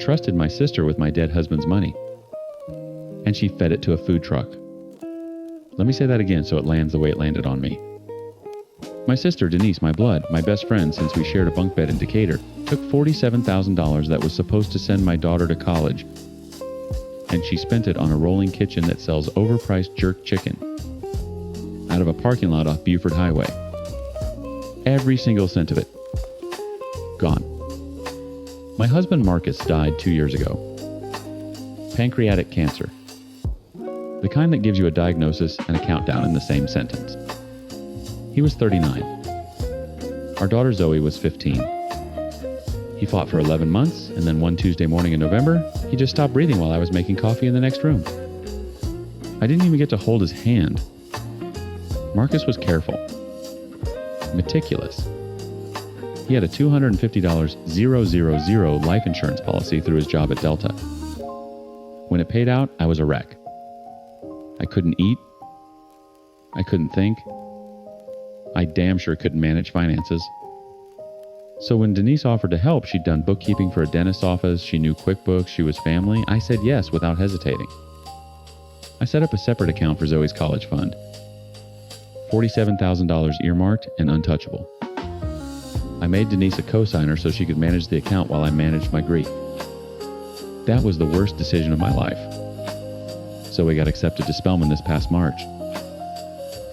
trusted my sister with my dead husband's money. And she fed it to a food truck. Let me say that again so it lands the way it landed on me. My sister, Denise, my blood, my best friend since we shared a bunk bed in Decatur, took $47,000 that was supposed to send my daughter to college, and she spent it on a rolling kitchen that sells overpriced jerk chicken out of a parking lot off Buford Highway. Every single cent of it. Gone. My husband Marcus died 2 years ago. Pancreatic cancer. The kind that gives you a diagnosis and a countdown in the same sentence. He was 39. Our daughter Zoe was 15. He fought for 11 months, and then one Tuesday morning in November, he just stopped breathing while I was making coffee in the next room. I didn't even get to hold his hand. Marcus was careful. Meticulous. He had a $250,000 life insurance policy through his job at Delta. When it paid out, I was a wreck. I couldn't eat. I couldn't think. I damn sure couldn't manage finances. So when Denise offered to help, she'd done bookkeeping for a dentist's office, she knew QuickBooks, she was family, I said yes without hesitating. I set up a separate account for Zoe's college fund. $47,000 earmarked and untouchable. I made Denise a co-signer so she could manage the account while I managed my grief. That was the worst decision of my life. Zoe got accepted to Spelman this past March.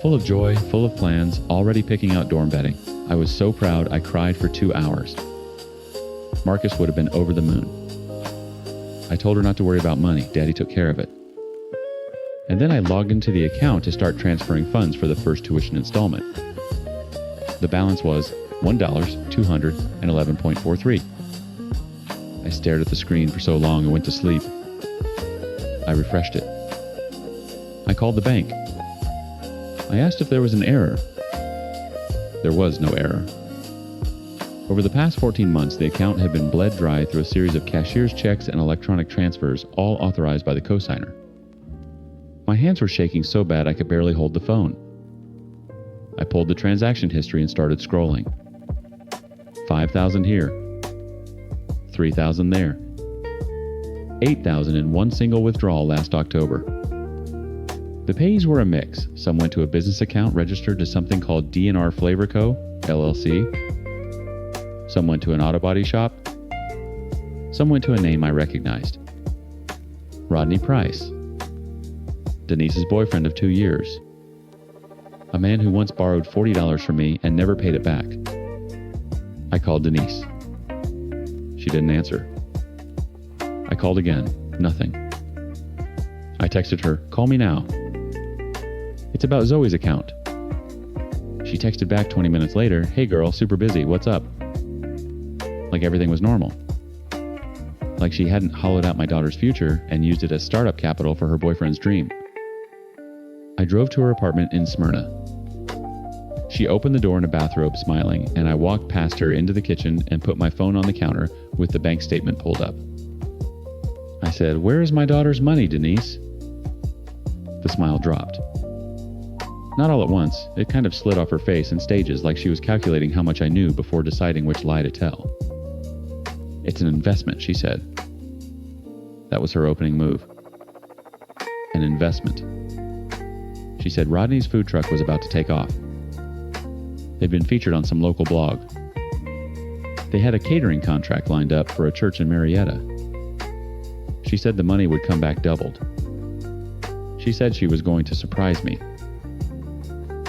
Full of joy, full of plans, already picking out dorm bedding. I was so proud I cried for 2 hours. Marcus would have been over the moon. I told her not to worry about money. Daddy took care of it. And then I logged into the account to start transferring funds for the first tuition installment. The balance was $1,211.43. I stared at the screen for so long and went to sleep. I refreshed it. I called the bank. I asked if there was an error. There was no error. Over the past 14 months, the account had been bled dry through a series of cashier's checks and electronic transfers, all authorized by the cosigner. My hands were shaking so bad I could barely hold the phone. I pulled the transaction history and started scrolling. $5,000 here. $3,000 there. $8,000 in one single withdrawal last October. The payees were a mix. Some went to a business account registered to something called D&R Flavor Co., LLC. Some went to an auto body shop. Some went to a name I recognized. Rodney Price. Denise's boyfriend of 2 years. A man who once borrowed $40 from me and never paid it back. I called Denise. She didn't answer. I called again. Nothing. I texted her, "Call me now." "It's about Zoe's account." She texted back 20 minutes later, "Hey girl, super busy, what's up?" Like everything was normal. Like she hadn't hollowed out my daughter's future and used it as startup capital for her boyfriend's dream. I drove to her apartment in Smyrna. She opened the door in a bathrobe, smiling, and I walked past her into the kitchen and put my phone on the counter with the bank statement pulled up. I said, "Where is my daughter's money, Denise?" The smile dropped. Not all at once. It kind of slid off her face in stages, like she was calculating how much I knew before deciding which lie to tell. "It's an investment," she said. That was her opening move. An investment. She said Rodney's food truck was about to take off. They'd been featured on some local blog. They had a catering contract lined up for a church in Marietta. She said the money would come back doubled. She said she was going to surprise me.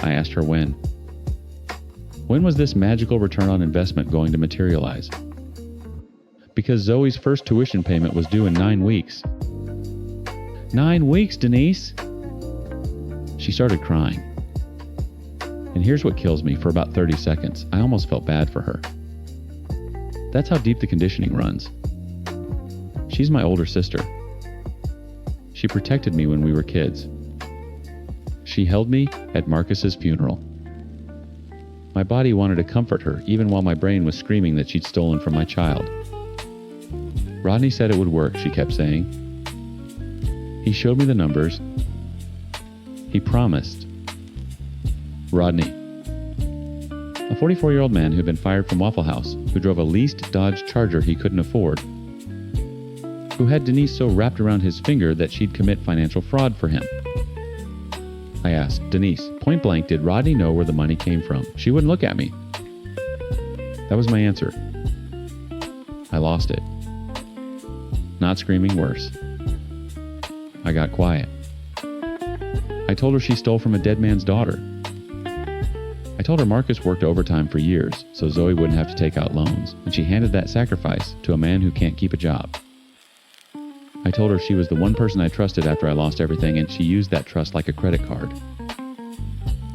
I asked her when. When was this magical return on investment going to materialize? Because Zoe's first tuition payment was due in 9 weeks. 9 weeks, Denise! She started crying. And here's what kills me. For about 30 seconds, I almost felt bad for her. That's how deep the conditioning runs. She's my older sister. She protected me when we were kids. She held me at Marcus's funeral. My body wanted to comfort her, even while my brain was screaming that she'd stolen from my child. Rodney said it would work, she kept saying. He showed me the numbers. He promised. Rodney. A 44-year-old man who'd been fired from Waffle House, who drove a leased Dodge Charger he couldn't afford. who had Denise so wrapped around his finger that she'd commit financial fraud for him. I asked Denise, point blank, did Rodney know where the money came from? She wouldn't look at me. That was my answer. I lost it. Not screaming, worse. I got quiet. I told her she stole from a dead man's daughter. I told her Marcus worked overtime for years so Zoe wouldn't have to take out loans, and she handed that sacrifice to a man who can't keep a job. I told her she was the one person I trusted after I lost everything, and she used that trust like a credit card.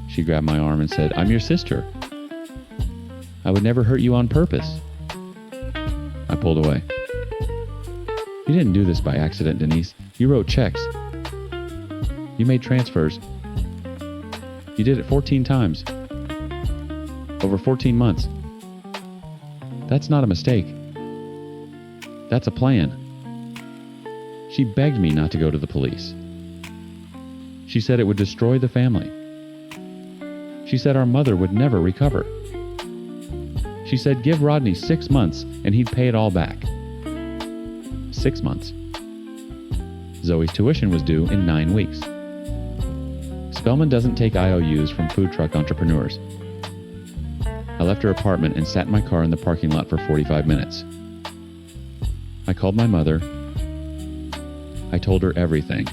She grabbed my arm and said, "I'm your sister. I would never hurt you on purpose." I pulled away. "You didn't do this by accident, Denise. You wrote checks. You made transfers. You did it 14 times. Over 14 months. That's not a mistake. That's a plan." She begged me not to go to the police. She said it would destroy the family. She said our mother would never recover. She said give Rodney 6 months and he'd pay it all back. 6 months. Zoe's tuition was due in 9 weeks. Spellman doesn't take IOUs from food truck entrepreneurs. I left her apartment and sat in my car in the parking lot for 45 minutes. I called my mother. I told her everything.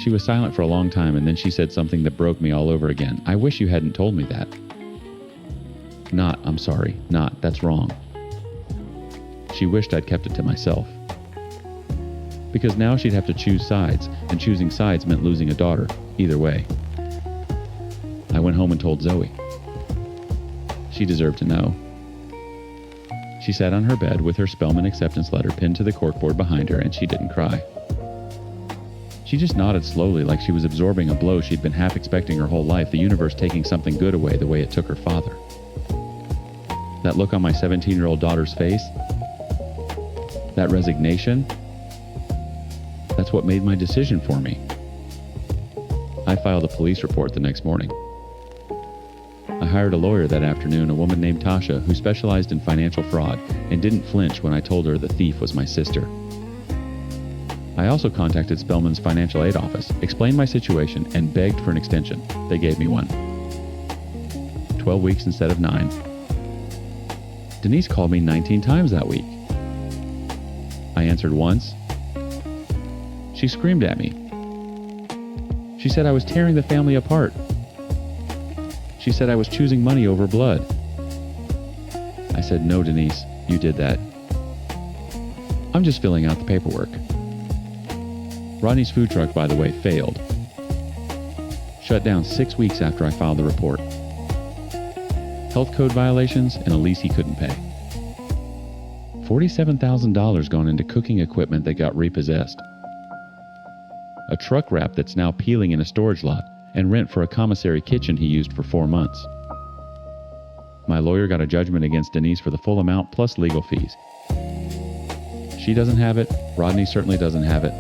She was silent for a long time, and then she said something that broke me all over again. "I wish you hadn't told me that." Not, "I'm sorry." Not, "That's wrong." She wished I'd kept it to myself. Because now she'd have to choose sides, and choosing sides meant losing a daughter, either way. I went home and told Zoe. She deserved to know. She sat on her bed with her Spellman acceptance letter pinned to the corkboard behind her, and she didn't cry. She just nodded slowly like she was absorbing a blow she'd been half expecting her whole life, the universe taking something good away the way it took her father. That look on my 17-year-old daughter's face, that resignation, that's what made my decision for me. I filed a police report the next morning. I hired a lawyer that afternoon, a woman named Tasha, who specialized in financial fraud and didn't flinch when I told her the thief was my sister. I also contacted Spellman's financial aid office, explained my situation, and begged for an extension. They gave me one. 12 weeks instead of 9. Denise called me 19 times that week. I answered once. She screamed at me. She said I was tearing the family apart. She said I was choosing money over blood. I said, "No, Denise, you did that. I'm just filling out the paperwork." Rodney's food truck, by the way, failed. Shut down 6 weeks after I filed the report. Health code violations and a lease he couldn't pay. $47,000 gone into cooking equipment that got repossessed. A truck wrap that's now peeling in a storage lot, and rent for a commissary kitchen he used for 4 months. My lawyer got a judgment against Denise for the full amount plus legal fees. She doesn't have it. Rodney certainly doesn't have it.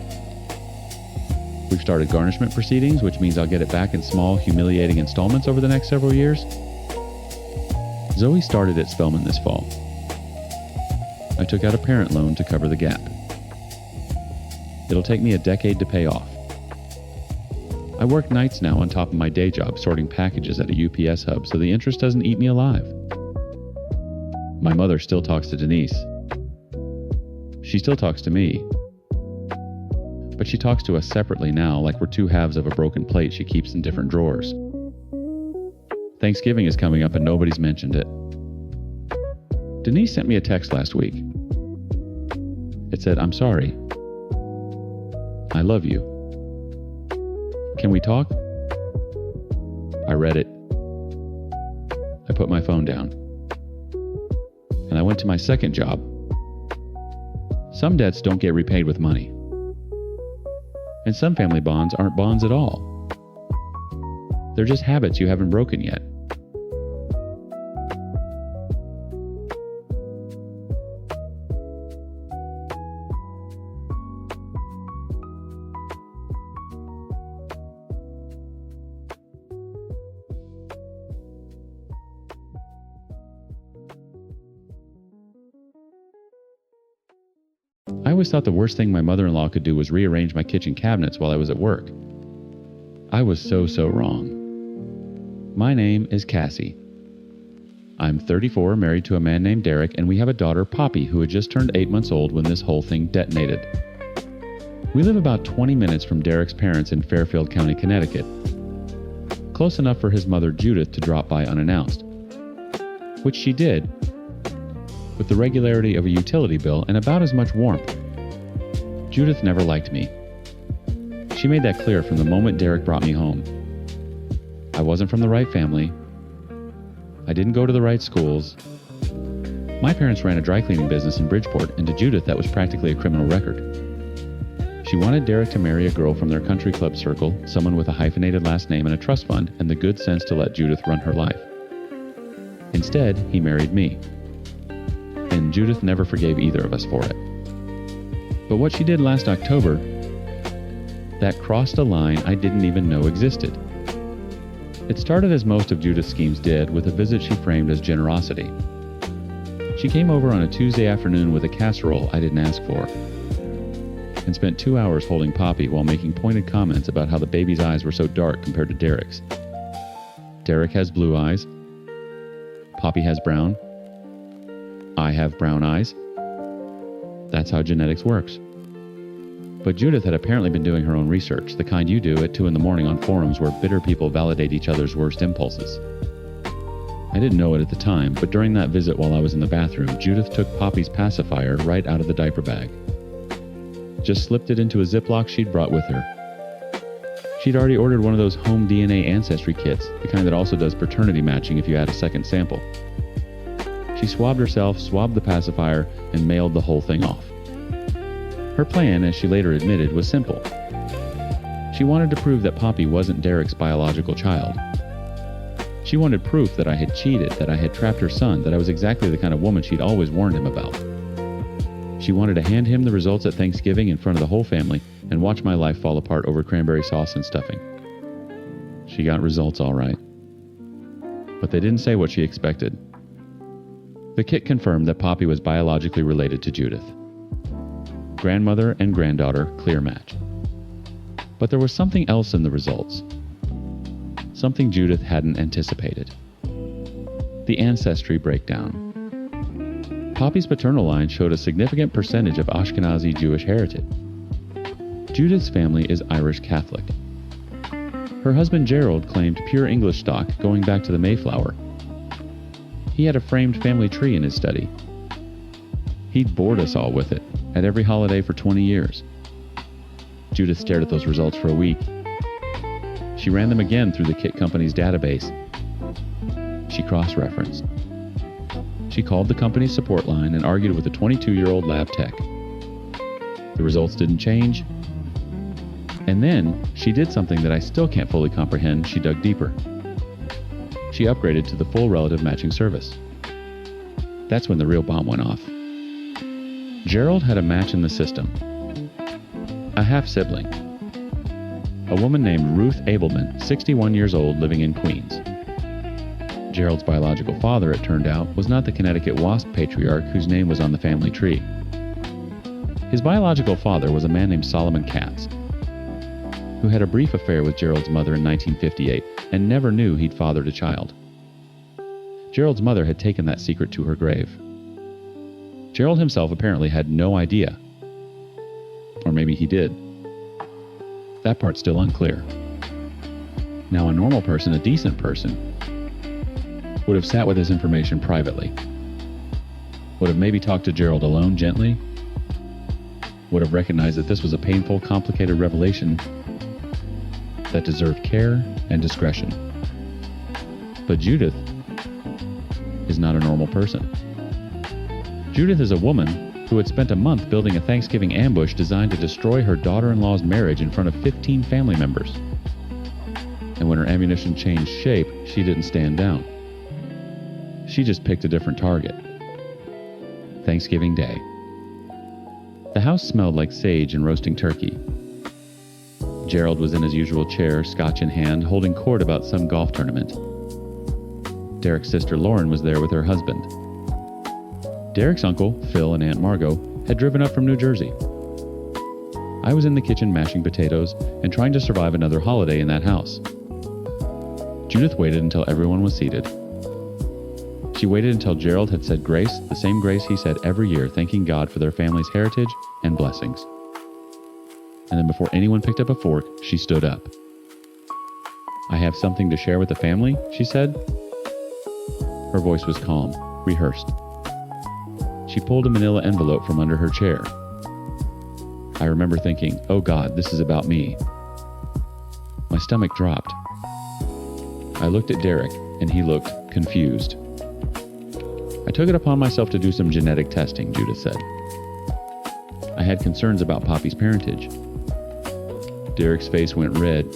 We've started garnishment proceedings, which means I'll get it back in small, humiliating installments over the next several years. Zoe started at Spellman this fall. I took out a parent loan to cover the gap. It'll take me a decade to pay off. I work nights now on top of my day job sorting packages at a UPS hub so the interest doesn't eat me alive. My mother still talks to Denise. She still talks to me. But she talks to us separately now, like we're two halves of a broken plate she keeps in different drawers. Thanksgiving is coming up and nobody's mentioned it. Denise sent me a text last week. It said, "I'm sorry. I love you. Can we talk?" I read it. I put my phone down. And I went to my second job. Some debts don't get repaid with money. And some family bonds aren't bonds at all. They're just habits you haven't broken yet. I always thought the worst thing my mother-in-law could do was rearrange my kitchen cabinets while I was at work. I was so wrong. My name is Cassie. I'm 34, married to a man named Derek, and we have a daughter, Poppy, who had just turned 8 months old when this whole thing detonated. We live about 20 minutes from Derek's parents in Fairfield County, Connecticut. Close enough for his mother, Judith, to drop by unannounced. Which she did, with the regularity of a utility bill and about as much warmth. Judith never liked me. She made that clear from the moment Derek brought me home. I wasn't from the right family. I didn't go to the right schools. My parents ran a dry cleaning business in Bridgeport, and to Judith that was practically a criminal record. She wanted Derek to marry a girl from their country club circle, someone with a hyphenated last name and a trust fund, and the good sense to let Judith run her life. Instead, he married me. And Judith never forgave either of us for it. But what she did last October, that crossed a line I didn't even know existed. It started as most of Judith's schemes did, with a visit she framed as generosity. She came over on a Tuesday afternoon with a casserole I didn't ask for, and spent 2 hours holding Poppy while making pointed comments about how the baby's eyes were so dark compared to Derek's. Derek has blue eyes. Poppy has brown. I have brown eyes. That's how genetics works. But Judith had apparently been doing her own research, the kind you do at 2 a.m. on forums where bitter people validate each other's worst impulses. I didn't know it at the time, but during that visit while I was in the bathroom, Judith took Poppy's pacifier right out of the diaper bag. Just slipped it into a Ziploc she'd brought with her. She'd already ordered one of those home DNA ancestry kits, the kind that also does paternity matching if you add a second sample. She swabbed herself, swabbed the pacifier, and mailed the whole thing off. Her plan, as she later admitted, was simple. She wanted to prove that Poppy wasn't Derek's biological child. She wanted proof that I had cheated, that I had trapped her son, that I was exactly the kind of woman she'd always warned him about. She wanted to hand him the results at Thanksgiving in front of the whole family and watch my life fall apart over cranberry sauce and stuffing. She got results all right. But they didn't say what she expected. The kit confirmed that Poppy was biologically related to Judith. Grandmother and granddaughter, clear match. But there was something else in the results. Something Judith hadn't anticipated. The ancestry breakdown. Poppy's paternal line showed a significant percentage of Ashkenazi Jewish heritage. Judith's family is Irish Catholic. Her husband Gerald claimed pure English stock going back to the Mayflower. He had a framed family tree in his study. He'd bored us all with it at every holiday for 20 years. Judith stared at those results for a week. She ran them again through the kit company's database. She cross-referenced. She called the company's support line and argued with a 22-year-old lab tech. The results didn't change. And then she did something that I still can't fully comprehend. She dug deeper. She upgraded to the full relative matching service. That's when the real bomb went off. Gerald had a match in the system. A half-sibling. A woman named Ruth Abelman, 61 years old, living in Queens. Gerald's biological father, it turned out, was not the Connecticut WASP patriarch whose name was on the family tree. His biological father was a man named Solomon Katz, who had a brief affair with Gerald's mother in 1958 and never knew he'd fathered a child. Gerald's mother had taken that secret to her grave. Gerald himself apparently had no idea. Or maybe he did. That part's still unclear. Now, a normal person, a decent person, would have sat with his information privately. Would have maybe talked to Gerald alone gently. Would have recognized that this was a painful, complicated revelation that deserved care and discretion. But Judith is not a normal person. Judith is a woman who had spent a month building a Thanksgiving ambush designed to destroy her daughter-in-law's marriage in front of 15 family members. And when her ammunition changed shape, she didn't stand down. She just picked a different target. Thanksgiving Day. The house smelled like sage and roasting turkey. Gerald was in his usual chair, scotch in hand, holding court about some golf tournament. Derek's sister Lauren was there with her husband. Derek's uncle, Phil, and Aunt Margot had driven up from New Jersey. I was in the kitchen mashing potatoes and trying to survive another holiday in that house. Judith waited until everyone was seated. She waited until Gerald had said grace, the same grace he said every year, thanking God for their family's heritage and blessings. And then before anyone picked up a fork, she stood up. "I have something to share with the family," she said. Her voice was calm, rehearsed. She pulled a manila envelope from under her chair. I remember thinking, "Oh God, this is about me." My stomach dropped. I looked at Derek, and he looked confused. "I took it upon myself to do some genetic testing," Judith said. "I had concerns about Poppy's parentage." Derek's face went red.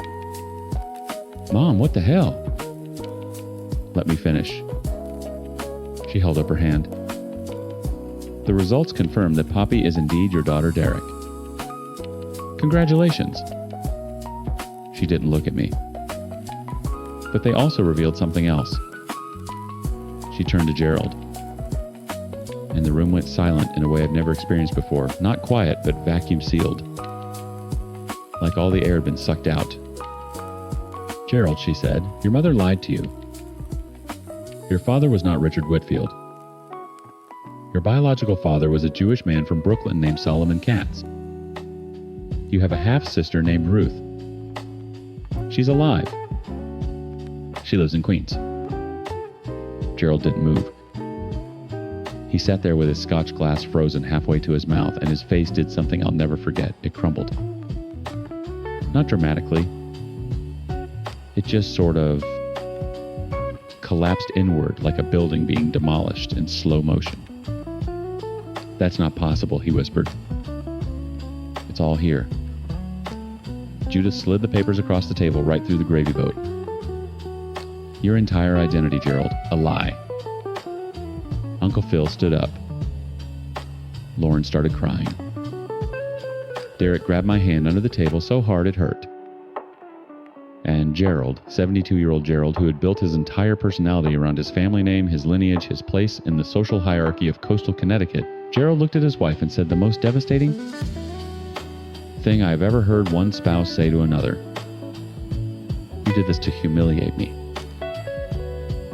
"Mom, what the hell?" "Let me finish." She held up her hand. "The results confirm that Poppy is indeed your daughter, Derek." "Congratulations." She didn't look at me. But they also revealed something else. She turned to Gerald. And the room went silent in a way I've never experienced before. Not quiet, but vacuum sealed. Like all the air had been sucked out. "Gerald," she said, "your mother lied to you. Your father was not Richard Whitfield. Your biological father was a Jewish man from Brooklyn named Solomon Katz. You have a half-sister named Ruth. She's alive. She lives in Queens." Gerald didn't move. He sat there with his scotch glass frozen halfway to his mouth, and his face did something I'll never forget. It crumbled. Not dramatically. It just sort of collapsed inward like a building being demolished in slow motion. "That's not possible," he whispered. "It's all here." Judith slid the papers across the table right through the gravy boat. "Your entire identity, Gerald, a lie." Uncle Phil stood up. Lauren started crying. Derek grabbed my hand under the table so hard it hurt. And Gerald, 72-year-old Gerald, who had built his entire personality around his family name, his lineage, his place in the social hierarchy of coastal Connecticut, Gerald looked at his wife and said the most devastating thing I've ever heard one spouse say to another. "You did this to humiliate me.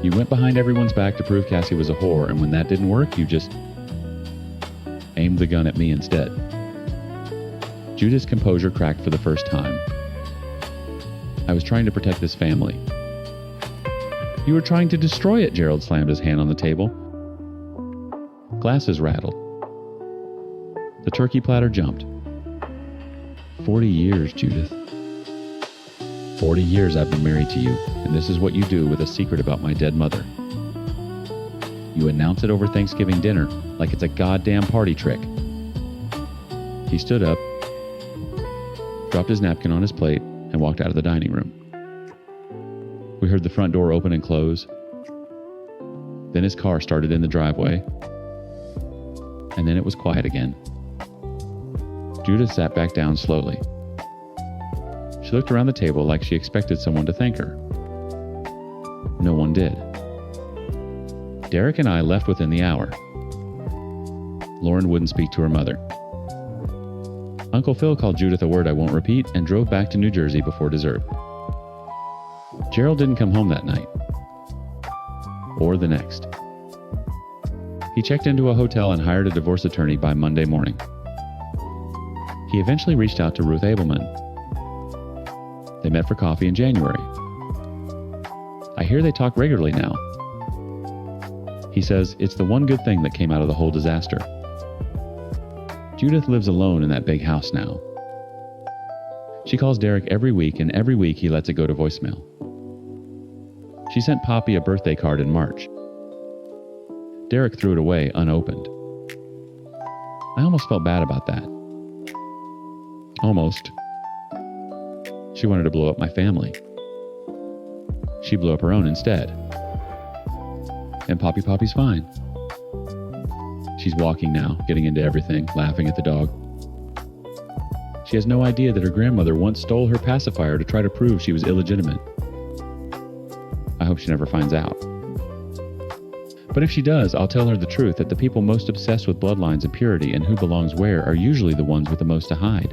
You went behind everyone's back to prove Cassie was a whore, and when that didn't work, you just aimed the gun at me instead." Judith's composure cracked for the first time. "I was trying to protect this family." "You were trying to destroy it," Gerald slammed his hand on the table. Glasses rattled. The turkey platter jumped. 40 years, Judith. 40 years I've been married to you, and this is what you do with a secret about my dead mother. You announce it over Thanksgiving dinner like it's a goddamn party trick. He stood up, dropped his napkin on his plate, and walked out of the dining room. We heard the front door open and close. Then his car started in the driveway. And then it was quiet again. Judith sat back down slowly. She looked around the table like she expected someone to thank her. No one did. Derek and I left within the hour. Lauren wouldn't speak to her mother. Uncle Phil called Judith a word I won't repeat and drove back to New Jersey before dessert. Gerald didn't come home that night. Or the next. He checked into a hotel and hired a divorce attorney by Monday morning. He eventually reached out to Ruth Abelman. They met for coffee in January. I hear they talk regularly now. He says it's the one good thing that came out of the whole disaster. Judith lives alone in that big house now. She calls Derek every week, and every week he lets it go to voicemail. She sent Poppy a birthday card in March. Derek threw it away unopened. I almost felt bad about that. Almost. She wanted to blow up my family. She blew up her own instead. And Poppy's fine. She's walking now, getting into everything, laughing at the dog. She has no idea that her grandmother once stole her pacifier to try to prove she was illegitimate. I hope she never finds out. But if she does, I'll tell her the truth that the people most obsessed with bloodlines and purity and who belongs where are usually the ones with the most to hide.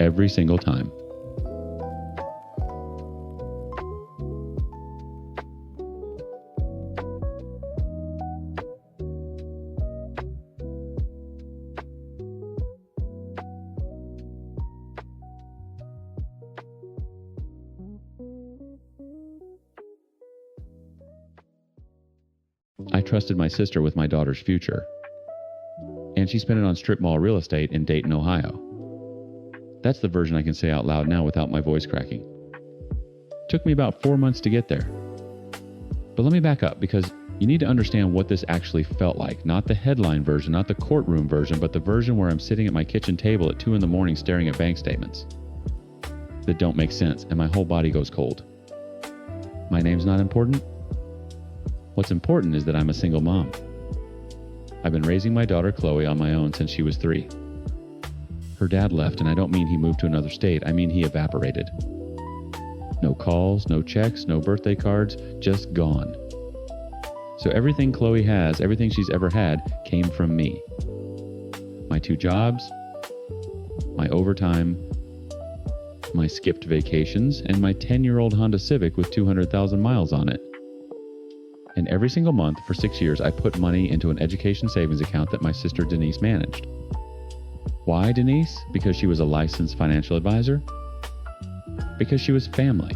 Every single time. I trusted my sister with my daughter's future, and she spent it on strip mall real estate in Dayton, Ohio. That's the version I can say out loud now without my voice cracking. Took me about 4 months to get there. But let me back up, because you need to understand what this actually felt like. Not the headline version, not the courtroom version, but the version where I'm sitting at my kitchen table at 2 a.m. staring at bank statements that don't make sense, and my whole body goes cold. My name's not important. What's important is that I'm a single mom. I've been raising my daughter Chloe on my own since she was 3. Her dad left, and I don't mean he moved to another state, I mean he evaporated. No calls, no checks, no birthday cards, just gone. So everything Chloe has, everything she's ever had, came from me. My 2 jobs, my overtime, my skipped vacations, and my 10-year-old Honda Civic with 200,000 miles on it. And every single month for 6 years, I put money into an education savings account that my sister Denise managed. Why Denise? Because she was a licensed financial advisor? Because she was family.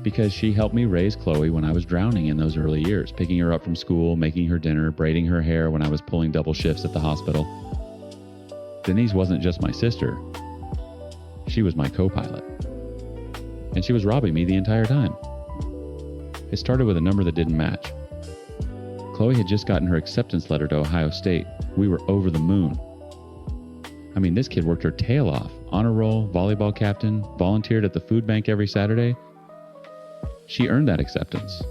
Because she helped me raise Chloe when I was drowning in those early years, picking her up from school, making her dinner, braiding her hair when I was pulling double shifts at the hospital. Denise wasn't just my sister. She was my co-pilot. And she was robbing me the entire time. It started with a number that didn't match. Chloe had just gotten her acceptance letter to Ohio State. We were over the moon. I mean, this kid worked her tail off. Honor roll, volleyball captain, volunteered at the food bank every Saturday. She earned that acceptance.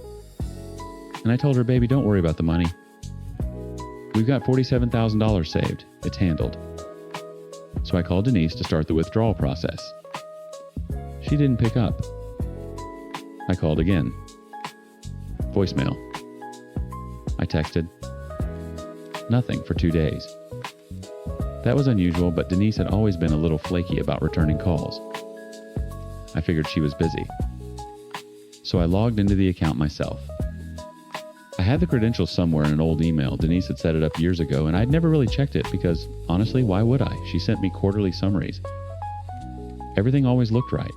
And I told her, baby, don't worry about the money. We've got $47,000 saved. It's handled. So I called Denise to start the withdrawal process. She didn't pick up. I called again. Voicemail. I texted. Nothing for 2 days. That was unusual, but Denise had always been a little flaky about returning calls. I figured she was busy. So I logged into the account myself. I had the credentials somewhere in an old email. Denise had set it up years ago, and I'd never really checked it because, honestly, why would I? She sent me quarterly summaries. Everything always looked right.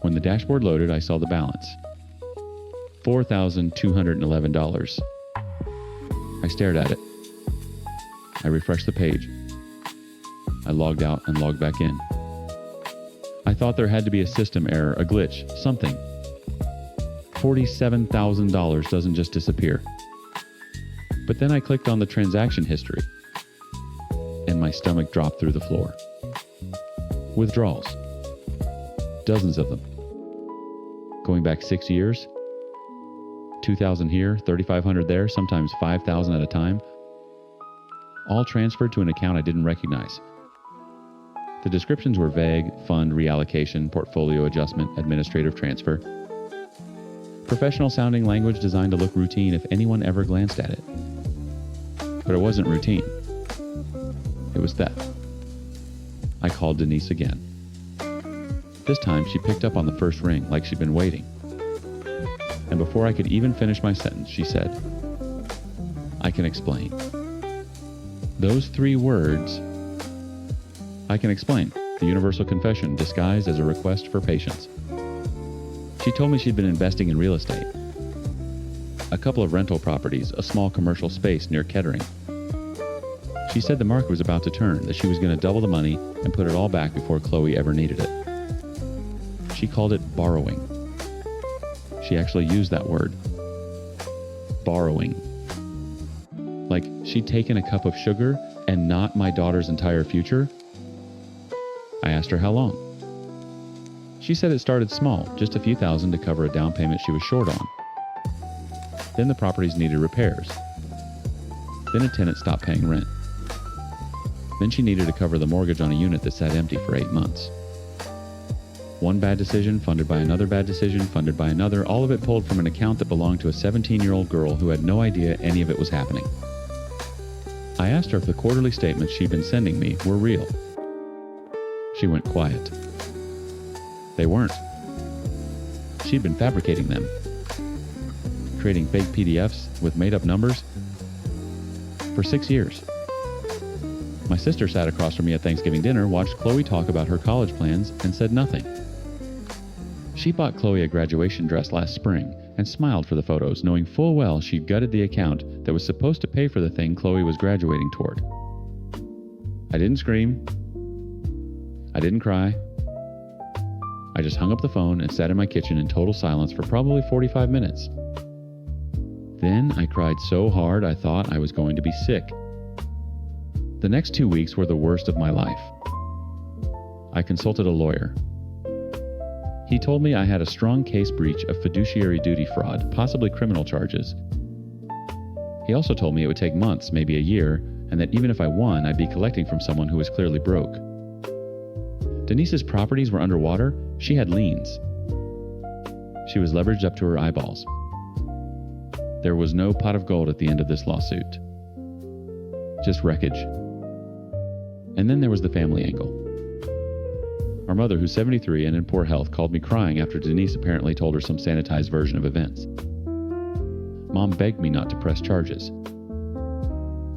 When the dashboard loaded, I saw the balance. $4,211. I stared at it. I refreshed the page. I logged out and logged back in. I thought there had to be a system error, a glitch, something. $47,000 doesn't just disappear. But then I clicked on the transaction history, and my stomach dropped through the floor. Withdrawals. Dozens of them. Going back 6 years. 2,000 here, 3,500 there, sometimes 5,000 at a time. All transferred to an account I didn't recognize. The descriptions were vague: fund reallocation, portfolio adjustment, administrative transfer. Professional sounding language designed to look routine if anyone ever glanced at it. But it wasn't routine. It was theft. I called Denise again. This time she picked up on the first ring like she'd been waiting. And before I could even finish my sentence, she said, "I can explain." Those 3 words, I can explain, the universal confession disguised as a request for patience. She told me she'd been investing in real estate. A couple of rental properties, a small commercial space near Kettering. She said the market was about to turn, that she was going to double the money and put it all back before Chloe ever needed it. She called it borrowing. She actually used that word. Borrowing. Like she'd taken a cup of sugar and not my daughter's entire future? I asked her how long. She said it started small, just a few thousand to cover a down payment she was short on. Then the properties needed repairs. Then a tenant stopped paying rent. Then she needed to cover the mortgage on a unit that sat empty for 8 months. One bad decision, funded by another bad decision, funded by another, all of it pulled from an account that belonged to a 17-year-old girl who had no idea any of it was happening. I asked her if the quarterly statements she'd been sending me were real. She went quiet. They weren't. She'd been fabricating them, creating fake PDFs with made-up numbers for 6 years. My sister sat across from me at Thanksgiving dinner, watched Chloe talk about her college plans, and said nothing. She bought Chloe a graduation dress last spring and smiled for the photos, knowing full well she'd gutted the account that was supposed to pay for the thing Chloe was graduating toward. I didn't scream. I didn't cry. I just hung up the phone and sat in my kitchen in total silence for probably 45 minutes. Then I cried so hard I thought I was going to be sick. The next 2 weeks were the worst of my life. I consulted a lawyer. He told me I had a strong case breach of fiduciary duty fraud, possibly criminal charges. He also told me it would take months, maybe a year, and that even if I won, I'd be collecting from someone who was clearly broke. Denise's properties were underwater. She had liens. She was leveraged up to her eyeballs. There was no pot of gold at the end of this lawsuit. Just wreckage. And then there was the family angle. Our mother, who's 73 and in poor health, called me crying after Denise apparently told her some sanitized version of events. Mom begged me not to press charges.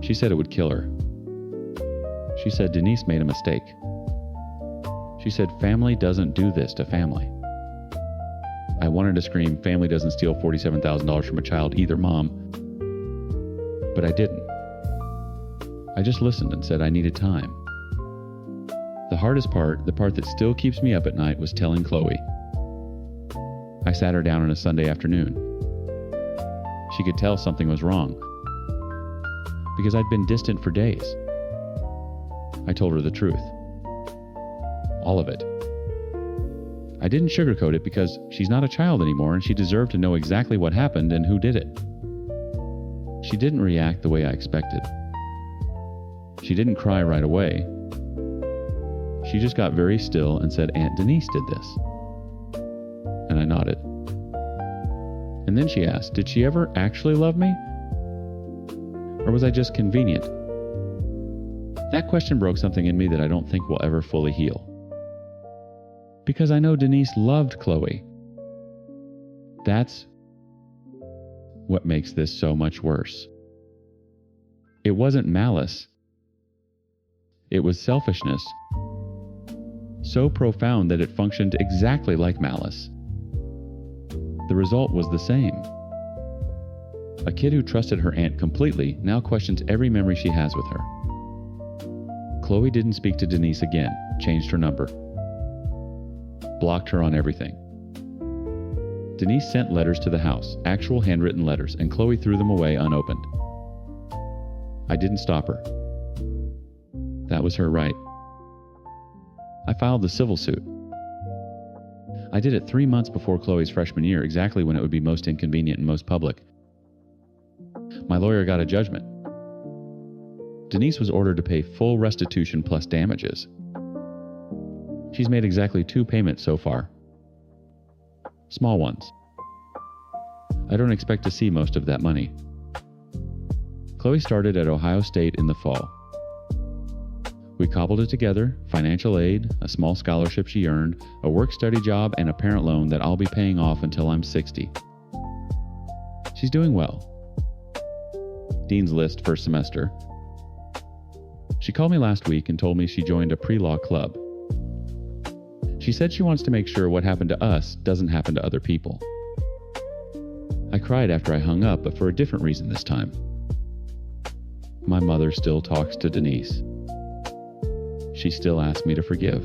She said it would kill her. She said Denise made a mistake. She said family doesn't do this to family. I wanted to scream, family doesn't steal $47,000 from a child either, Mom. But I didn't. I just listened and said I needed time. The hardest part, the part that still keeps me up at night, was telling Chloe. I sat her down on a Sunday afternoon. She could tell something was wrong, because I'd been distant for days. I told her the truth. All of it. I didn't sugarcoat it because she's not a child anymore and she deserved to know exactly what happened and who did it. She didn't react the way I expected. She didn't cry right away. She just got very still and said, Aunt Denise did this. And I nodded. And then she asked, did she ever actually love me? Or was I just convenient? That question broke something in me that I don't think will ever fully heal. Because I know Denise loved Chloe. That's what makes this so much worse. It wasn't malice. It was selfishness. So profound that it functioned exactly like malice. The result was the same. A kid who trusted her aunt completely now questions every memory she has with her. Chloe didn't speak to Denise again, changed her number, blocked her on everything. Denise sent letters to the house, actual handwritten letters, and Chloe threw them away unopened. I didn't stop her. That was her right. I filed the civil suit. I did it 3 months before Chloe's freshman year, exactly when it would be most inconvenient and most public. My lawyer got a judgment. Denise was ordered to pay full restitution plus damages. She's made exactly 2 payments so far. Small ones. I don't expect to see most of that money. Chloe started at Ohio State in the fall. We cobbled it together, financial aid, a small scholarship she earned, a work-study job, and a parent loan that I'll be paying off until I'm 60. She's doing well. Dean's List first semester. She called me last week and told me she joined a pre-law club. She said she wants to make sure what happened to us doesn't happen to other people. I cried after I hung up, but for a different reason this time. My mother still talks to Denise. She still asks me to forgive.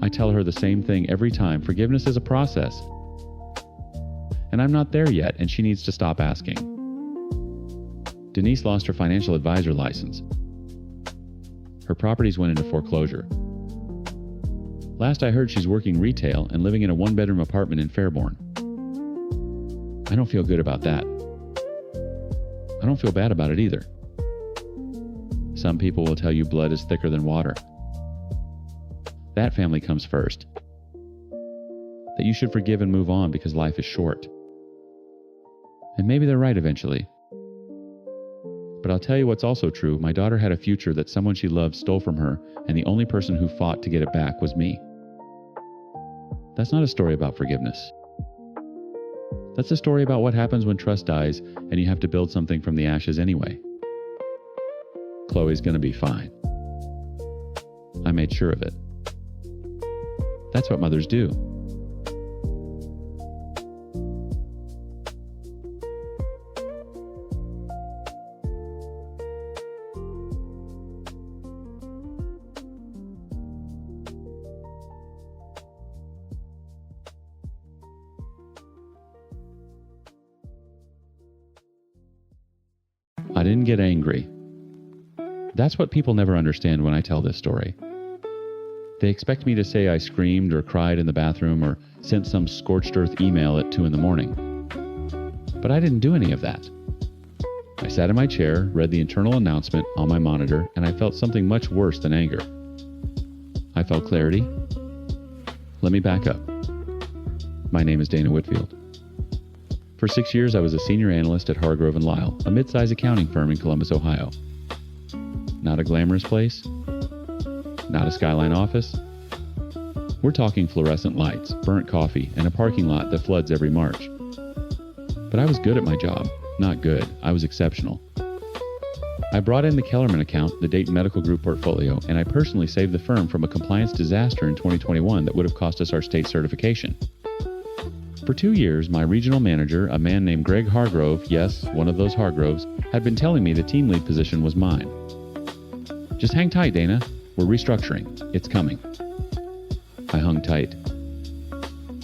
I tell her the same thing every time. Forgiveness is a process. And I'm not there yet, and she needs to stop asking. Denise lost her financial advisor license. Her properties went into foreclosure. Last I heard, she's working retail and living in a 1-bedroom apartment in Fairborn. I don't feel good about that. I don't feel bad about it either. Some people will tell you blood is thicker than water. That family comes first. that you should forgive and move on because life is short. And maybe they're right eventually. But I'll tell you what's also true. My daughter had a future that someone she loved stole from her, and the only person who fought to get it back was me. That's not a story about forgiveness. That's a story about what happens when trust dies and you have to build something from the ashes anyway. Chloe's gonna be fine. I made sure of it. That's what mothers do. I didn't get angry. That's what people never understand when I tell this story. They expect me to say I screamed or cried in the bathroom or sent some scorched earth email at 2 a.m. But I didn't do any of that. I sat in my chair, read the internal announcement on my monitor, and I felt something much worse than anger. I felt clarity. Let me back up. My name is Dana Whitfield. For 6 years, I was a senior analyst at Hargrove & Lyle, a mid-size accounting firm in Columbus, Ohio. Not a glamorous place. Not a skyline office. We're talking fluorescent lights, burnt coffee, and a parking lot that floods every March. But I was good at my job. Not good. I was exceptional. I brought in the Kellerman account, the Dayton Medical Group portfolio, and I personally saved the firm from a compliance disaster in 2021 that would have cost us our state certification. For 2 years, my regional manager, a man named Greg Hargrove, yes, one of those Hargroves, had been telling me the team lead position was mine. Just hang tight, Dana. We're restructuring. It's coming. I hung tight.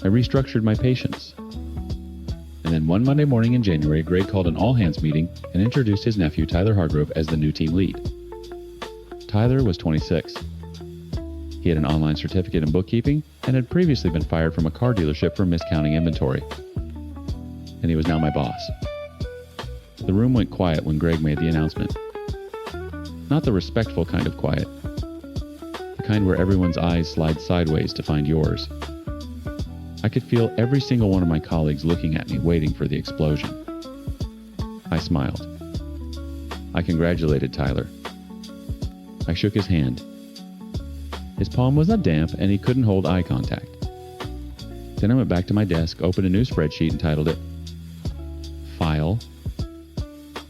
I restructured my patience. And then one Monday morning in January, Greg called an all-hands meeting and introduced his nephew, Tyler Hargrove, as the new team lead. Tyler was 26. He had an online certificate in bookkeeping and had previously been fired from a car dealership for miscounting inventory. And he was now my boss. The room went quiet when Greg made the announcement. Not the respectful kind of quiet. The kind where everyone's eyes slide sideways to find yours. I could feel every single one of my colleagues looking at me, waiting for the explosion. I smiled. I congratulated Tyler. I shook his hand. His palm was not damp, and he couldn't hold eye contact. Then I went back to my desk, opened a new spreadsheet, and titled it File.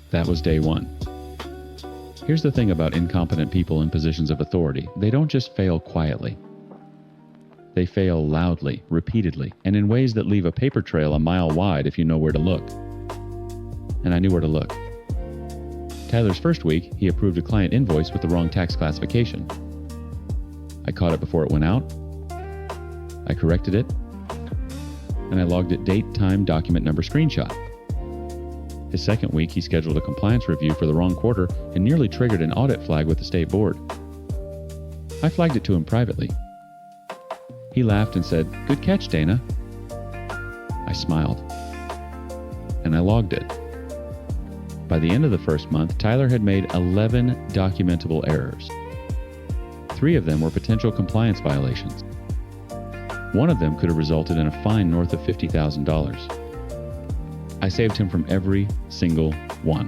That was day one. Here's the thing about incompetent people in positions of authority. They don't just fail quietly. They fail loudly, repeatedly, and in ways that leave a paper trail a mile wide if you know where to look. And I knew where to look. Tyler's first week, he approved a client invoice with the wrong tax classification. I caught it before it went out. I corrected it. And I logged it date, time, document number, screenshot. His second week, he scheduled a compliance review for the wrong quarter and nearly triggered an audit flag with the state board. I flagged it to him privately. He laughed and said, "Good catch, Dana." I smiled. And I logged it. By the end of the first month, Tyler had made 11 documentable errors. 3 of them were potential compliance violations. One of them could have resulted in a fine north of $50,000. I saved him from every single one.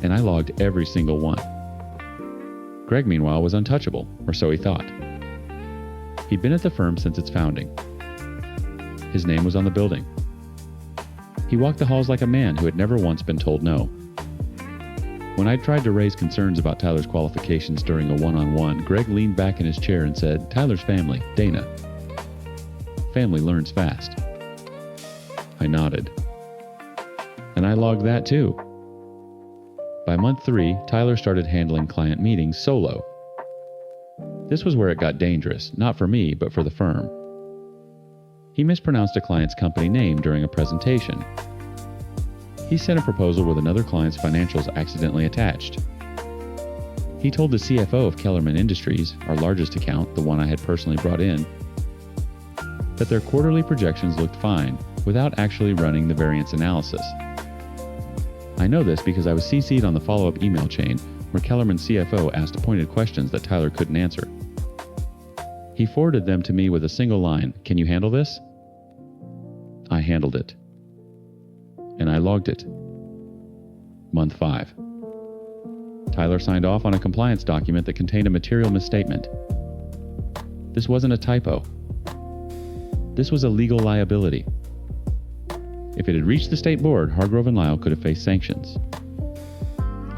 And I logged every single one. Greg, meanwhile, was untouchable, or so he thought. He'd been at the firm since its founding. His name was on the building. He walked the halls like a man who had never once been told no. When I tried to raise concerns about Tyler's qualifications during a one-on-one, Greg leaned back in his chair and said, "Tyler's family, Dana. Family learns fast." I nodded. And I logged that too. By month 3, Tyler started handling client meetings solo. This was where it got dangerous, not for me, but for the firm. He mispronounced a client's company name during a presentation. He sent a proposal with another client's financials accidentally attached. He told the CFO of Kellerman Industries, our largest account, the one I had personally brought in, that their quarterly projections looked fine without actually running the variance analysis. I know this because I was CC'd on the follow-up email chain where Kellerman's CFO asked pointed questions that Tyler couldn't answer. He forwarded them to me with a single line, "Can you handle this?" I handled it. And I logged it. Month 5. Tyler signed off on a compliance document that contained a material misstatement. This wasn't a typo. This was a legal liability. If it had reached the state board, Hargrove and Lyle could have faced sanctions.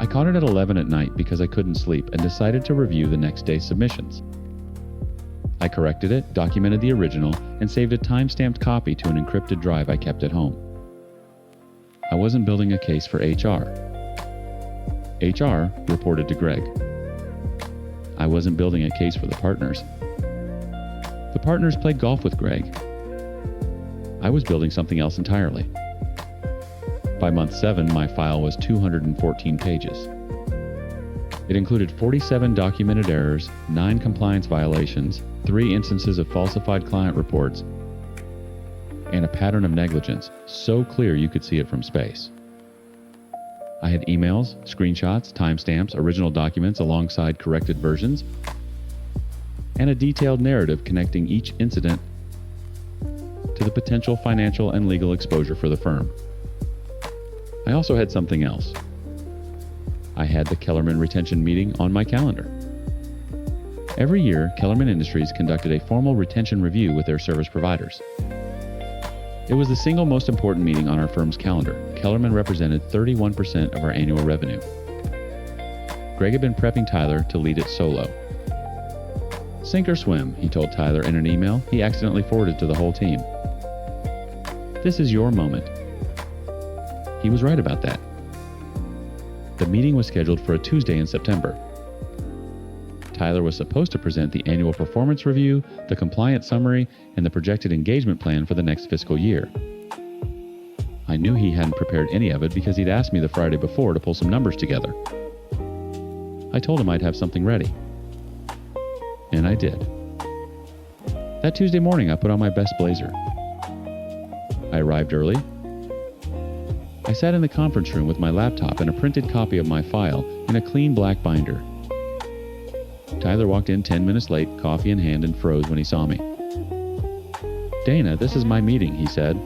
I caught it at 11 at night because I couldn't sleep and decided to review the next day's submissions. I corrected it, documented the original, and saved a time-stamped copy to an encrypted drive I kept at home. I wasn't building a case for HR. HR reported to Greg. I wasn't building a case for the partners. The partners played golf with Greg. I was building something else entirely. By month 7, my file was 214 pages. It included 47 documented errors, 9 compliance violations, 3 instances of falsified client reports, and a pattern of negligence so clear you could see it from space. I had emails, screenshots, timestamps, original documents alongside corrected versions, and a detailed narrative connecting each incident to the potential financial and legal exposure for the firm. I also had something else. I had the Kellerman retention meeting on my calendar. Every year, Kellerman Industries conducted a formal retention review with their service providers. It was the single most important meeting on our firm's calendar. Kellerman represented 31% of our annual revenue. Greg had been prepping Tyler to lead it solo. "Sink or swim," he told Tyler in an email he accidentally forwarded to the whole team. "This is your moment." He was right about that. The meeting was scheduled for a Tuesday in September. Tyler was supposed to present the annual performance review, the compliance summary, and the projected engagement plan for the next fiscal year. I knew he hadn't prepared any of it because he'd asked me the Friday before to pull some numbers together. I told him I'd have something ready. And I did. That Tuesday morning, I put on my best blazer. I arrived early. I sat in the conference room with my laptop and a printed copy of my file in a clean black binder. Tyler walked in 10 minutes late, coffee in hand, and froze when he saw me. "Dana, this is my meeting," he said.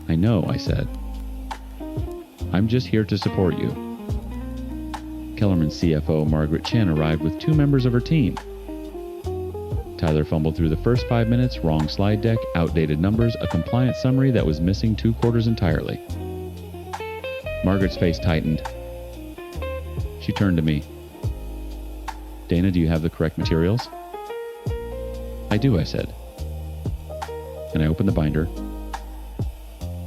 "I know," I said. "I'm just here to support you." Kellerman's CFO, Margaret Chen, arrived with 2 members of her team. Tyler fumbled through the first 5 minutes, wrong slide deck, outdated numbers, a compliance summary that was missing 2 quarters entirely. Margaret's face tightened. She turned to me. "Dana, do you have the correct materials?" "I do," I said. And I opened the binder.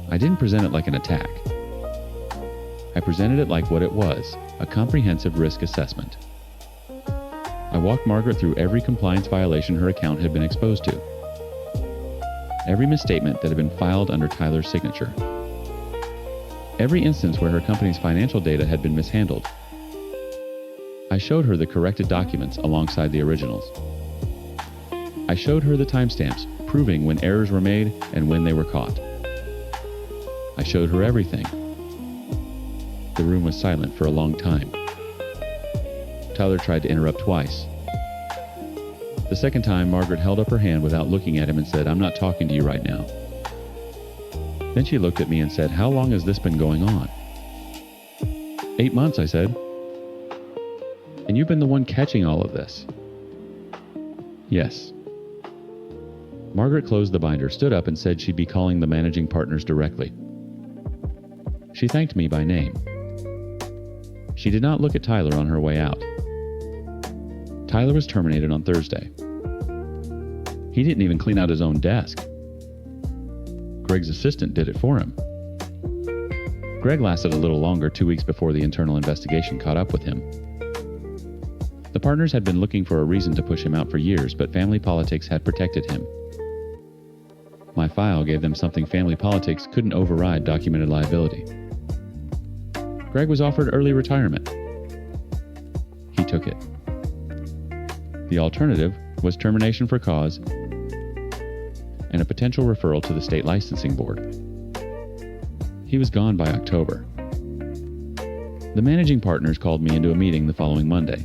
I didn't present it like an attack. I presented it like what it was, a comprehensive risk assessment. I walked Margaret through every compliance violation her account had been exposed to. Every misstatement that had been filed under Tyler's signature. Every instance where her company's financial data had been mishandled. I showed her the corrected documents alongside the originals. I showed her the timestamps, proving when errors were made and when they were caught. I showed her everything. The room was silent for a long time. Tyler tried to interrupt twice. The second time, Margaret held up her hand without looking at him and said, "I'm not talking to you right now." Then she looked at me and said, "How long has this been going on?" 8 months, I said. "And you've been the one catching all of this?" "Yes." Margaret closed the binder, stood up, and said she'd be calling the managing partners directly. She thanked me by name. She did not look at Tyler on her way out. Tyler was terminated on Thursday. He didn't even clean out his own desk. Greg's assistant did it for him. Greg lasted a little longer 2 weeks before the internal investigation caught up with him. The partners had been looking for a reason to push him out for years, but family politics had protected him. My file gave them something family politics couldn't override: documented liability. Greg was offered early retirement. He took it. The alternative was termination for cause and a potential referral to the state licensing board. He was gone by October. The managing partners called me into a meeting the following Monday.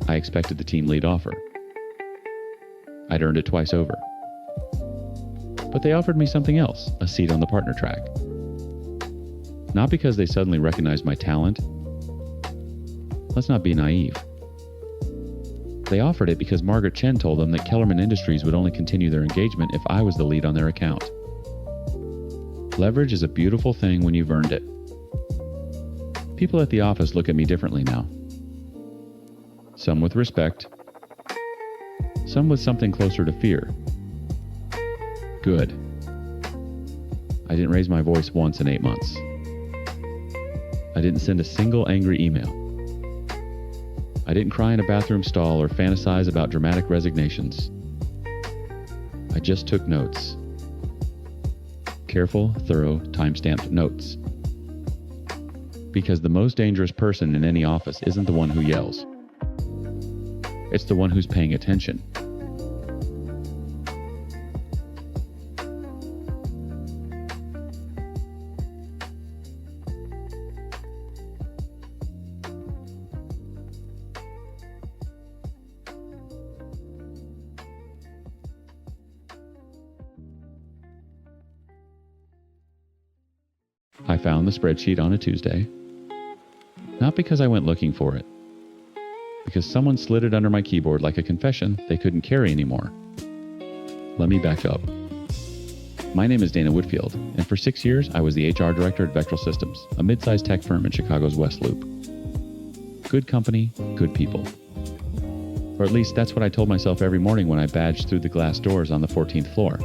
I expected the team lead offer. I'd earned it twice over. But they offered me something else, a seat on the partner track. Not because they suddenly recognized my talent. Let's not be naive. They offered it because Margaret Chen told them that Kellerman Industries would only continue their engagement if I was the lead on their account. Leverage is a beautiful thing when you've earned it. People at the office look at me differently now. Some with respect, some with something closer to fear. Good. I didn't raise my voice once in 8 months. I didn't send a single angry email. I didn't cry in a bathroom stall or fantasize about dramatic resignations. I just took notes. Careful, thorough, time-stamped notes. Because the most dangerous person in any office isn't the one who yells. It's the one who's paying attention. I found the spreadsheet on a Tuesday, not because I went looking for it, because someone slid it under my keyboard like a confession they couldn't carry anymore. Let me back up. My name is Dana Whitfield, and for 6 years I was the HR director at Vectral Systems, a mid-sized tech firm in Chicago's West Loop. Good company, good people. Or at least that's what I told myself every morning when I badged through the glass doors on the 14th floor.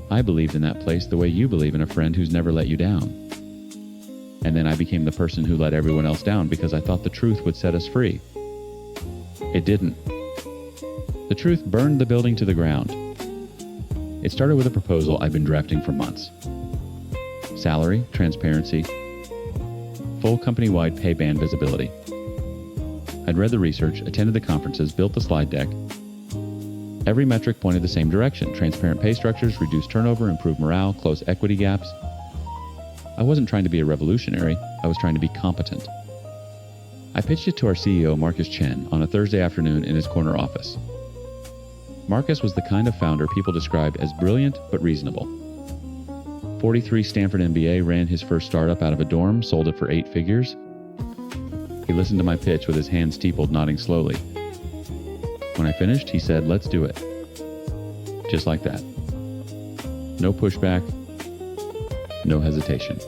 I believed in that place the way you believe in a friend who's never let you down. And then I became the person who let everyone else down because I thought the truth would set us free. It didn't. The truth burned the building to the ground. It started with a proposal I'd been drafting for months. Salary, transparency, full company-wide pay band visibility. I'd read the research, attended the conferences, built the slide deck. Every metric pointed the same direction: transparent pay structures, reduce turnover, improve morale, close equity gaps. I wasn't trying to be a revolutionary, I was trying to be competent. I pitched it to our CEO, Marcus Chen, on a Thursday afternoon in his corner office. Marcus was the kind of founder people described as brilliant but reasonable. 43 Stanford MBA, ran his first startup out of a dorm, sold it for 8 figures. He listened to my pitch with his hands steepled, nodding slowly. When I finished, he said, "Let's do it." Just like that. No pushback, no hesitation.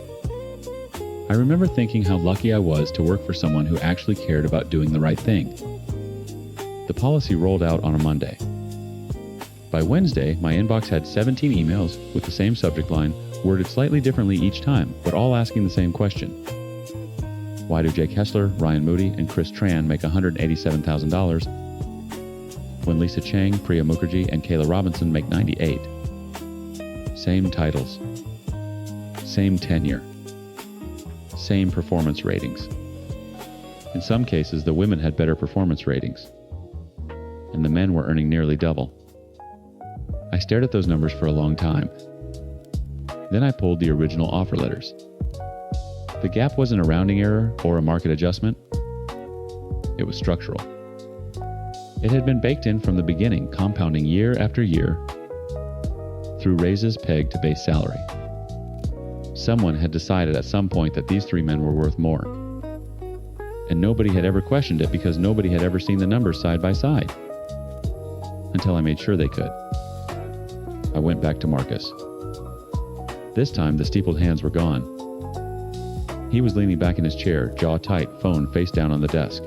I remember thinking how lucky I was to work for someone who actually cared about doing the right thing. The policy rolled out on a Monday. By Wednesday, my inbox had 17 emails with the same subject line, worded slightly differently each time, but all asking the same question. Why do Jake Hessler, Ryan Moody, and Chris Tran make $187,000 when Lisa Chang, Priya Mukherjee, and Kayla Robinson make $98,000? Same titles, same tenure, same performance ratings. In some cases, the women had better performance ratings, and the men were earning nearly double. I stared at those numbers for a long time. Then I pulled the original offer letters. The gap wasn't a rounding error or a market adjustment. It was structural. It had been baked in from the beginning, compounding year after year through raises pegged to base salary. Someone had decided at some point that these 3 men were worth more. And nobody had ever questioned it because nobody had ever seen the numbers side by side. Until I made sure they could. I went back to Marcus. This time, the steepled hands were gone. He was leaning back in his chair, jaw tight, phone face down on the desk.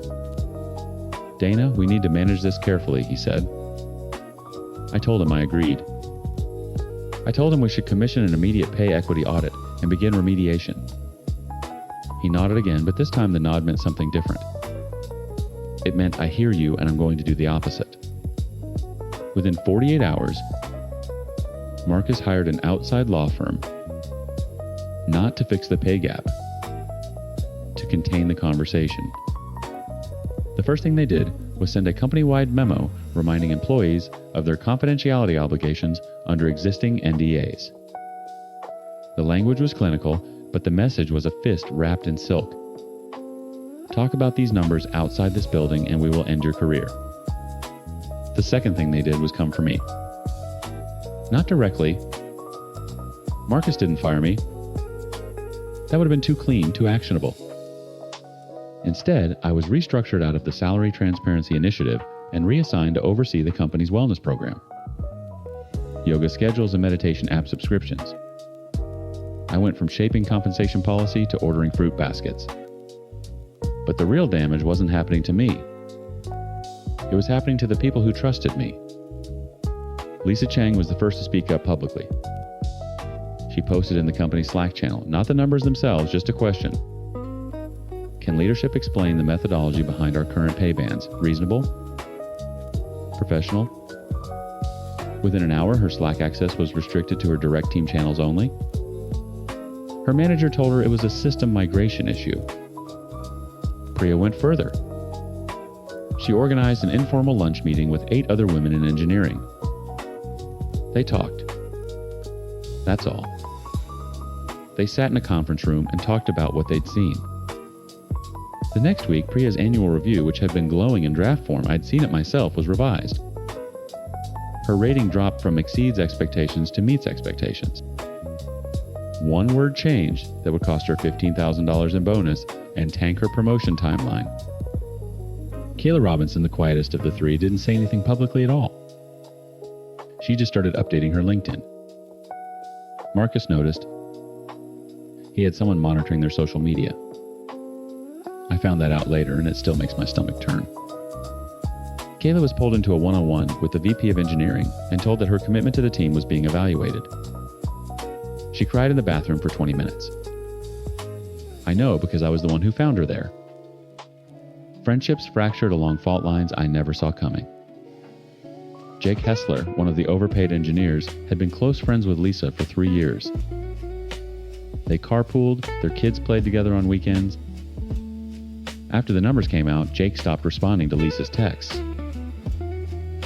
"Dana, we need to manage this carefully," he said. I told him I agreed. I told him we should commission an immediate pay equity audit and begin remediation. He nodded again, but this time the nod meant something different. It meant, "I hear you and I'm going to do the opposite." Within 48 hours, Marcus hired an outside law firm, not to fix the pay gap, to contain the conversation. The first thing they did was send a company-wide memo reminding employees of their confidentiality obligations under existing NDAs. The language was clinical, but the message was a fist wrapped in silk. Talk about these numbers outside this building and we will end your career. The second thing they did was come for me. Not directly. Marcus didn't fire me. That would have been too clean, too actionable. Instead, I was restructured out of the Salary Transparency Initiative and reassigned to oversee the company's wellness program. Yoga schedules and meditation app subscriptions. I went from shaping compensation policy to ordering fruit baskets. But the real damage wasn't happening to me. It was happening to the people who trusted me. Lisa Chang was the first to speak up publicly. She posted in the company's Slack channel, not the numbers themselves, just a question. Can leadership explain the methodology behind our current pay bands? Reasonable? Professional? Within an hour, her Slack access was restricted to her direct team channels only. Her manager told her it was a system migration issue. Priya went further. She organized an informal lunch meeting with 8 other women in engineering. They talked. That's all. They sat in a conference room and talked about what they'd seen. The next week, Priya's annual review, which had been glowing in draft form, I'd seen it myself, was revised. Her rating dropped from exceeds expectations to meets expectations. One word change that would cost her $15,000 in bonus and tank her promotion timeline. Kayla Robinson, the quietest of the three, didn't say anything publicly at all. She just started updating her LinkedIn. Marcus noticed. He had someone monitoring their social media. I found that out later, and it still makes my stomach turn. Kayla was pulled into a one-on-one with the VP of Engineering and told that her commitment to the team was being evaluated. She cried in the bathroom for 20 minutes. I know because I was the one who found her there. Friendships fractured along fault lines I never saw coming. Jake Hessler, one of the overpaid engineers, had been close friends with Lisa for 3 years. They carpooled, their kids played together on weekends. After the numbers came out, Jake stopped responding to Lisa's texts.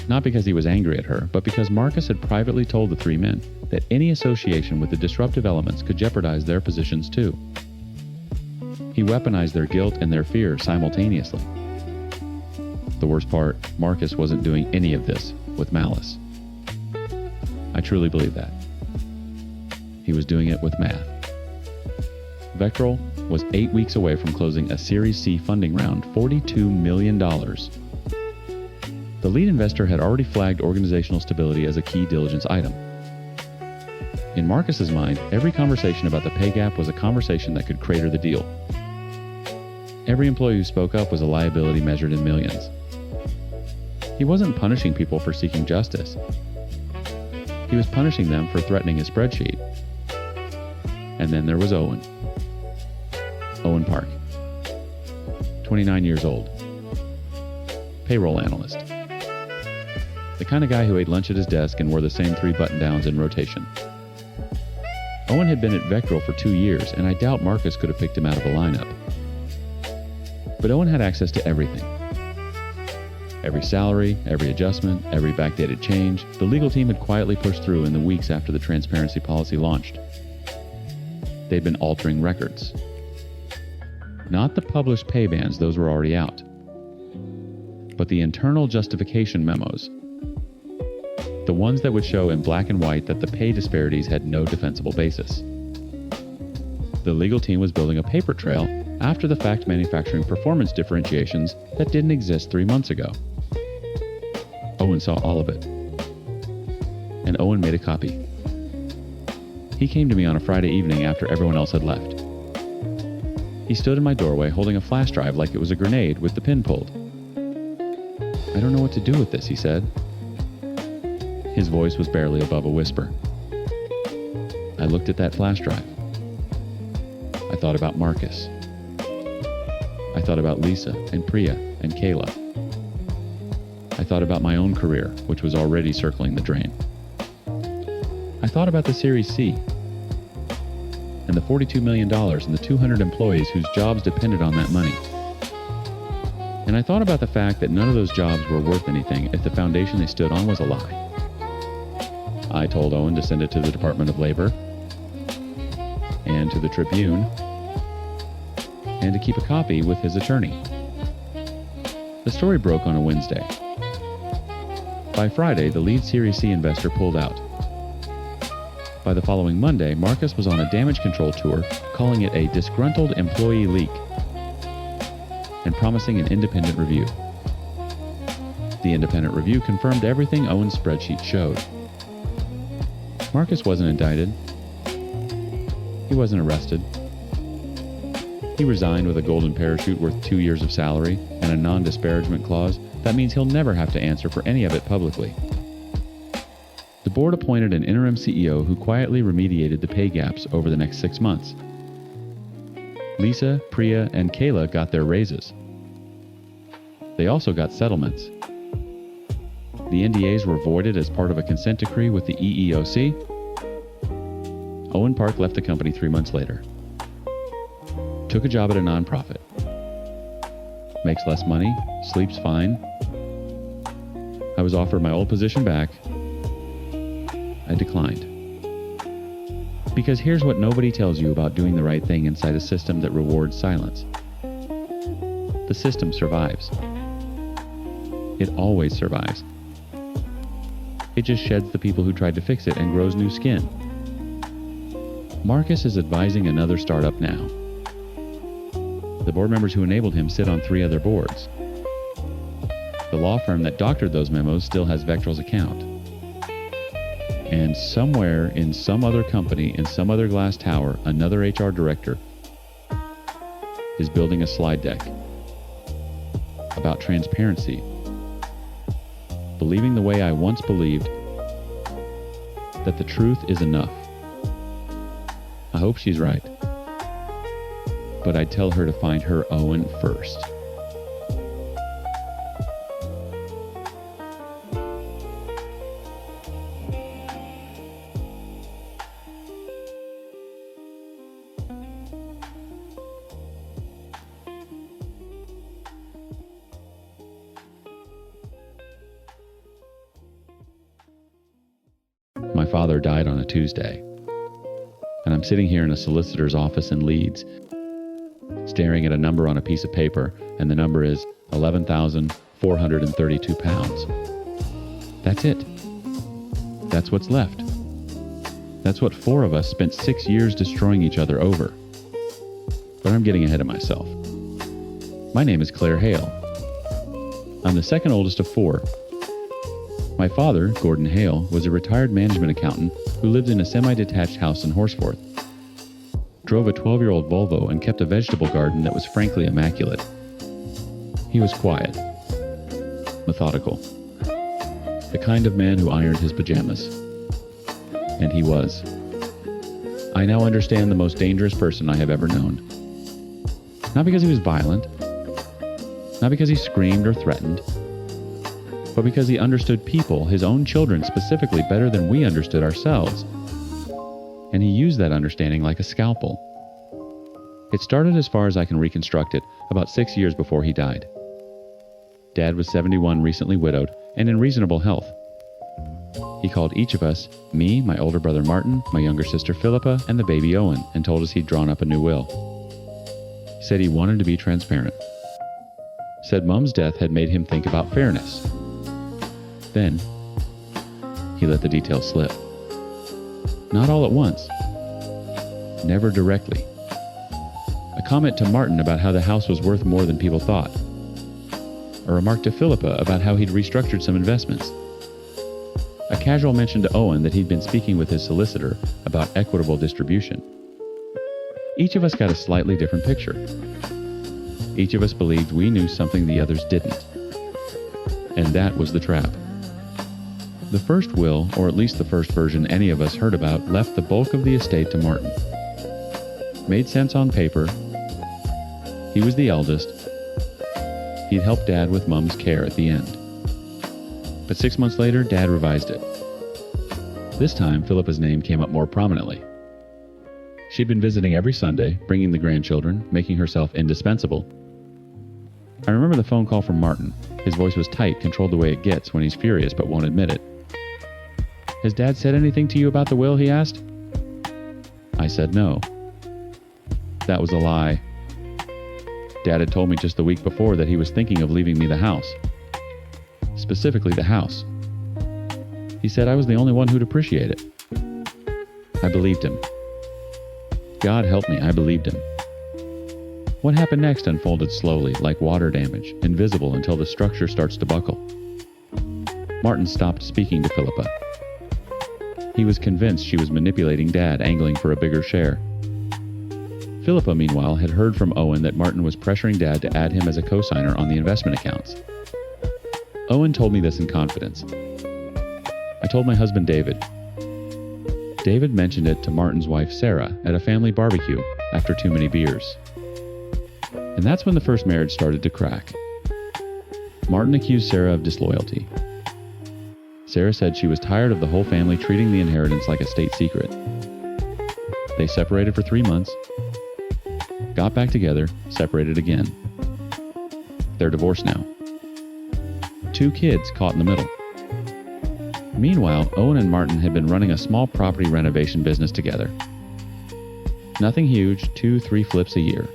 Not because he was angry at her, but because Marcus had privately told the 3 men that any association with the disruptive elements could jeopardize their positions too. He weaponized their guilt and their fear simultaneously. The worst part, Marcus wasn't doing any of this with malice. I truly believe that. He was doing it with math. Vectrol was 8 weeks away from closing a Series C funding round, $42 million. The lead investor had already flagged organizational stability as a key diligence item. In Marcus's mind, every conversation about the pay gap was a conversation that could crater the deal. Every employee who spoke up was a liability measured in millions. He wasn't punishing people for seeking justice. He was punishing them for threatening his spreadsheet. And then there was Owen. Owen Park. 29 years old. Payroll analyst. The kind of guy who ate lunch at his desk and wore the same 3 button-downs in rotation. Owen had been at Vectrol for 2 years, and I doubt Marcus could have picked him out of the lineup. But Owen had access to everything. Every salary, every adjustment, every backdated change, the legal team had quietly pushed through in the weeks after the transparency policy launched. They'd been altering records. Not the published pay bands, those were already out, but the internal justification memos. The ones that would show in black and white that the pay disparities had no defensible basis. The legal team was building a paper trail after the fact manufacturing performance differentiations that didn't exist 3 months ago. Owen saw all of it. And Owen made a copy. He came to me on a Friday evening after everyone else had left. He stood in my doorway holding a flash drive like it was a grenade with the pin pulled. "I don't know what to do with this," he said. His voice was barely above a whisper. I looked at that flash drive. I thought about Marcus. I thought about Lisa and Priya and Kayla. I thought about my own career, which was already circling the drain. I thought about the Series C and the $42 million and the 200 employees whose jobs depended on that money. And I thought about the fact that none of those jobs were worth anything if the foundation they stood on was a lie. I told Owen to send it to the Department of Labor and to the Tribune and to keep a copy with his attorney. The story broke on a Wednesday. By Friday, the lead Series C investor pulled out. By the following Monday, Marcus was on a damage control tour, calling it a disgruntled employee leak and promising an independent review. The independent review confirmed everything Owen's spreadsheet showed. Marcus wasn't indicted. He wasn't arrested. He resigned with a golden parachute worth 2 years of salary and a non-disparagement clause that means he'll never have to answer for any of it publicly. The board appointed an interim CEO who quietly remediated the pay gaps over the next 6 months. Lisa, Priya, and Kayla got their raises. They also got settlements. The NDAs were voided as part of a consent decree with the EEOC. Owen Park left the company 3 months later. Took a job at a nonprofit. Makes less money, sleeps fine. I was offered my old position back. I declined. Because here's what nobody tells you about doing the right thing inside a system that rewards silence. The system survives. It always survives. It just sheds the people who tried to fix it and grows new skin. Marcus is advising another startup now. The board members who enabled him sit on 3 other boards. The law firm that doctored those memos still has Vectral's account. And somewhere in some other company, in some other glass tower, another HR director is building a slide deck about transparency, believing the way I once believed, that the truth is enough. I hope she's right. But I'd tell her to find her Owen first. My father died on a Tuesday, and I'm sitting here in a solicitor's office in Leeds, staring at a number on a piece of paper, and the number is 11,432 pounds. That's it. That's what's left. That's what 4 of us spent 6 years destroying each other over. But I'm getting ahead of myself. My name is Claire Hale. I'm the second oldest of 4. My father, Gordon Hale, was a retired management accountant who lived in a semi-detached house in Horsforth. Drove a 12-year-old Volvo and kept a vegetable garden that was frankly immaculate. He was quiet, methodical, the kind of man who ironed his pajamas. And he was. I now understand the most dangerous person I have ever known. Not because he was violent, not because he screamed or threatened, but because he understood people, his own children specifically, better than we understood ourselves. And he used that understanding like a scalpel. It started, as far as I can reconstruct it, about 6 years before he died. Dad was 71, recently widowed, and in reasonable health. He called each of us, me, my older brother Martin, my younger sister Philippa, and the baby Owen, and told us he'd drawn up a new will. He said he wanted to be transparent. Said Mum's death had made him think about fairness. Then, he let the details slip. Not all at once. Never directly. A comment to Martin about how the house was worth more than people thought. A remark to Philippa about how he'd restructured some investments. A casual mention to Owen that he'd been speaking with his solicitor about equitable distribution. Each of us got a slightly different picture. Each of us believed we knew something the others didn't. And that was the trap. The first will, or at least the first version any of us heard about, left the bulk of the estate to Martin. Made sense on paper. He was the eldest. He'd help Dad with Mum's care at the end. But 6 months later, Dad revised it. This time, Philippa's name came up more prominently. She'd been visiting every Sunday, bringing the grandchildren, making herself indispensable. I remember the phone call from Martin. His voice was tight, controlled the way it gets when he's furious but won't admit it. "Has Dad said anything to you about the will?" he asked. I said no. That was a lie. Dad had told me just the week before that he was thinking of leaving me the house. Specifically the house. He said I was the only one who'd appreciate it. I believed him. God help me, I believed him. What happened next unfolded slowly, like water damage, invisible until the structure starts to buckle. Martin stopped speaking to Philippa. He was convinced she was manipulating Dad, angling for a bigger share. Philippa, meanwhile, had heard from Owen that Martin was pressuring Dad to add him as a co-signer on the investment accounts. Owen told me this in confidence. I told my husband David. David mentioned it to Martin's wife Sarah at a family barbecue after too many beers. And that's when the first marriage started to crack. Martin accused Sarah of disloyalty. Sarah said she was tired of the whole family treating the inheritance like a state secret. They separated for 3 months, got back together, separated again. They're divorced now. 2 kids caught in the middle. Meanwhile, Owen and Martin had been running a small property renovation business together. Nothing huge, 2-3 flips a year.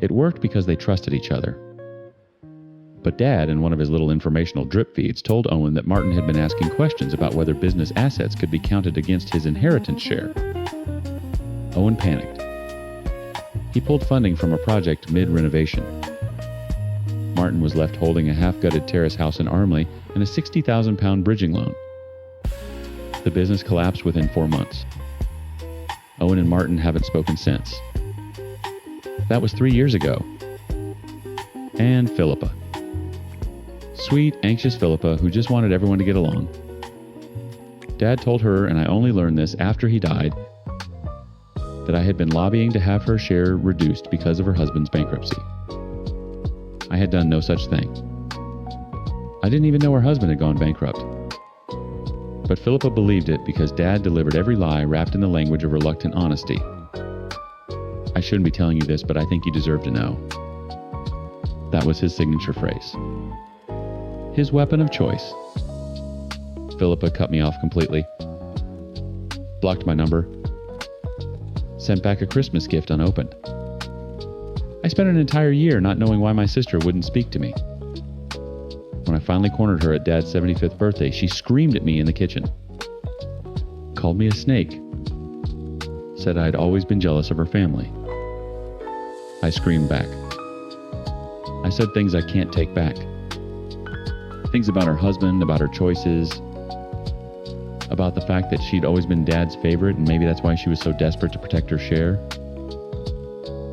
It worked because they trusted each other. But Dad, in one of his little informational drip feeds, told Owen that Martin had been asking questions about whether business assets could be counted against his inheritance share. Owen panicked. He pulled funding from a project mid-renovation. Martin was left holding a half-gutted terrace house in Armley and a 60,000-pound bridging loan. The business collapsed within 4 months. Owen and Martin haven't spoken since. That was 3 years ago. And Philippa. Sweet, anxious Philippa who just wanted everyone to get along. Dad told her, and I only learned this after he died, that I had been lobbying to have her share reduced because of her husband's bankruptcy. I had done no such thing. I didn't even know her husband had gone bankrupt. But Philippa believed it because Dad delivered every lie wrapped in the language of reluctant honesty. I shouldn't be telling you this, but I think you deserve to know. That was his signature phrase. His weapon of choice. Philippa cut me off completely. Blocked my number. Sent back a Christmas gift unopened. I spent an entire year not knowing why my sister wouldn't speak to me. When I finally cornered her at Dad's 75th birthday, she screamed at me in the kitchen. Called me a snake. Said I'd always been jealous of her family. I screamed back. I said things I can't take back. Things about her husband, about her choices, about the fact that she'd always been Dad's favorite and maybe that's why she was so desperate to protect her share.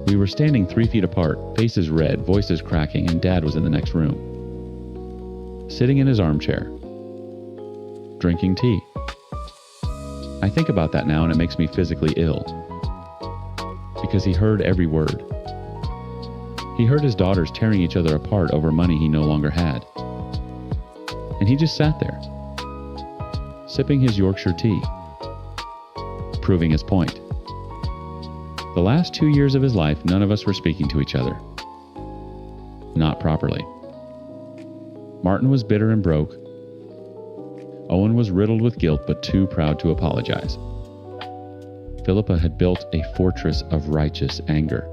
We were standing 3 feet apart, faces red, voices cracking, and Dad was in the next room. Sitting in his armchair. Drinking tea. I think about that now and it makes me physically ill. Because he heard every word. He heard his daughters tearing each other apart over money he no longer had. And he just sat there, sipping his Yorkshire tea, proving his point. The last 2 years of his life, none of us were speaking to each other. Not properly. Martin was bitter and broke. Owen was riddled with guilt but too proud to apologize. Philippa had built a fortress of righteous anger.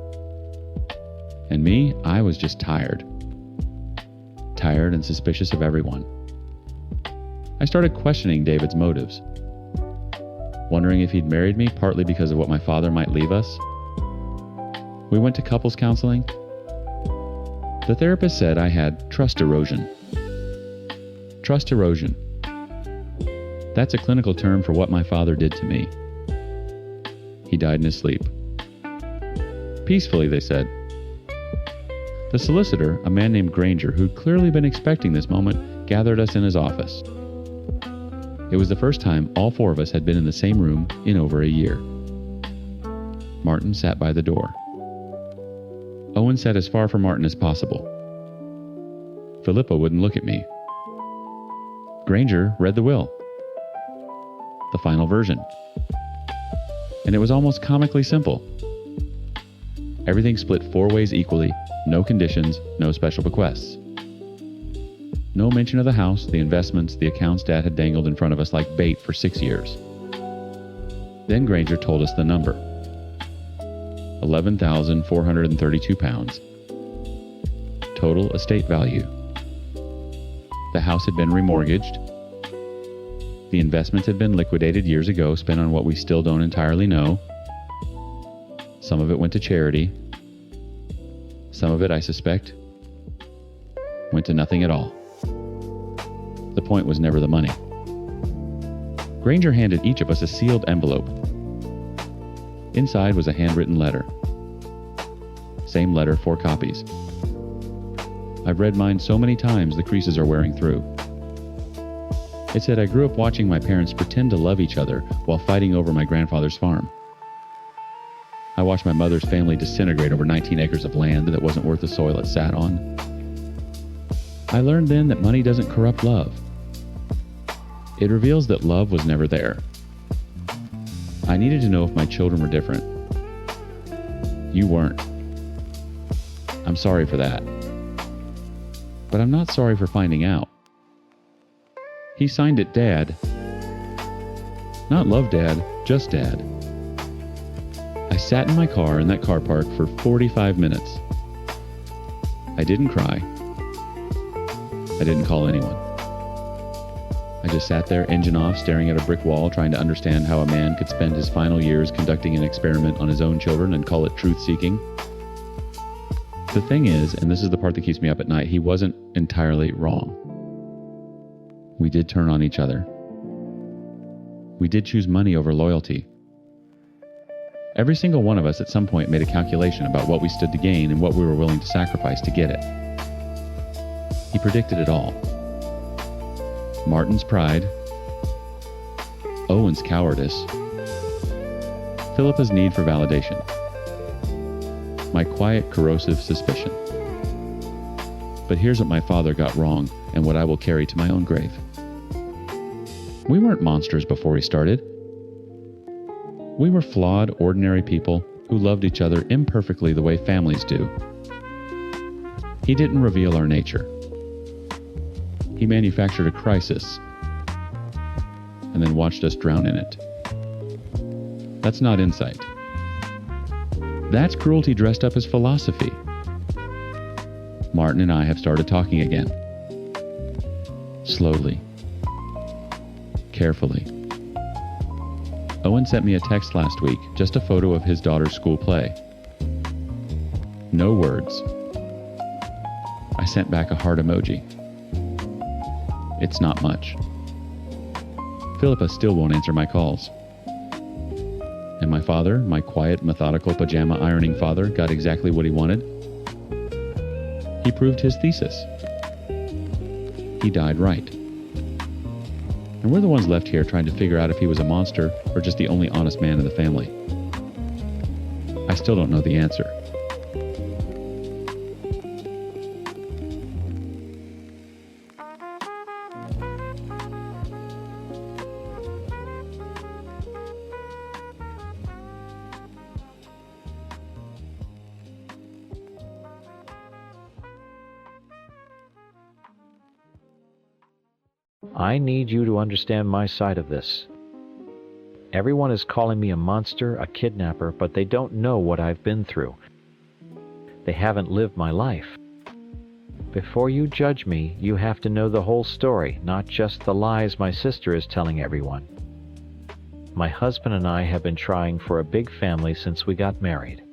And me, I was just tired. Tired and suspicious of everyone. I started questioning David's motives. Wondering if he'd married me partly because of what my father might leave us. We went to couples counseling. The therapist said I had trust erosion. Trust erosion. That's a clinical term for what my father did to me. He died in his sleep. Peacefully, they said. The solicitor, a man named Granger, who'd clearly been expecting this moment, gathered us in his office. It was the first time all 4 of us had been in the same room in over a year. Martin sat by the door. Owen sat as far from Martin as possible. Philippa wouldn't look at me. Granger read the will. The final version. And it was almost comically simple. Everything split 4 ways equally, no conditions, no special bequests. No mention of the house, the investments, the accounts Dad had dangled in front of us like bait for 6 years. Then Granger told us the number. 11,432 pounds. Total estate value. The house had been remortgaged. The investments had been liquidated years ago, spent on what we still don't entirely know. Some of it went to charity. Some of it, I suspect, went to nothing at all. The point was never the money. Granger handed each of us a sealed envelope. Inside was a handwritten letter. Same letter, 4 copies. I've read mine so many times the creases are wearing through. It said I grew up watching my parents pretend to love each other while fighting over my grandfather's farm. I watched my mother's family disintegrate over 19 acres of land that wasn't worth the soil it sat on. I learned then that money doesn't corrupt love. It reveals that love was never there. I needed to know if my children were different. You weren't. I'm sorry for that. But I'm not sorry for finding out. He signed it Dad. Not Love Dad, just Dad. I sat in my car in that car park for 45 minutes. I didn't cry. I didn't call anyone. I just sat there, engine off, staring at a brick wall, trying to understand how a man could spend his final years conducting an experiment on his own children and call it truth-seeking. The thing is, and this is the part that keeps me up at night, he wasn't entirely wrong. We did turn on each other. We did choose money over loyalty. Every single one of us at some point made a calculation about what we stood to gain and what we were willing to sacrifice to get it. He predicted it all. Martin's pride, Owen's cowardice, Philippa's need for validation, my quiet, corrosive suspicion. But here's what my father got wrong and what I will carry to my own grave. We weren't monsters before we started. We were flawed, ordinary people who loved each other imperfectly the way families do. He didn't reveal our nature. He manufactured a crisis and then watched us drown in it. That's not insight. That's cruelty dressed up as philosophy. Martin and I have started talking again. Slowly. Carefully. Owen sent me a text last week, just a photo of his daughter's school play. No words. I sent back a heart emoji. It's not much. Philippa still won't answer my calls. And my father, my quiet, methodical pajama ironing father, got exactly what he wanted. He proved his thesis. He died right. And we're the ones left here trying to figure out if he was a monster or just the only honest man in the family. I still don't know the answer. I need you to understand my side of this. Everyone is calling me a monster, a kidnapper, but they don't know what I've been through. They haven't lived my life. Before you judge me, you have to know the whole story, not just the lies my sister is telling everyone. My husband and I have been trying for a big family since we got married.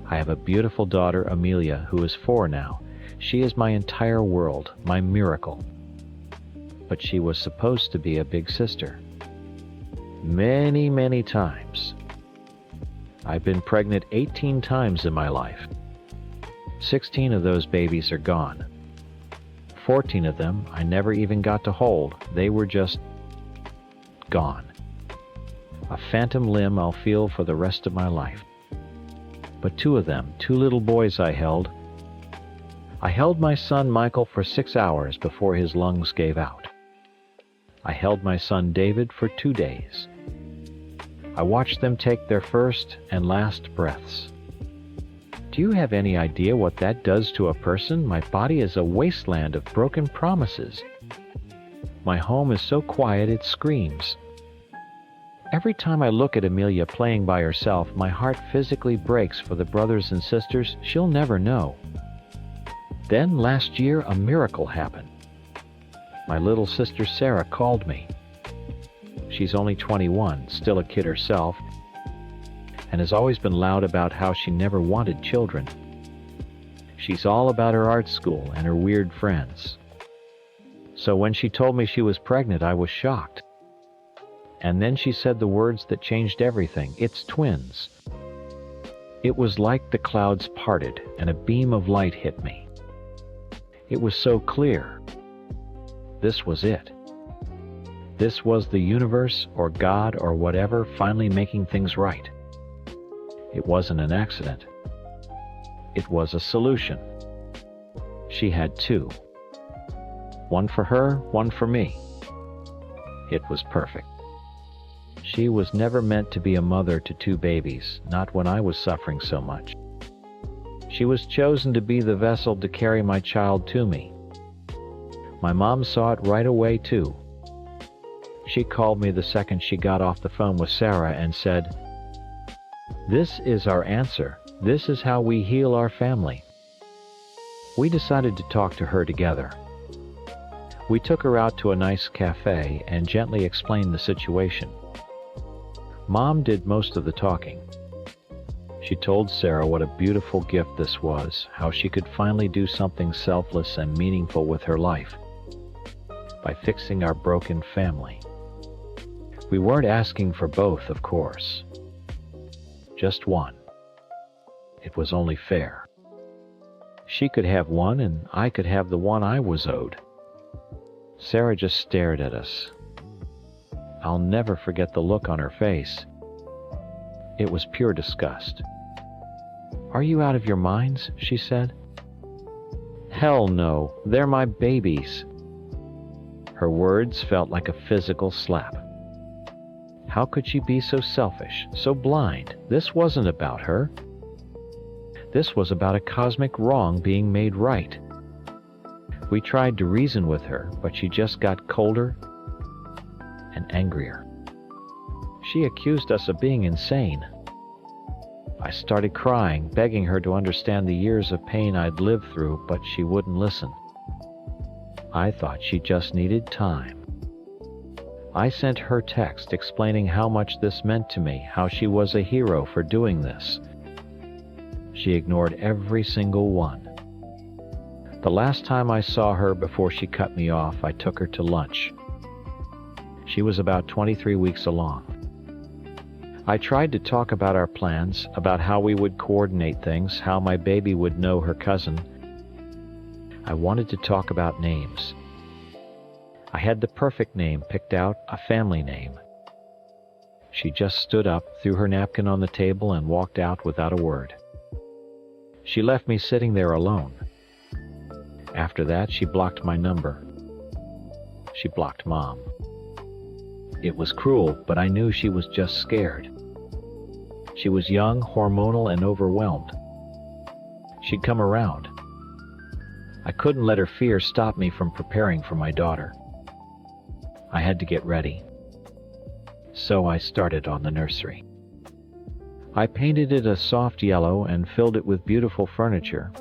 I have a beautiful daughter, Amelia, who is 4 now. She is my entire world, my miracle. But she was supposed to be a big sister. Many, many times. I've been pregnant 18 times in my life. 16 of those babies are gone. 14 of them I never even got to hold. They were just gone. A phantom limb I'll feel for the rest of my life. But 2 of them, 2 little boys I held my son Michael for 6 hours before his lungs gave out. I held my son David for 2 days. I watched them take their first and last breaths. Do you have any idea what that does to a person? My body is a wasteland of broken promises. My home is so quiet it screams. Every time I look at Amelia playing by herself, my heart physically breaks for the brothers and sisters she'll never know. Then last year, a miracle happened. My little sister Sarah called me. She's only 21, still a kid herself, and has always been loud about how she never wanted children. She's all about her art school and her weird friends. So when she told me she was pregnant, I was shocked. And then she said the words that changed everything. It's twins. It was like the clouds parted and a beam of light hit me. It was so clear. This was it. This was the universe or God or whatever finally making things right. It wasn't an accident. It was a solution. She had two. One for her, one for me. It was perfect. She was never meant to be a mother to two babies, not when I was suffering so much. She was chosen to be the vessel to carry my child to me. My mom saw it right away, too. She called me the second she got off the phone with Sarah and said, "This is our answer. This is how we heal our family." We decided to talk to her together. We took her out to a nice cafe and gently explained the situation. Mom did most of the talking. She told Sarah what a beautiful gift this was, how she could finally do something selfless and meaningful with her life by fixing our broken family. We weren't asking for both, of course. Just one. It was only fair. She could have one and I could have the one I was owed. Sarah just stared at us. I'll never forget the look on her face. It was pure disgust. "Are you out of your minds?" she said. "Hell no, they're my babies." Her words felt like a physical slap. How could she be so selfish, so blind? This wasn't about her. This was about a cosmic wrong being made right. We tried to reason with her, but she just got colder and angrier. She accused us of being insane. I started crying, begging her to understand the years of pain I'd lived through, but she wouldn't listen. I thought she just needed time. I sent her text explaining how much this meant to me, how she was a hero for doing this. She ignored every single one. The last time I saw her before she cut me off, I took her to lunch. She was about 23 weeks along. I tried to talk about our plans, about how we would coordinate things, how my baby would know her cousin. I wanted to talk about names. I had the perfect name picked out, a family name. She just stood up, threw her napkin on the table, and walked out without a word. She left me sitting there alone. After that, she blocked my number. She blocked Mom. It was cruel, but I knew she was just scared. She was young, hormonal, and overwhelmed. She'd come around. I couldn't let her fear stop me from preparing for my daughter. I had to get ready. So I started on the nursery. I painted it a soft yellow and filled it with beautiful furniture.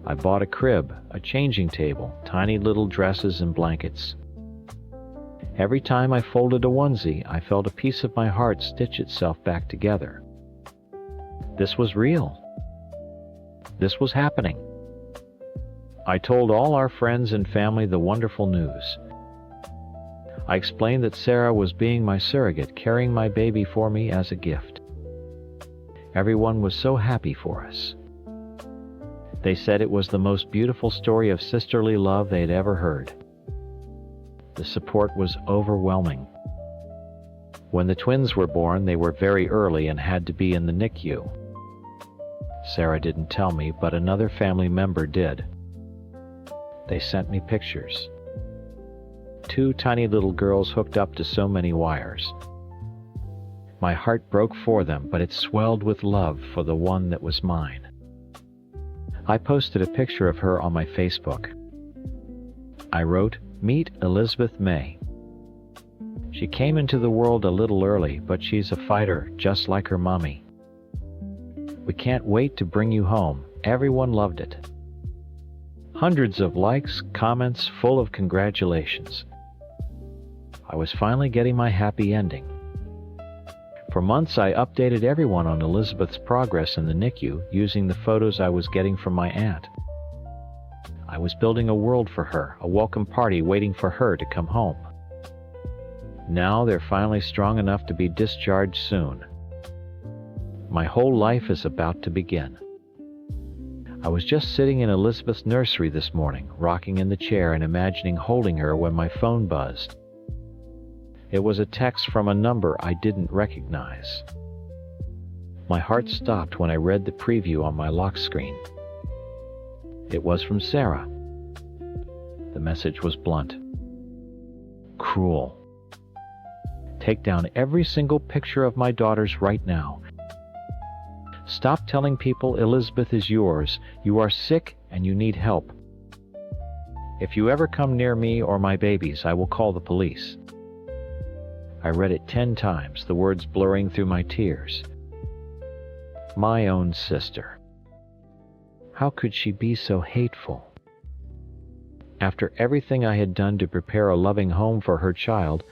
I bought a crib, a changing table, tiny little dresses and blankets. Every time I folded a onesie, I felt a piece of my heart stitch itself back together. This was real. This was happening. I told all our friends and family the wonderful news. I explained that Sarah was being my surrogate, carrying my baby for me as a gift. Everyone was so happy for us. They said it was the most beautiful story of sisterly love they'd ever heard. The support was overwhelming. When the twins were born, they were very early and had to be in the NICU. Sarah didn't tell me, but another family member did. They sent me pictures. 2 tiny little girls hooked up to so many wires. My heart broke for them, but it swelled with love for the one that was mine. I posted a picture of her on my Facebook. I wrote, "Meet Elizabeth May. She came into the world a little early, but she's a fighter, just like her mommy. We can't wait to bring you home." Everyone loved it. Hundreds of likes, comments full of congratulations. I was finally getting my happy ending. For months I updated everyone on Elizabeth's progress in the NICU using the photos I was getting from my aunt. I was building a world for her, a welcome party waiting for her to come home. Now they're finally strong enough to be discharged soon. My whole life is about to begin. I was just sitting in Elizabeth's nursery this morning, rocking in the chair and imagining holding her when my phone buzzed. It was a text from a number I didn't recognize. My heart stopped when I read the preview on my lock screen. It was from Sarah. The message was blunt. Cruel. Take down every single picture of my daughters right now. Stop telling people Elizabeth is yours. You are sick and you need help. If you ever come near me or my babies, I will call the police. I read it 10 times, the words blurring through my tears. My own sister. How could she be so hateful? After everything I had done to prepare a loving home for her child,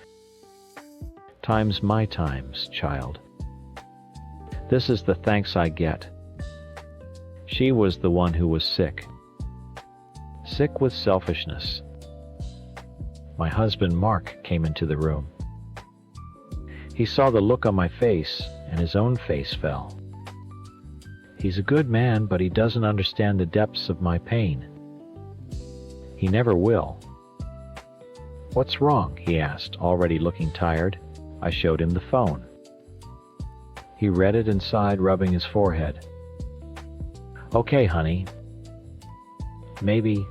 times my times, child. This is the thanks I get. She was the one who was sick. Sick with selfishness. My husband, Mark, came into the room. He saw the look on my face, and his own face fell. He's a good man, but he doesn't understand the depths of my pain. He never will. What's wrong? He asked, already looking tired. I showed him the phone. He read it and sighed, rubbing his forehead. Okay, honey. Maybe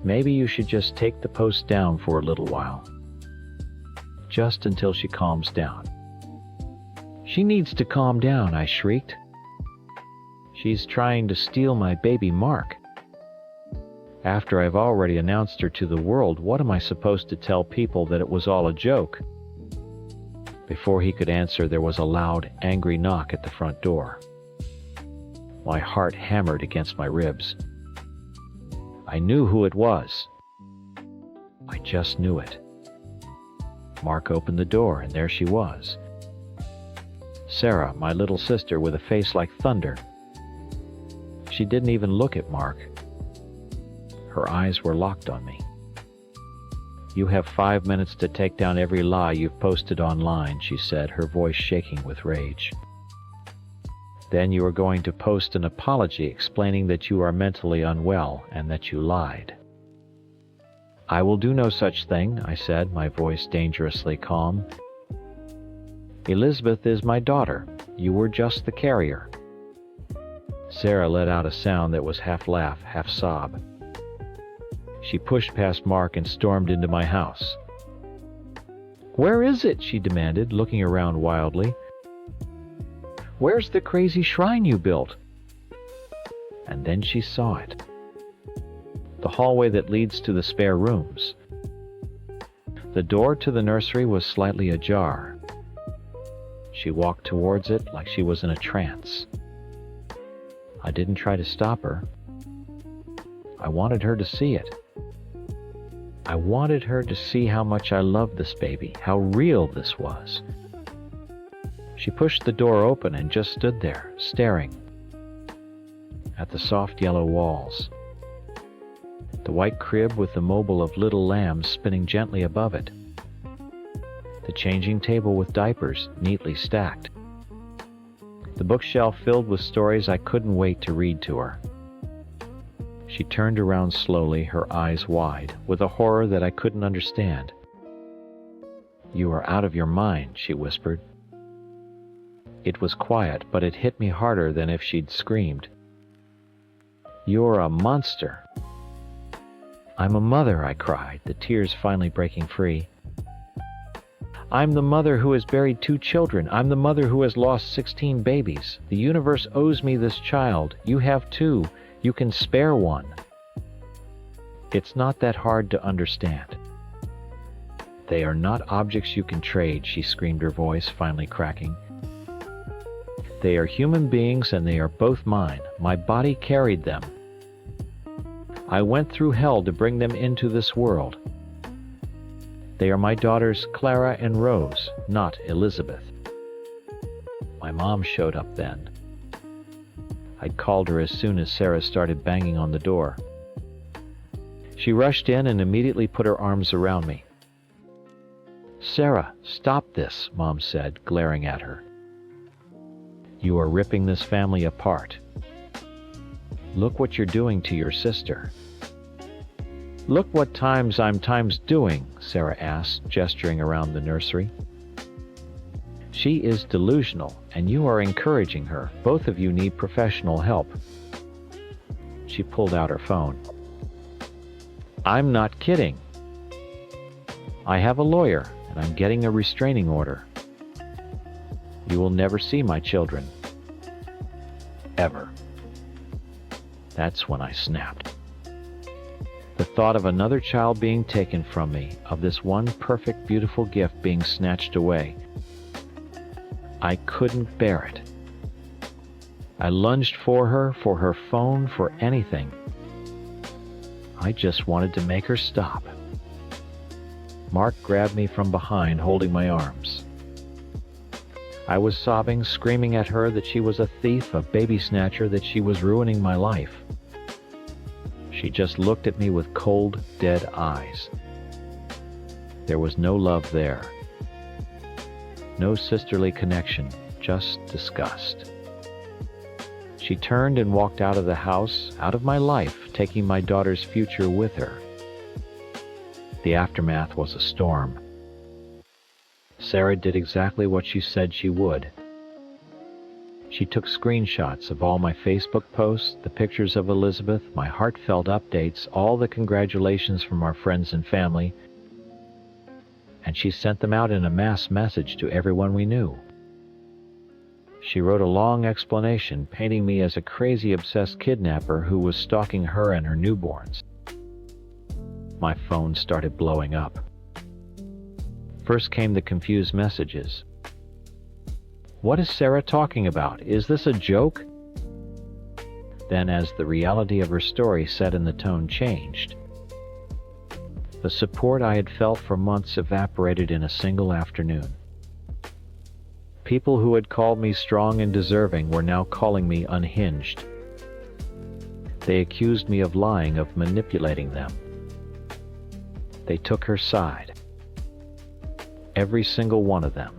you should just take the post down for a little while. Just until she calms down. She needs to calm down, I shrieked. She's trying to steal my baby Mark. After I've already announced her to the world, what am I supposed to tell people, that it was all a joke? Before he could answer, there was a loud, angry knock at the front door. My heart hammered against my ribs. I knew who it was. I just knew it. Mark opened the door, and there she was. Sarah, my little sister, with a face like thunder. She didn't even look at Mark. Her eyes were locked on me. You have 5 minutes to take down every lie you've posted online, she said, her voice shaking with rage. Then you are going to post an apology explaining that you are mentally unwell and that you lied. I will do no such thing, I said, my voice dangerously calm. Elizabeth is my daughter. You were just the carrier. Sarah let out a sound that was half laugh, half sob. She pushed past Mark and stormed into my house. Where is it? She demanded, looking around wildly. Where's the crazy shrine you built? And then she saw it. The hallway that leads to the spare rooms. The door to the nursery was slightly ajar. She walked towards it like she was in a trance. I didn't try to stop her. I wanted her to see it. I wanted her to see how much I loved this baby, how real this was. She pushed the door open and just stood there, staring at the soft yellow walls, the white crib with the mobile of little lambs spinning gently above it, the changing table with diapers neatly stacked, the bookshelf filled with stories I couldn't wait to read to her. She turned around slowly, her eyes wide, with a horror that I couldn't understand. You are out of your mind, she whispered. It was quiet, but it hit me harder than if she'd screamed. You're a monster. I'm a mother, I cried, the tears finally breaking free. I'm the mother who has buried 2 children. I'm the mother who has lost 16 babies. The universe owes me this child. You have 2. You can spare 1. It's not that hard to understand. They are not objects you can trade, she screamed, her voice finally cracking. They are human beings, and they are both mine. My body carried them. I went through hell to bring them into this world. They are my daughters Clara and Rose, not Elizabeth. My mom showed up then. I'd called her as soon as Sarah started banging on the door. She rushed in and immediately put her arms around me. "Sarah, stop this," Mom said, glaring at her. "You are ripping this family apart. Look what you're doing to your sister." "Look what I'm doing," Sarah asked, gesturing around the nursery. "She is delusional, and you are encouraging her. Both of you need professional help." She pulled out her phone. "I'm not kidding. I have a lawyer, and I'm getting a restraining order. You will never see my children. Ever." That's when I snapped. The thought of another child being taken from me, of this one perfect, beautiful gift being snatched away, I couldn't bear it. I lunged for her phone, for anything. I just wanted to make her stop. Mark grabbed me from behind, holding my arms. I was sobbing, screaming at her that she was a thief, a baby snatcher, that she was ruining my life. She just looked at me with cold, dead eyes. There was no love there. No sisterly connection, just disgust. She turned and walked out of the house, out of my life, taking my daughter's future with her. The aftermath was a storm. Sarah did exactly what she said she would. She took screenshots of all my Facebook posts, the pictures of Elizabeth, my heartfelt updates, all the congratulations from our friends and family, and she sent them out in a mass message to everyone we knew. She wrote a long explanation, painting me as a crazy, obsessed kidnapper who was stalking her and her newborns. My phone started blowing up. First came the confused messages. "What is Sarah talking about? Is this a joke?" Then, as the reality of her story set in, the tone changed. The support I had felt for months evaporated in a single afternoon. People who had called me strong and deserving were now calling me unhinged. They accused me of lying, of manipulating them. They took her side. Every single one of them.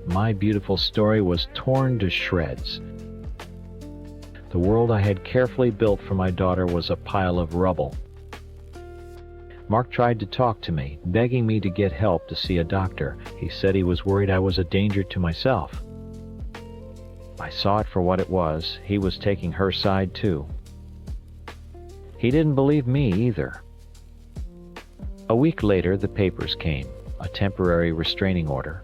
My beautiful story was torn to shreds. The world I had carefully built for my daughter was a pile of rubble. Mark tried to talk to me, begging me to get help to see a doctor. He said he was worried I was a danger to myself. I saw it for what it was. He was taking her side too. He didn't believe me either. A week later, the papers came, a temporary restraining order.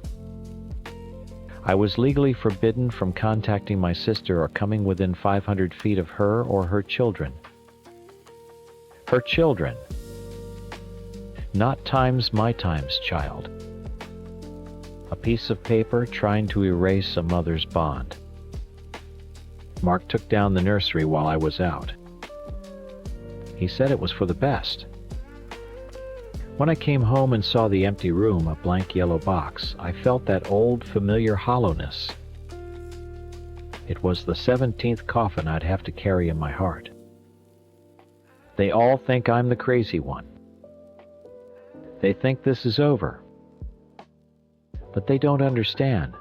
I was legally forbidden from contacting my sister or coming within 500 feet of her or her children. Her children. Not my times child. A piece of paper trying to erase a mother's bond. Mark took down the nursery while I was out. He said it was for the best. When I came home and saw the empty room, a blank yellow box, I felt that old, familiar hollowness. It was the 17th coffin I'd have to carry in my heart. They all think I'm the crazy one. They think this is over. But they don't understand.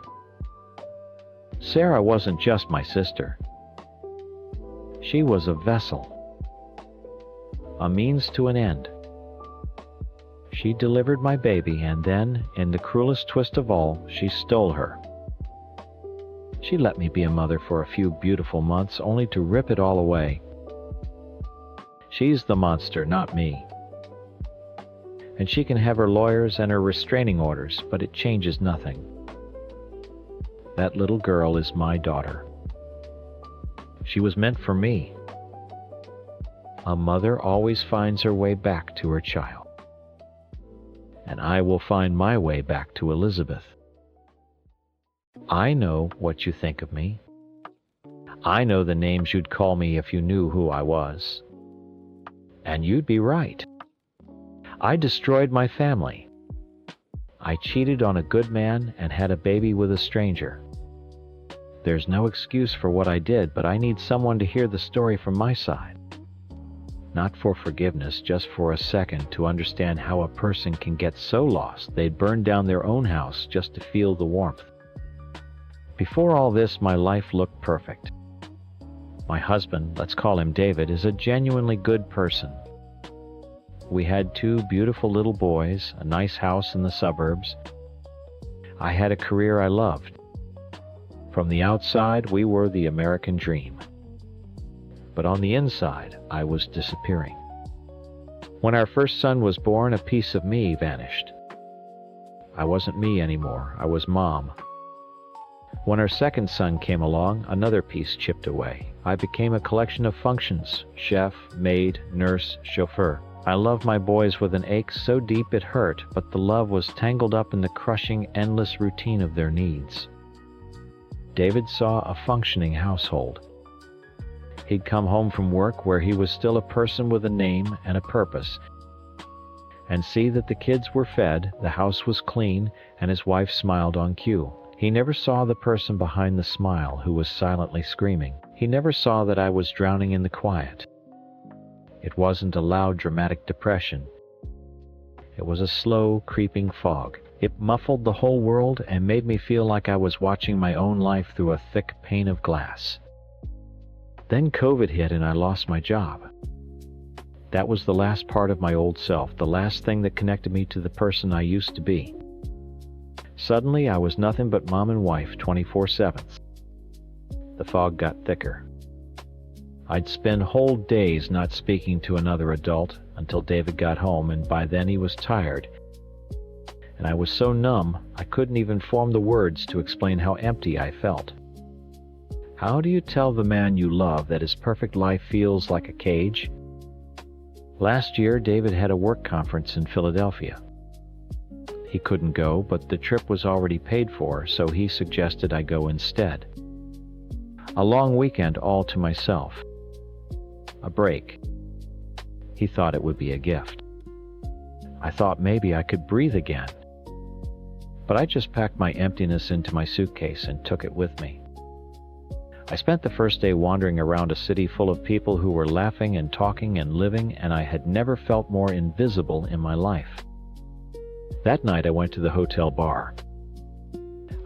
Sarah wasn't just my sister. She was a vessel. A means to an end. She delivered my baby, and then, in the cruelest twist of all, she stole her. She let me be a mother for a few beautiful months, only to rip it all away. She's the monster, not me. And she can have her lawyers and her restraining orders, but it changes nothing. That little girl is my daughter. She was meant for me. A mother always finds her way back to her child. And I will find my way back to Elizabeth. I know what you think of me. I know the names you'd call me if you knew who I was. And you'd be right. I destroyed my family. I cheated on a good man and had a baby with a stranger. There's no excuse for what I did, but I need someone to hear the story from my side. Not for forgiveness, just for a second to understand how a person can get so lost they'd burn down their own house just to feel the warmth. Before all this, my life looked perfect. My husband, let's call him David, is a genuinely good person. We had 2 beautiful little boys, a nice house in the suburbs. I had a career I loved. From the outside, we were the American dream. But on the inside, I was disappearing. When our first son was born, a piece of me vanished. I wasn't me anymore, I was Mom. When our second son came along, another piece chipped away. I became a collection of functions: chef, maid, nurse, chauffeur. I loved my boys with an ache so deep it hurt, but the love was tangled up in the crushing, endless routine of their needs. David saw a functioning household. He'd come home from work where he was still a person with a name and a purpose, and see that the kids were fed, the house was clean, and his wife smiled on cue. He never saw the person behind the smile who was silently screaming. He never saw that I was drowning in the quiet. It wasn't a loud, dramatic depression. It was a slow, creeping fog. It muffled the whole world and made me feel like I was watching my own life through a thick pane of glass. Then COVID hit and I lost my job. That was the last part of my old self, the last thing that connected me to the person I used to be. Suddenly, I was nothing but mom and wife 24/7. The fog got thicker. I'd spend whole days not speaking to another adult until David got home, and by then he was tired. And I was so numb, I couldn't even form the words to explain how empty I felt. How do you tell the man you love that his perfect life feels like a cage? Last year, David had a work conference in Philadelphia. He couldn't go, but the trip was already paid for, so he suggested I go instead. A long weekend all to myself. A break. He thought it would be a gift. I thought maybe I could breathe again. But I just packed my emptiness into my suitcase and took it with me. I spent the first day wandering around a city full of people who were laughing and talking and living, and I had never felt more invisible in my life. That night I went to the hotel bar.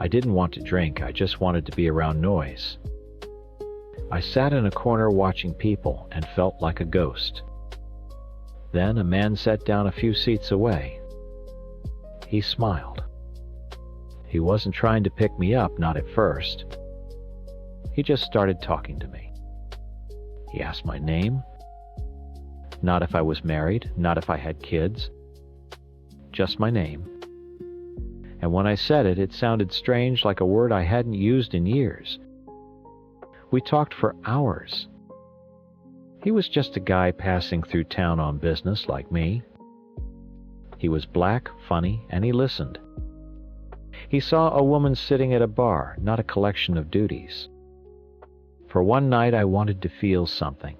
I didn't want to drink, I just wanted to be around noise. I sat in a corner watching people and felt like a ghost. Then a man sat down a few seats away. He smiled. He wasn't trying to pick me up, not at first. He just started talking to me. He asked my name. Not if I was married, not if I had kids. Just my name. And when I said it, it sounded strange, like a word I hadn't used in years. We talked for hours. He was just a guy passing through town on business like me. He was black, funny, and he listened. He saw a woman sitting at a bar, not a collection of duties. For one night I wanted to feel something.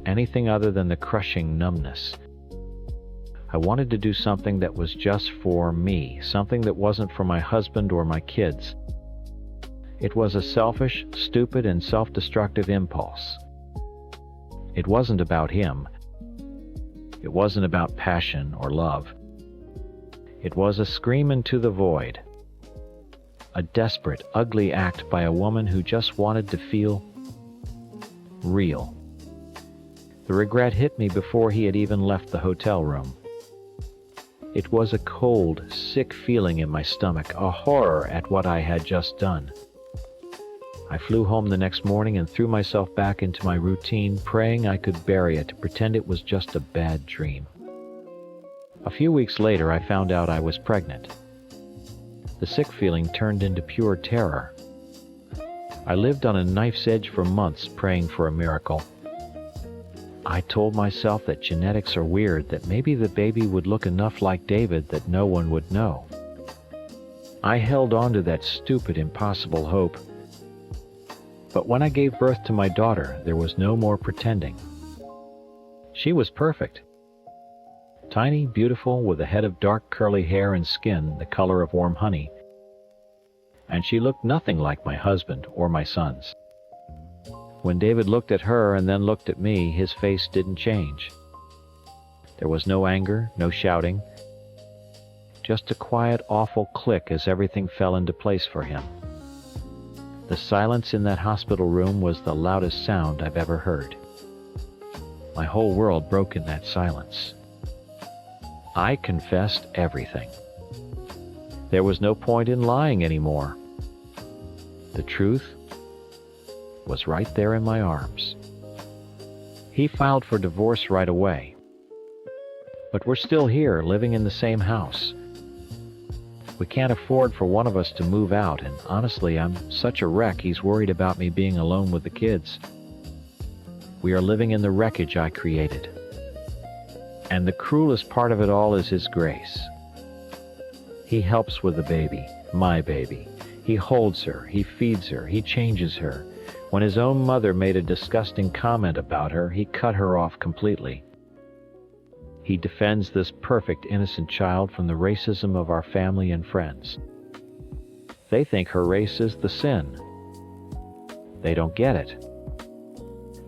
Anything other than the crushing numbness. I wanted to do something that was just for me, something that wasn't for my husband or my kids. It was a selfish, stupid, and self-destructive impulse. It wasn't about him. It wasn't about passion or love. It was a scream into the void. A desperate, ugly act by a woman who just wanted to feel real. The regret hit me before he had even left the hotel room. It was a cold, sick feeling in my stomach, a horror at what I had just done. I flew home the next morning and threw myself back into my routine, praying I could bury it, to pretend it was just a bad dream. A few weeks later, I found out I was pregnant. The sick feeling turned into pure terror. I lived on a knife's edge for months, praying for a miracle. I told myself that genetics are weird, that maybe the baby would look enough like David that no one would know. I held on to that stupid, impossible hope. But when I gave birth to my daughter, there was no more pretending. She was perfect. tiny, beautiful, with a head of dark curly hair and skin the color of warm honey. And she looked nothing like my husband or my sons. When David looked at her and then looked at me, his face didn't change. There was no anger, no shouting, just a quiet, awful click as everything fell into place for him. The silence in that hospital room was the loudest sound I've ever heard. My whole world broke in that silence. I confessed everything. There was no point in lying anymore. The truth was right there in my arms. He filed for divorce right away. But we're still here, living in the same house. We can't afford for one of us to move out, and honestly, I'm such a wreck he's worried about me being alone with the kids. We are living in the wreckage I created. And the cruelest part of it all is his grace. He helps with the baby, my baby. He holds her, he feeds her, he changes her. When his own mother made a disgusting comment about her, he cut her off completely. He defends this perfect, innocent child from the racism of our family and friends. They think her race is the sin. They don't get it.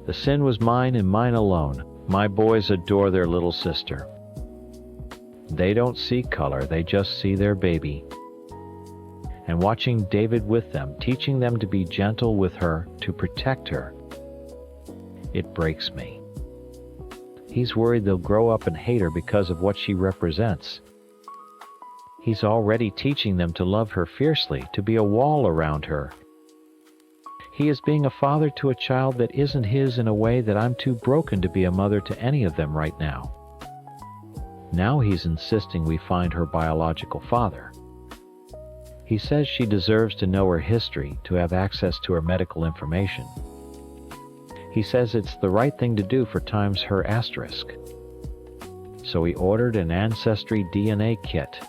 The sin was mine and mine alone. My boys adore their little sister. They don't see color, they just see their baby. And watching David with them, teaching them to be gentle with her, to protect her, it breaks me. He's worried they'll grow up and hate her because of what she represents. He's already teaching them to love her fiercely, to be a wall around her. He is being a father to a child that isn't his in a way that I'm too broken to be a mother to any of them right now. Now he's insisting we find her biological father. He says she deserves to know her history, to have access to her medical information. He says it's the right thing to do for times her asterisk. So he ordered an Ancestry DNA kit.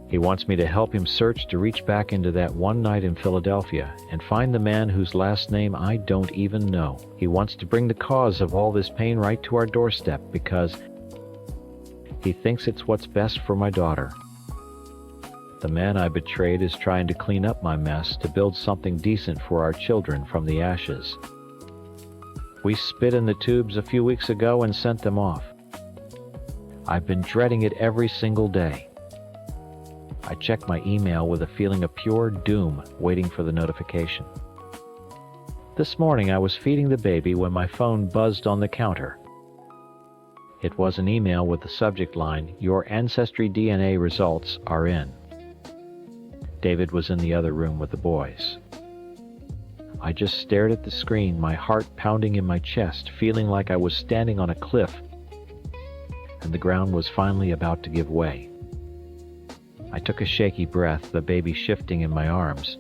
He wants me to help him search to reach back into that one night in Philadelphia and find the man whose last name I don't even know. He wants to bring the cause of all this pain right to our doorstep because he thinks it's what's best for my daughter. The man I betrayed is trying to clean up my mess to build something decent for our children from the ashes. We spit in the tubes a few weeks ago and sent them off. I've been dreading it every single day. I checked my email with a feeling of pure doom, waiting for the notification. This morning I was feeding the baby when my phone buzzed on the counter. It was an email with the subject line, "Your Ancestry DNA results are in." David was in the other room with the boys. I just stared at the screen, my heart pounding in my chest, feeling like I was standing on a cliff, and the ground was finally about to give way. I took a shaky breath, the baby shifting in my arms.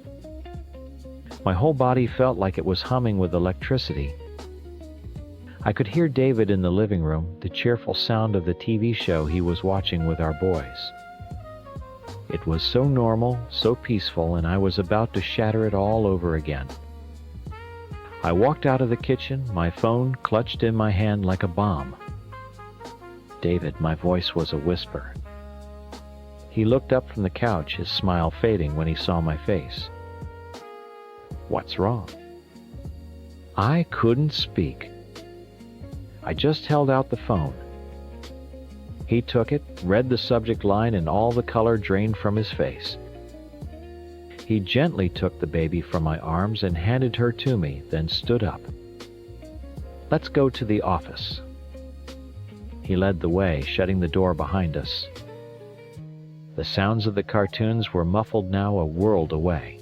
My whole body felt like it was humming with electricity. I could hear David in the living room, the cheerful sound of the TV show he was watching with our boys. It was so normal, so peaceful, and I was about to shatter it all over again. I walked out of the kitchen, my phone clutched in my hand like a bomb. "David," my voice was a whisper. He looked up from the couch, his smile fading when he saw my face. "What's wrong?" I couldn't speak. I just held out the phone. He took it, read the subject line, and all the color drained from his face. He gently took the baby from my arms and handed her to me, then stood up. "Let's go to the office." He led the way, shutting the door behind us. The sounds of the cartoons were muffled now a world away.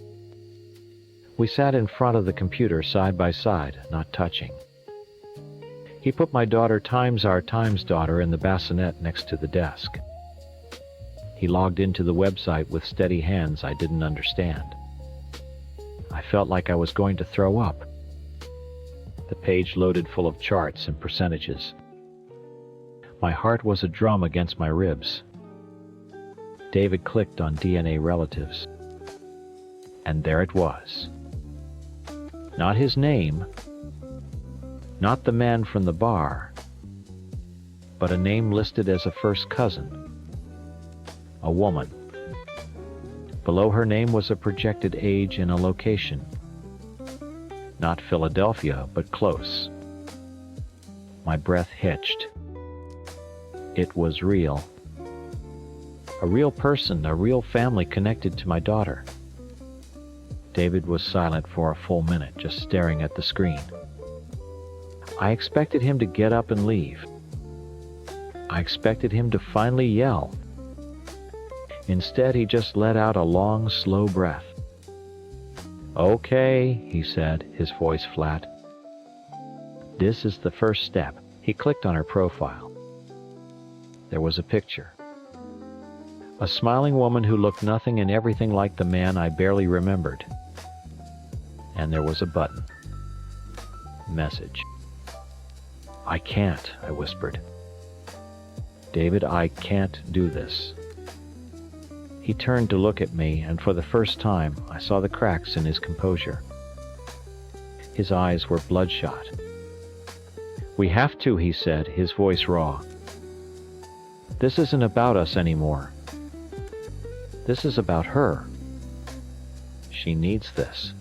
We sat in front of the computer side by side, not touching. He put my daughter times our times daughter in the bassinet next to the desk. He logged into the website with steady hands I didn't understand. I felt like I was going to throw up. The page loaded full of charts and percentages. My heart was a drum against my ribs. David clicked on DNA relatives. And there it was. Not his name, not the man from the bar, but a name listed as a first cousin. A woman. Below her name was a projected age and a location. Not Philadelphia, but close. My breath hitched. It was real. A real person, a real family connected to my daughter. David was silent for a full minute, just staring at the screen. I expected him to get up and leave. I expected him to finally yell. Instead, he just let out a long, slow breath. "Okay," he said, his voice flat. "This is the first step." He clicked on her profile. There was a picture. A smiling woman who looked nothing and everything like the man I barely remembered. And there was a button. Message. "I can't," I whispered. "David, I can't do this." He turned to look at me, and for the first time, I saw the cracks in his composure. His eyes were bloodshot. "We have to," he said, his voice raw. "This isn't about us anymore. This is about her. She needs this.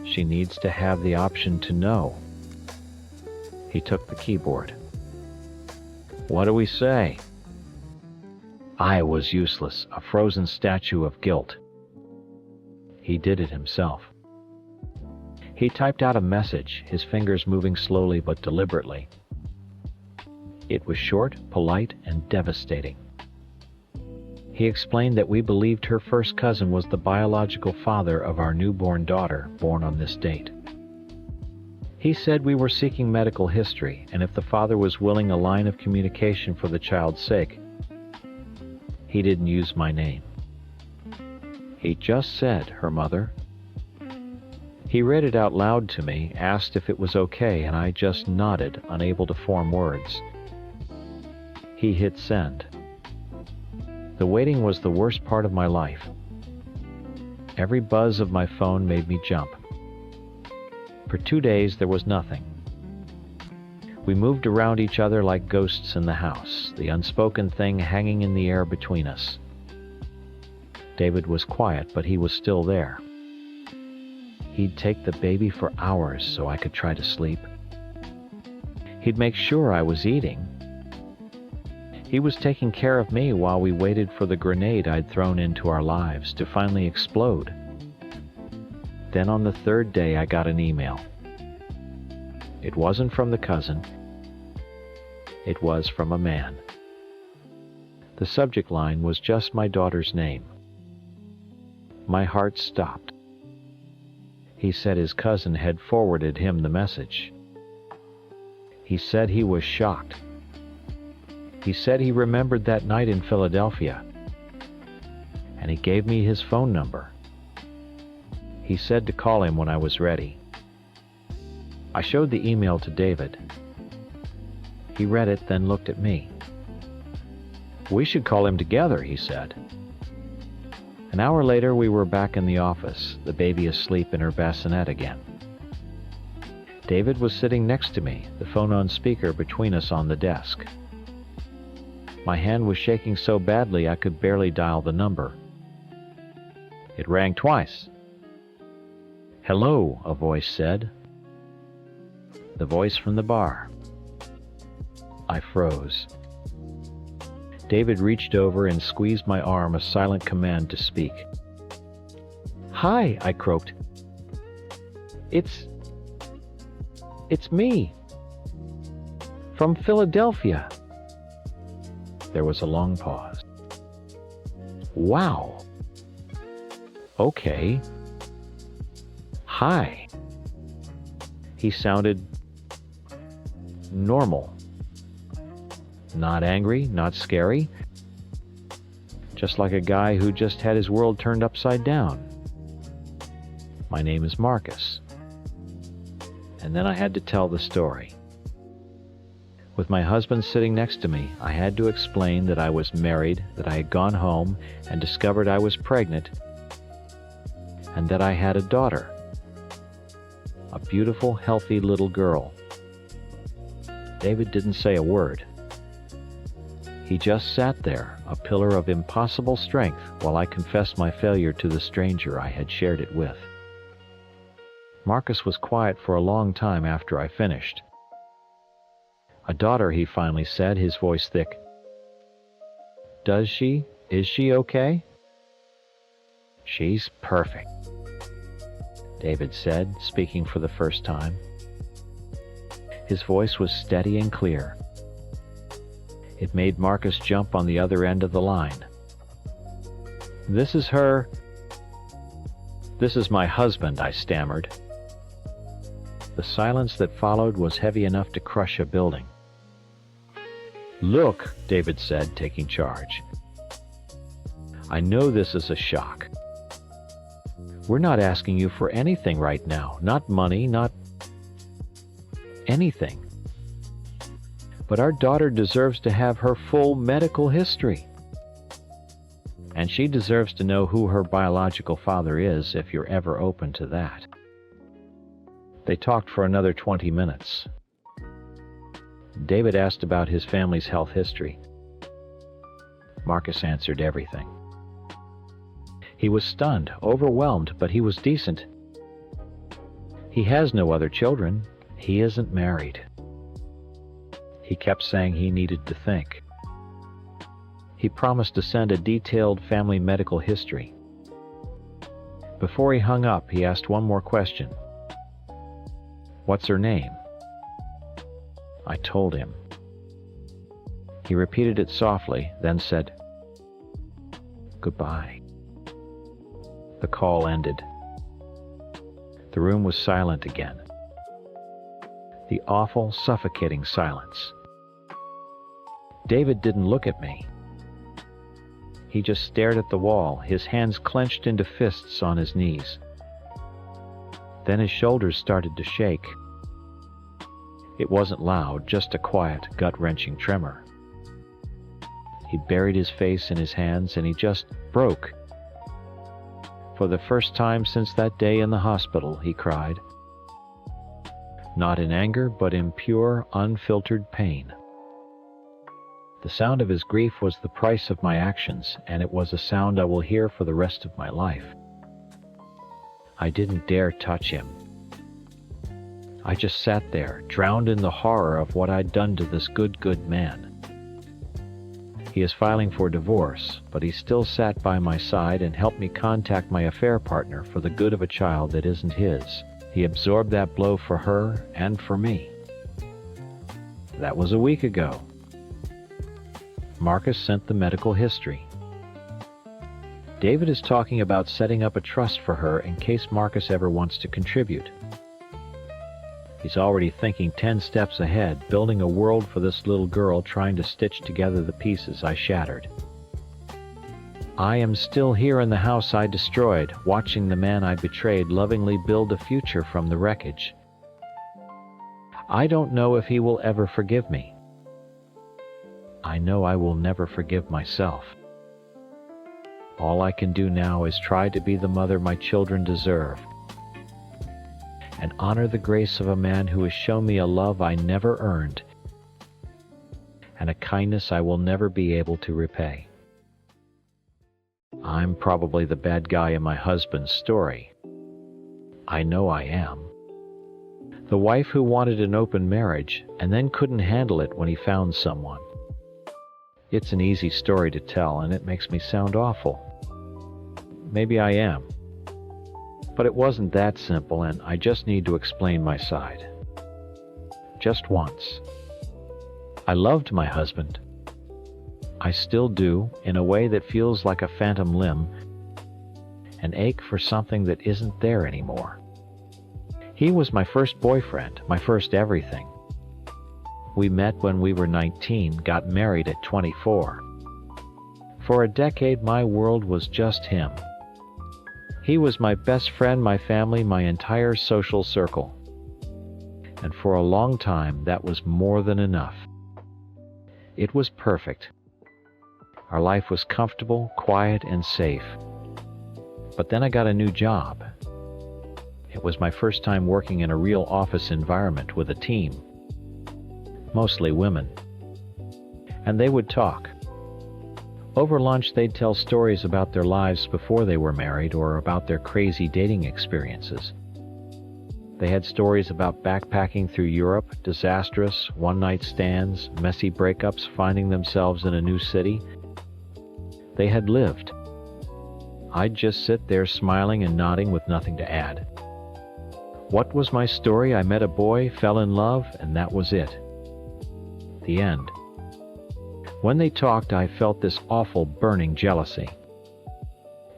She needs to have the option to know." He took the keyboard. "What do we say?" I was useless, a frozen statue of guilt. He did it himself. He typed out a message, his fingers moving slowly but deliberately. It was short, polite, and devastating. He explained that we believed her first cousin was the biological father of our newborn daughter, born on this date. He said we were seeking medical history, and if the father was willing a line of communication for the child's sake. He didn't use my name. He just said, "her mother." He read it out loud to me, asked if it was okay, and I just nodded, unable to form words. He hit send. The waiting was the worst part of my life. Every buzz of my phone made me jump. For 2 days there was nothing. We moved around each other like ghosts in the house, the unspoken thing hanging in the air between us. David was quiet, but he was still there. He'd take the baby for hours so I could try to sleep. He'd make sure I was eating. He was taking care of me while we waited for the grenade I'd thrown into our lives to finally explode. Then on the third day I got an email. It wasn't from the cousin. It was from a man. The subject line was just my daughter's name. My heart stopped. He said his cousin had forwarded him the message. He said he was shocked. He said he remembered that night in Philadelphia. And he gave me his phone number. He said to call him when I was ready. I showed the email to David. He read it, then looked at me. "We should call him together," he said. An hour later, we were back in the office, the baby asleep in her bassinet again. David was sitting next to me, the phone on speaker between us on the desk. My hand was shaking so badly I could barely dial the number. It rang twice. "Hello," a voice said. The voice from the bar. I froze. David reached over and squeezed my arm, a silent command to speak. "Hi," I croaked. It's me. From Philadelphia." There was a long pause. "Wow. Okay. Hi." He sounded normal. Not angry, not scary. Just like a guy who just had his world turned upside down. "My name is Marcus." And then I had to tell the story. With my husband sitting next to me, I had to explain that I was married, that I had gone home and discovered I was pregnant, and that I had a daughter. A beautiful, healthy little girl. David didn't say a word. He just sat there, a pillar of impossible strength, while I confessed my failure to the stranger I had shared it with. Marcus was quiet for a long time after I finished. "A daughter," he finally said, his voice thick. "Is she okay?" "She's perfect," David said, speaking for the first time. His voice was steady and clear. It made Marcus jump on the other end of the line. This is my husband," I stammered. The silence that followed was heavy enough to crush a building. "Look," David said, taking charge. "I know this is a shock. We're not asking you for anything right now. Not money, not anything. But our daughter deserves to have her full medical history. And she deserves to know who her biological father is, if you're ever open to that." They talked for another 20 minutes. David asked about his family's health history. Marcus answered everything. He was stunned, overwhelmed, but he was decent. He has no other children. He isn't married. He kept saying he needed to think. He promised to send a detailed family medical history. Before he hung up, he asked one more question. "What's her name?" I told him. He repeated it softly, then said, "Goodbye." The call ended. The room was silent again. The awful, suffocating silence. David didn't look at me. He just stared at the wall, his hands clenched into fists on his knees. Then his shoulders started to shake. It wasn't loud, just a quiet, gut-wrenching tremor. He buried his face in his hands and he just broke. For the first time since that day in the hospital, he cried. Not in anger, but in pure, unfiltered pain. The sound of his grief was the price of my actions, and it was a sound I will hear for the rest of my life. I didn't dare touch him. I just sat there, drowned in the horror of what I'd done to this good man. He is filing for divorce, but he still sat by my side and helped me contact my affair partner for the good of a child that isn't his. He absorbed that blow for her and for me. That was a week ago. Marcus sent the medical history. David is talking about setting up a trust for her in case Marcus ever wants to contribute. He's already thinking 10 steps ahead, building a world for this little girl, trying to stitch together the pieces I shattered. I am still here in the house I destroyed, watching the man I betrayed lovingly build a future from the wreckage. I don't know if he will ever forgive me. I know I will never forgive myself. All I can do now is try to be the mother my children deserve, and honor the grace of a man who has shown me a love I never earned, and a kindness I will never be able to repay. I'm probably the bad guy in my husband's story. I know I am. The wife who wanted an open marriage and then couldn't handle it when he found someone. It's an easy story to tell, and it makes me sound awful. Maybe I am. But it wasn't that simple, and I just need to explain my side. Just once. I loved my husband. I still do, in a way that feels like a phantom limb, an ache for something that isn't there anymore. He was my first boyfriend, my first everything. We met when we were 19, got married at 24. For a decade, my world was just him. He was my best friend, my family, my entire social circle. And for a long time, that was more than enough. It was perfect. Our life was comfortable, quiet, and safe. But then I got a new job. It was my first time working in a real office environment with a team. Mostly women. And they would talk. Over lunch, they'd tell stories about their lives before they were married or about their crazy dating experiences. They had stories about backpacking through Europe, disastrous one-night stands, messy breakups, finding themselves in a new city. They had lived. I'd just sit there smiling and nodding with nothing to add. What was my story? I met a boy, fell in love, and that was it. The end. When they talked, I felt this awful burning jealousy.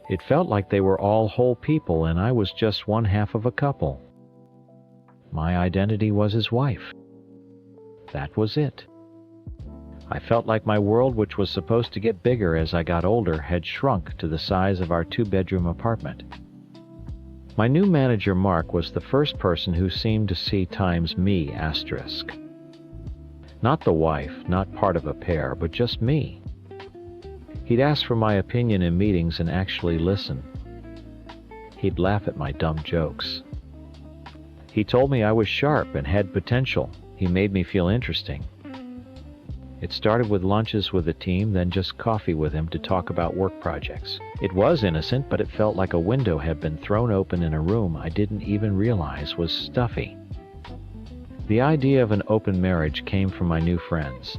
It felt like they were all whole people and I was just one half of a couple. My identity was his wife. That was it. I felt like my world, which was supposed to get bigger as I got older, had shrunk to the size of our 2-bedroom apartment. My new manager, Mark, was the first person who seemed to see times me asterisk. Not the wife, not part of a pair, but just me. He'd ask for my opinion in meetings and actually listen. He'd laugh at my dumb jokes. He told me I was sharp and had potential. He made me feel interesting. It started with lunches with the team, then just coffee with him to talk about work projects. It was innocent, but it felt like a window had been thrown open in a room I didn't even realize was stuffy. The idea of an open marriage came from my new friends.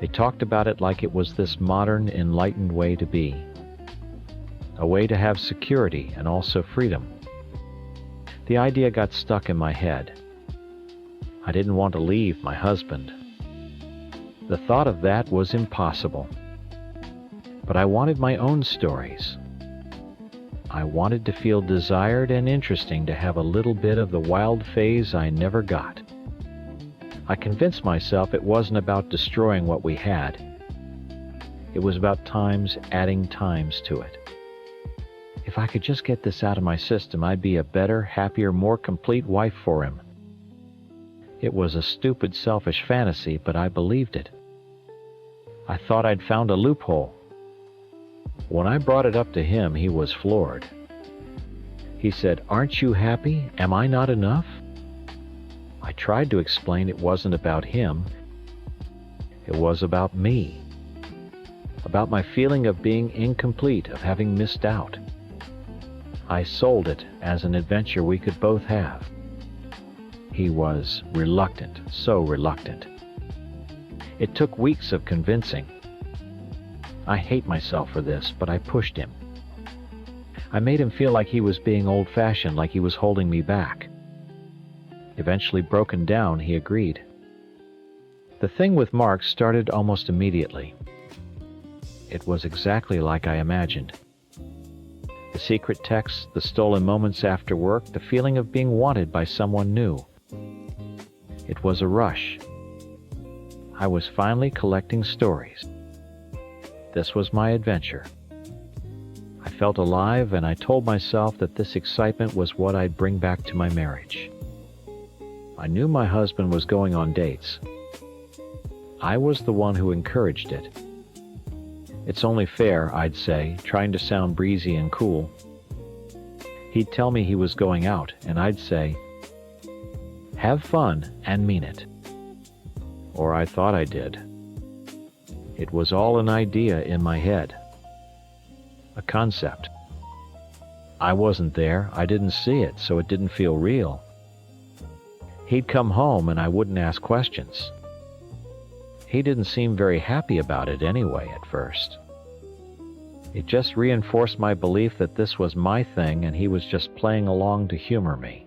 They talked about it like it was this modern, enlightened way to be. A way to have security and also freedom. The idea got stuck in my head. I didn't want to leave my husband. The thought of that was impossible. But I wanted my own stories. I wanted to feel desired and interesting, to have a little bit of the wild phase I never got. I convinced myself it wasn't about destroying what we had. It was about adding times to it. If I could just get this out of my system, I'd be a better, happier, more complete wife for him. It was a stupid, selfish fantasy, but I believed it. I thought I'd found a loophole. When I brought it up to him, he was floored. He said, "Aren't you happy? Am I not enough?" I tried to explain it wasn't about him. It was about me. About my feeling of being incomplete, of having missed out. I sold it as an adventure we could both have. He was reluctant, so reluctant. It took weeks of convincing. I hate myself for this, but I pushed him. I made him feel like he was being old-fashioned, like he was holding me back. Eventually broken down, he agreed. The thing with Mark started almost immediately. It was exactly like I imagined. The secret texts, the stolen moments after work, the feeling of being wanted by someone new. It was a rush. I was finally collecting stories. This was my adventure. I felt alive, and I told myself that this excitement was what I'd bring back to my marriage. I knew my husband was going on dates. I was the one who encouraged it. It's only fair, I'd say, trying to sound breezy and cool. He'd tell me he was going out, and I'd say, "Have fun and mean it." Or I thought I did. It was all an idea in my head. A concept. I wasn't there, I didn't see it, so it didn't feel real. He'd come home and I wouldn't ask questions. He didn't seem very happy about it anyway at first. It just reinforced my belief that this was my thing and he was just playing along to humor me.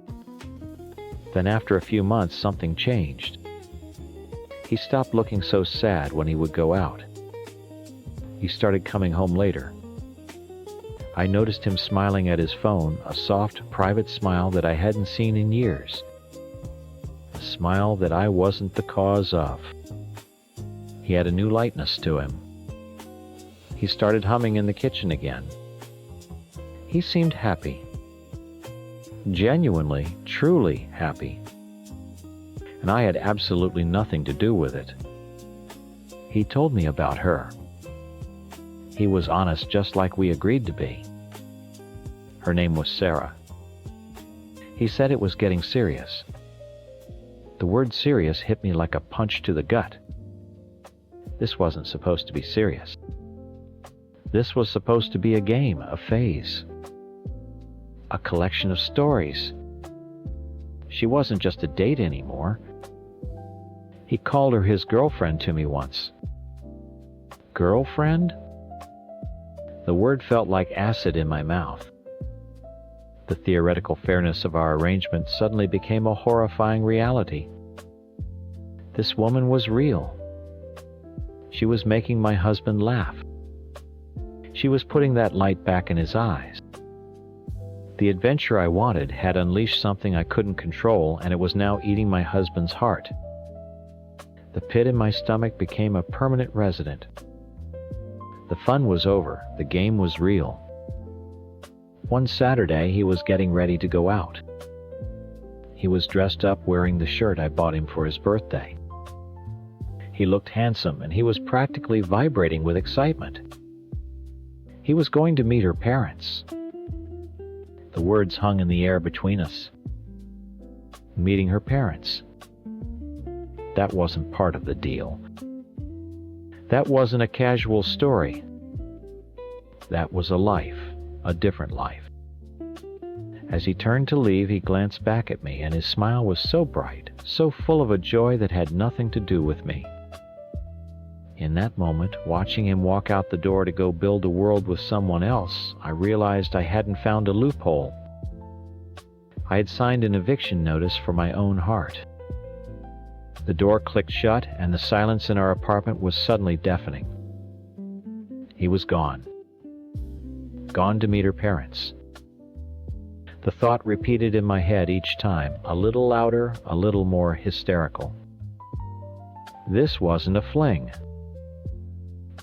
Then after a few months, something changed. He stopped looking so sad when he would go out. He started coming home later. I noticed him smiling at his phone, a soft, private smile that I hadn't seen in years. A smile that I wasn't the cause of. He had a new lightness to him. He started humming in the kitchen again. He seemed happy. Genuinely, truly happy. And I had absolutely nothing to do with it. He told me about her. He was honest, just like we agreed to be. Her name was Sarah. He said it was getting serious. The word serious hit me like a punch to the gut. This wasn't supposed to be serious. This was supposed to be a game, a phase, a collection of stories. She wasn't just a date anymore. He called her his girlfriend to me once. Girlfriend? The word felt like acid in my mouth. The theoretical fairness of our arrangement suddenly became a horrifying reality. This woman was real. She was making my husband laugh. She was putting that light back in his eyes. The adventure I wanted had unleashed something I couldn't control, and it was now eating my husband's heart. The pit in my stomach became a permanent resident. The fun was over. The game was real. One Saturday, he was getting ready to go out. He was dressed up wearing the shirt I bought him for his birthday. He looked handsome, and he was practically vibrating with excitement. He was going to meet her parents. The words hung in the air between us. Meeting her parents. That wasn't part of the deal. That wasn't a casual story. That was a life, a different life. As he turned to leave, he glanced back at me, and his smile was so bright, so full of a joy that had nothing to do with me. In that moment, watching him walk out the door to go build a world with someone else, I realized I hadn't found a loophole. I had signed an eviction notice for my own heart. The door clicked shut, and the silence in our apartment was suddenly deafening. He was gone. Gone to meet her parents. The thought repeated in my head each time, a little louder, a little more hysterical. This wasn't a fling.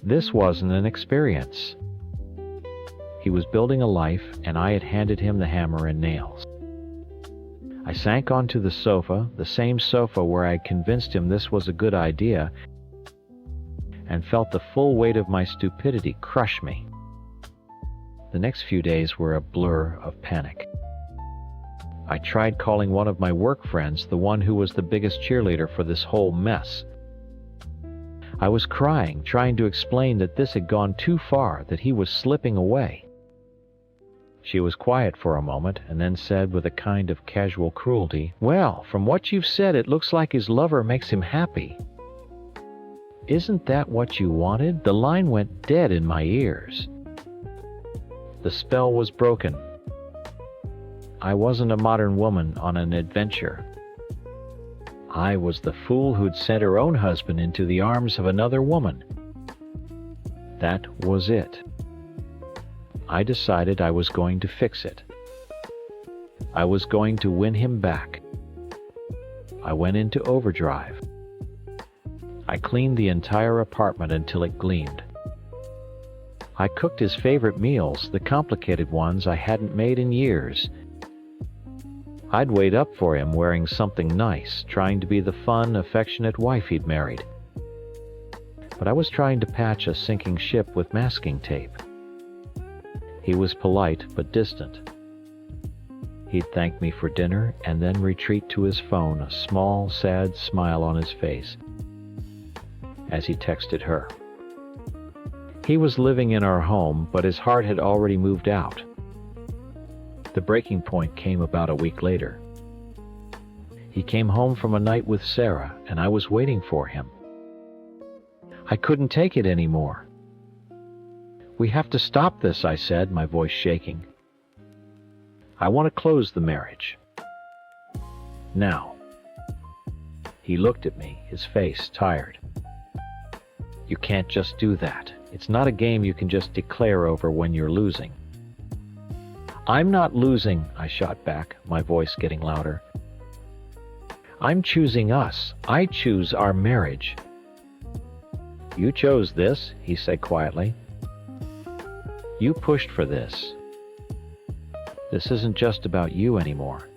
This wasn't an experience. He was building a life, and I had handed him the hammer and nails. I sank onto the sofa, the same sofa where I had convinced him this was a good idea, and felt the full weight of my stupidity crush me. The next few days were a blur of panic. I tried calling one of my work friends, the one who was the biggest cheerleader for this whole mess. I was crying, trying to explain that this had gone too far, that he was slipping away. She was quiet for a moment, and then said with a kind of casual cruelty, "Well, from what you've said, it looks like his lover makes him happy." "Isn't that what you wanted?" The line went dead in my ears. The spell was broken. I wasn't a modern woman on an adventure. I was the fool who'd sent her own husband into the arms of another woman. That was it. I decided I was going to fix it. I was going to win him back. I went into overdrive. I cleaned the entire apartment until it gleamed. I cooked his favorite meals, the complicated ones I hadn't made in years. I'd wait up for him wearing something nice, trying to be the fun, affectionate wife he'd married. But I was trying to patch a sinking ship with masking tape. He was polite but distant. He'd thank me for dinner and then retreat to his phone, a small, sad smile on his face, as he texted her. He was living in our home, but his heart had already moved out. The breaking point came about a week later. He came home from a night with Sarah, and I was waiting for him. I couldn't take it anymore. "We have to stop this," I said, my voice shaking. "I want to close the marriage. Now." He looked at me, his face tired. "You can't just do that. It's not a game you can just declare over when you're losing." "I'm not losing," I shot back, my voice getting louder. "I'm choosing us. I choose our marriage." "You chose this," he said quietly. "You pushed for this. This isn't just about you anymore.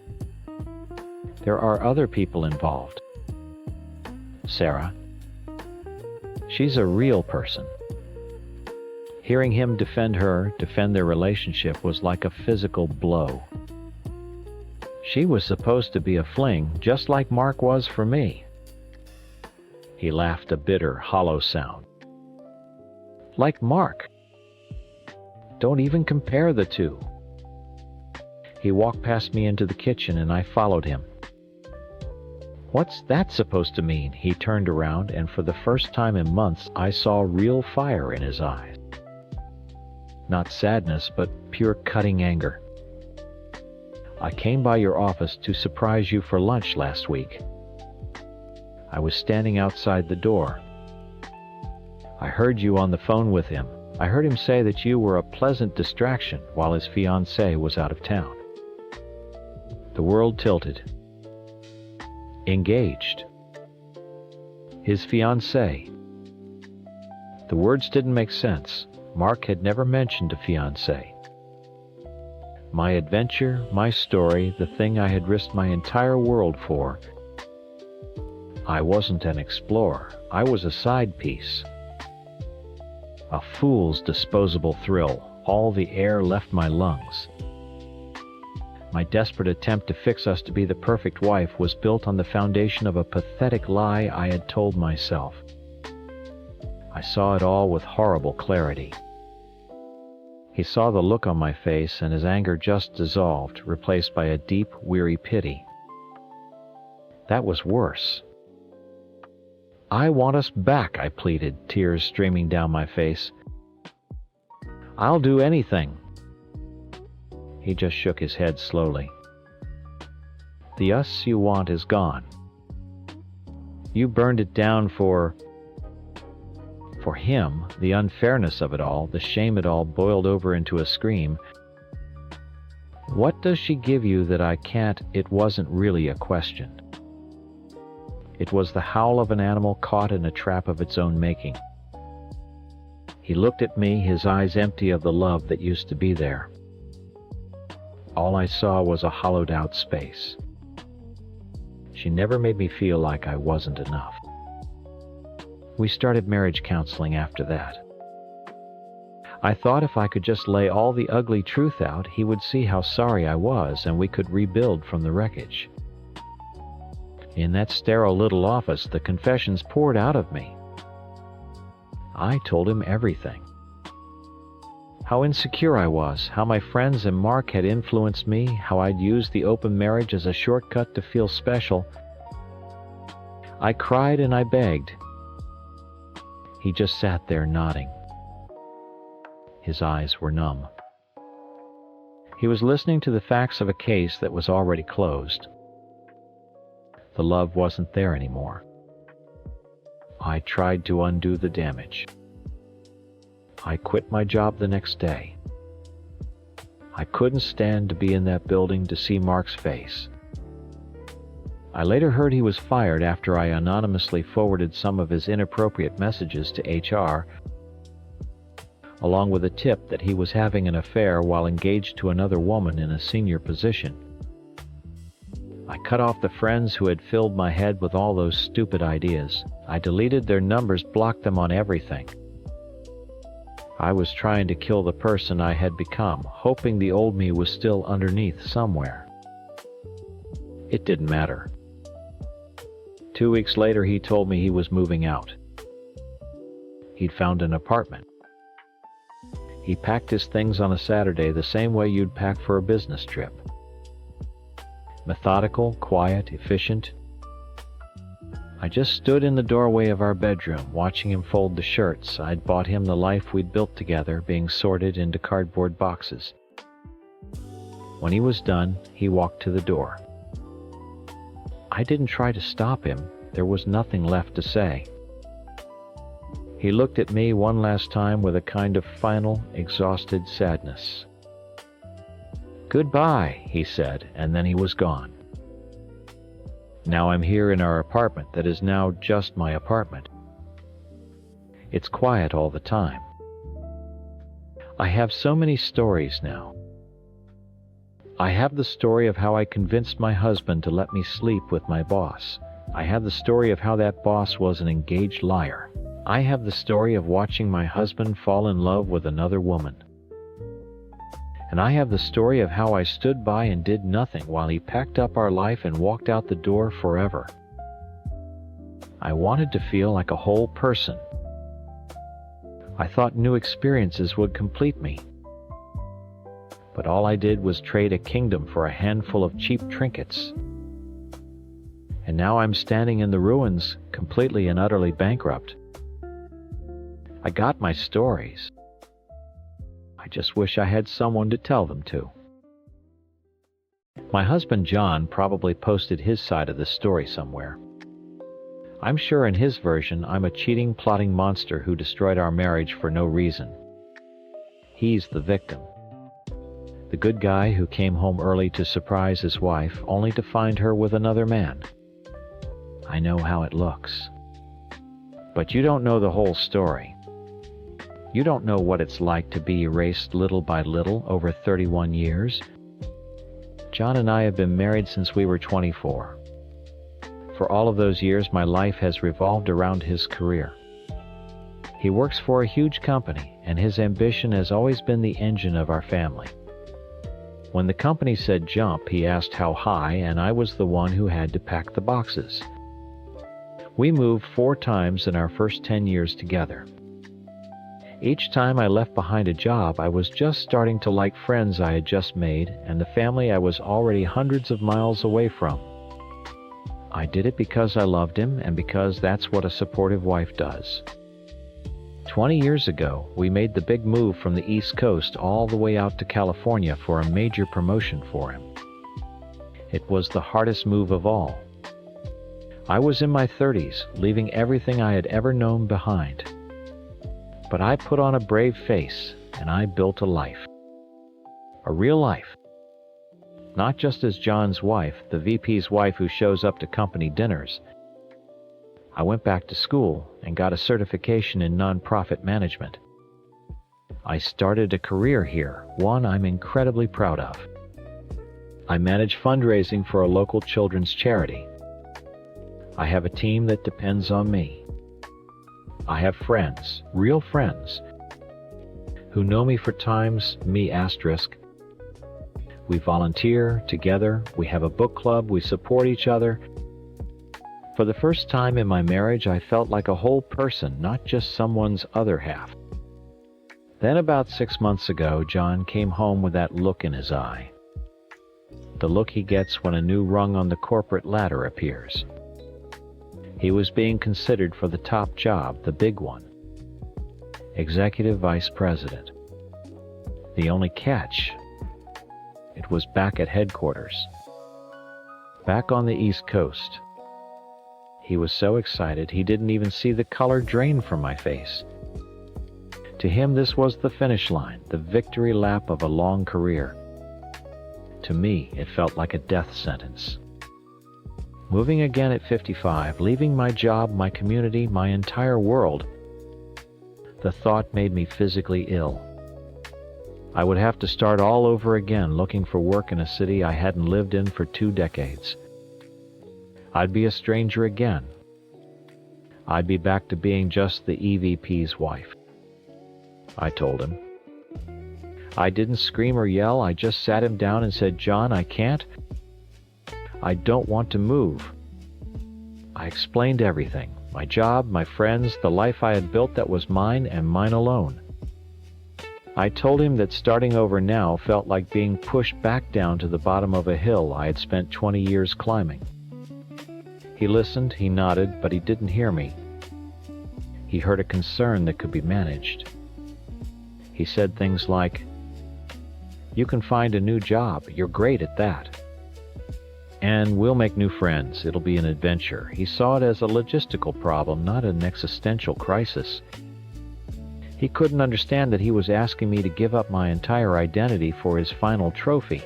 There are other people involved. Sarah. She's a real person." Hearing him defend her, defend their relationship, was like a physical blow. She was supposed to be a fling, just like Mark was for me. He laughed a bitter, hollow sound. "Like Mark? Don't even compare the two." He walked past me into the kitchen and I followed him. "What's that supposed to mean?" He turned around, and for the first time in months I saw real fire in his eyes. Not sadness, but pure cutting anger. "I came by your office to surprise you for lunch last week. I was standing outside the door. I heard you on the phone with him. I heard him say that you were a pleasant distraction while his fiancée was out of town." The world tilted. Engaged. His fiancée. The words didn't make sense. Mark had never mentioned a fiancée. My adventure, my story, the thing I had risked my entire world for. I wasn't an explorer. I was a side piece. A fool's disposable thrill. All the air left my lungs. My desperate attempt to fix us to be the perfect wife was built on the foundation of a pathetic lie I had told myself. I saw it all with horrible clarity. He saw the look on my face, and his anger just dissolved, replaced by a deep, weary pity. That was worse. "I want us back," I pleaded, tears streaming down my face. "I'll do anything." He just shook his head slowly. "The us you want is gone. You burned it down for him." The unfairness of it all, the shame it all boiled over into a scream. "What does she give you that I can't?" It wasn't really a question. It was the howl of an animal caught in a trap of its own making. He looked at me, his eyes empty of the love that used to be there. All I saw was a hollowed-out space. She never made me feel like I wasn't enough. We started marriage counseling after that. I thought if I could just lay all the ugly truth out, he would see how sorry I was and we could rebuild from the wreckage. In that sterile little office, the confessions poured out of me. I told him everything. How insecure I was, how my friends and Mark had influenced me, how I'd used the open marriage as a shortcut to feel special. I cried and I begged. He just sat there nodding. His eyes were numb. He was listening to the facts of a case that was already closed. The love wasn't there anymore. I tried to undo the damage. I quit my job the next day. I couldn't stand to be in that building to see Mark's face. I later heard he was fired after I anonymously forwarded some of his inappropriate messages to HR, along with a tip that he was having an affair while engaged to another woman in a senior position. I cut off the friends who had filled my head with all those stupid ideas. I deleted their numbers, blocked them on everything. I was trying to kill the person I had become, hoping the old me was still underneath somewhere. It didn't matter. 2 weeks later, he told me he was moving out. He'd found an apartment. He packed his things on a Saturday the same way you'd pack for a business trip. Methodical, quiet, efficient. I just stood in the doorway of our bedroom, watching him fold the shirts I'd bought him the life we'd built together, being sorted into cardboard boxes. When he was done, he walked to the door. I didn't try to stop him. There was nothing left to say. He looked at me one last time with a kind of final, exhausted sadness. "Goodbye," he said, and then he was gone. Now I'm here in our apartment that is now just my apartment. It's quiet all the time. I have so many stories now. I have the story of how I convinced my husband to let me sleep with my boss. I have the story of how that boss was an engaged liar. I have the story of watching my husband fall in love with another woman. And I have the story of how I stood by and did nothing while he packed up our life and walked out the door forever. I wanted to feel like a whole person. I thought new experiences would complete me. but all I did was trade a kingdom for a handful of cheap trinkets. And now I'm standing in the ruins, completely and utterly bankrupt. I got my stories. I just wish I had someone to tell them to. My husband John probably posted his side of the story somewhere. I'm sure in his version I'm a cheating, plotting monster who destroyed our marriage for no reason. He's the victim. The good guy who came home early to surprise his wife, only to find her with another man. I know how it looks. But you don't know the whole story. You don't know what it's like to be erased little by little over 31 years. John and I have been married since we were 24. For all of those years, my life has revolved around his career. He works for a huge company, and his ambition has always been the engine of our family. When the company said jump, he asked how high, and I was the one who had to pack the boxes. We moved 4 times in our first 10 years together. Each time I left behind a job, I was just starting to like friends I had just made and the family I was already hundreds of miles away from. I did it because I loved him and because that's what a supportive wife does. 20 years ago, we made the big move from the East Coast all the way out to California for a major promotion for him. It was the hardest move of all. I was in my 30s, leaving everything I had ever known behind. But I put on a brave face, and I built a life. A real life. Not just as John's wife, the VP's wife who shows up to company dinners. I went back to school and got a certification in nonprofit management. I started a career here, one I'm incredibly proud of. I manage fundraising for a local children's charity. I have a team that depends on me. I have friends, real friends, who know me for times, me asterisk. We volunteer together, we have a book club, we support each other. For the first time in my marriage, I felt like a whole person, not just someone's other half. Then about 6 months ago, John came home with that look in his eye. The look he gets when a new rung on the corporate ladder appears. He was being considered for the top job, the big one. Executive Vice President. The only catch, it was back at headquarters. Back on the East Coast. He was so excited he didn't even see the color drain from my face. To him, this was the finish line, the victory lap of a long career. To me, it felt like a death sentence. Moving again at 55, leaving my job, my community, my entire world, the thought made me physically ill. I would have to start all over again looking for work in a city I hadn't lived in for 2 decades. I'd be a stranger again. I'd be back to being just the EVP's wife. I told him. I didn't scream or yell, I just sat him down and said, "John, I can't. I don't want to move." I explained everything, my job, my friends, the life I had built that was mine and mine alone. I told him that starting over now felt like being pushed back down to the bottom of a hill I had spent 20 years climbing. He listened, he nodded, but he didn't hear me. He heard a concern that could be managed. He said things like, "You can find a new job, you're great at that. And we'll make new friends, it'll be an adventure." He saw it as a logistical problem, not an existential crisis. He couldn't understand that he was asking me to give up my entire identity for his final trophy.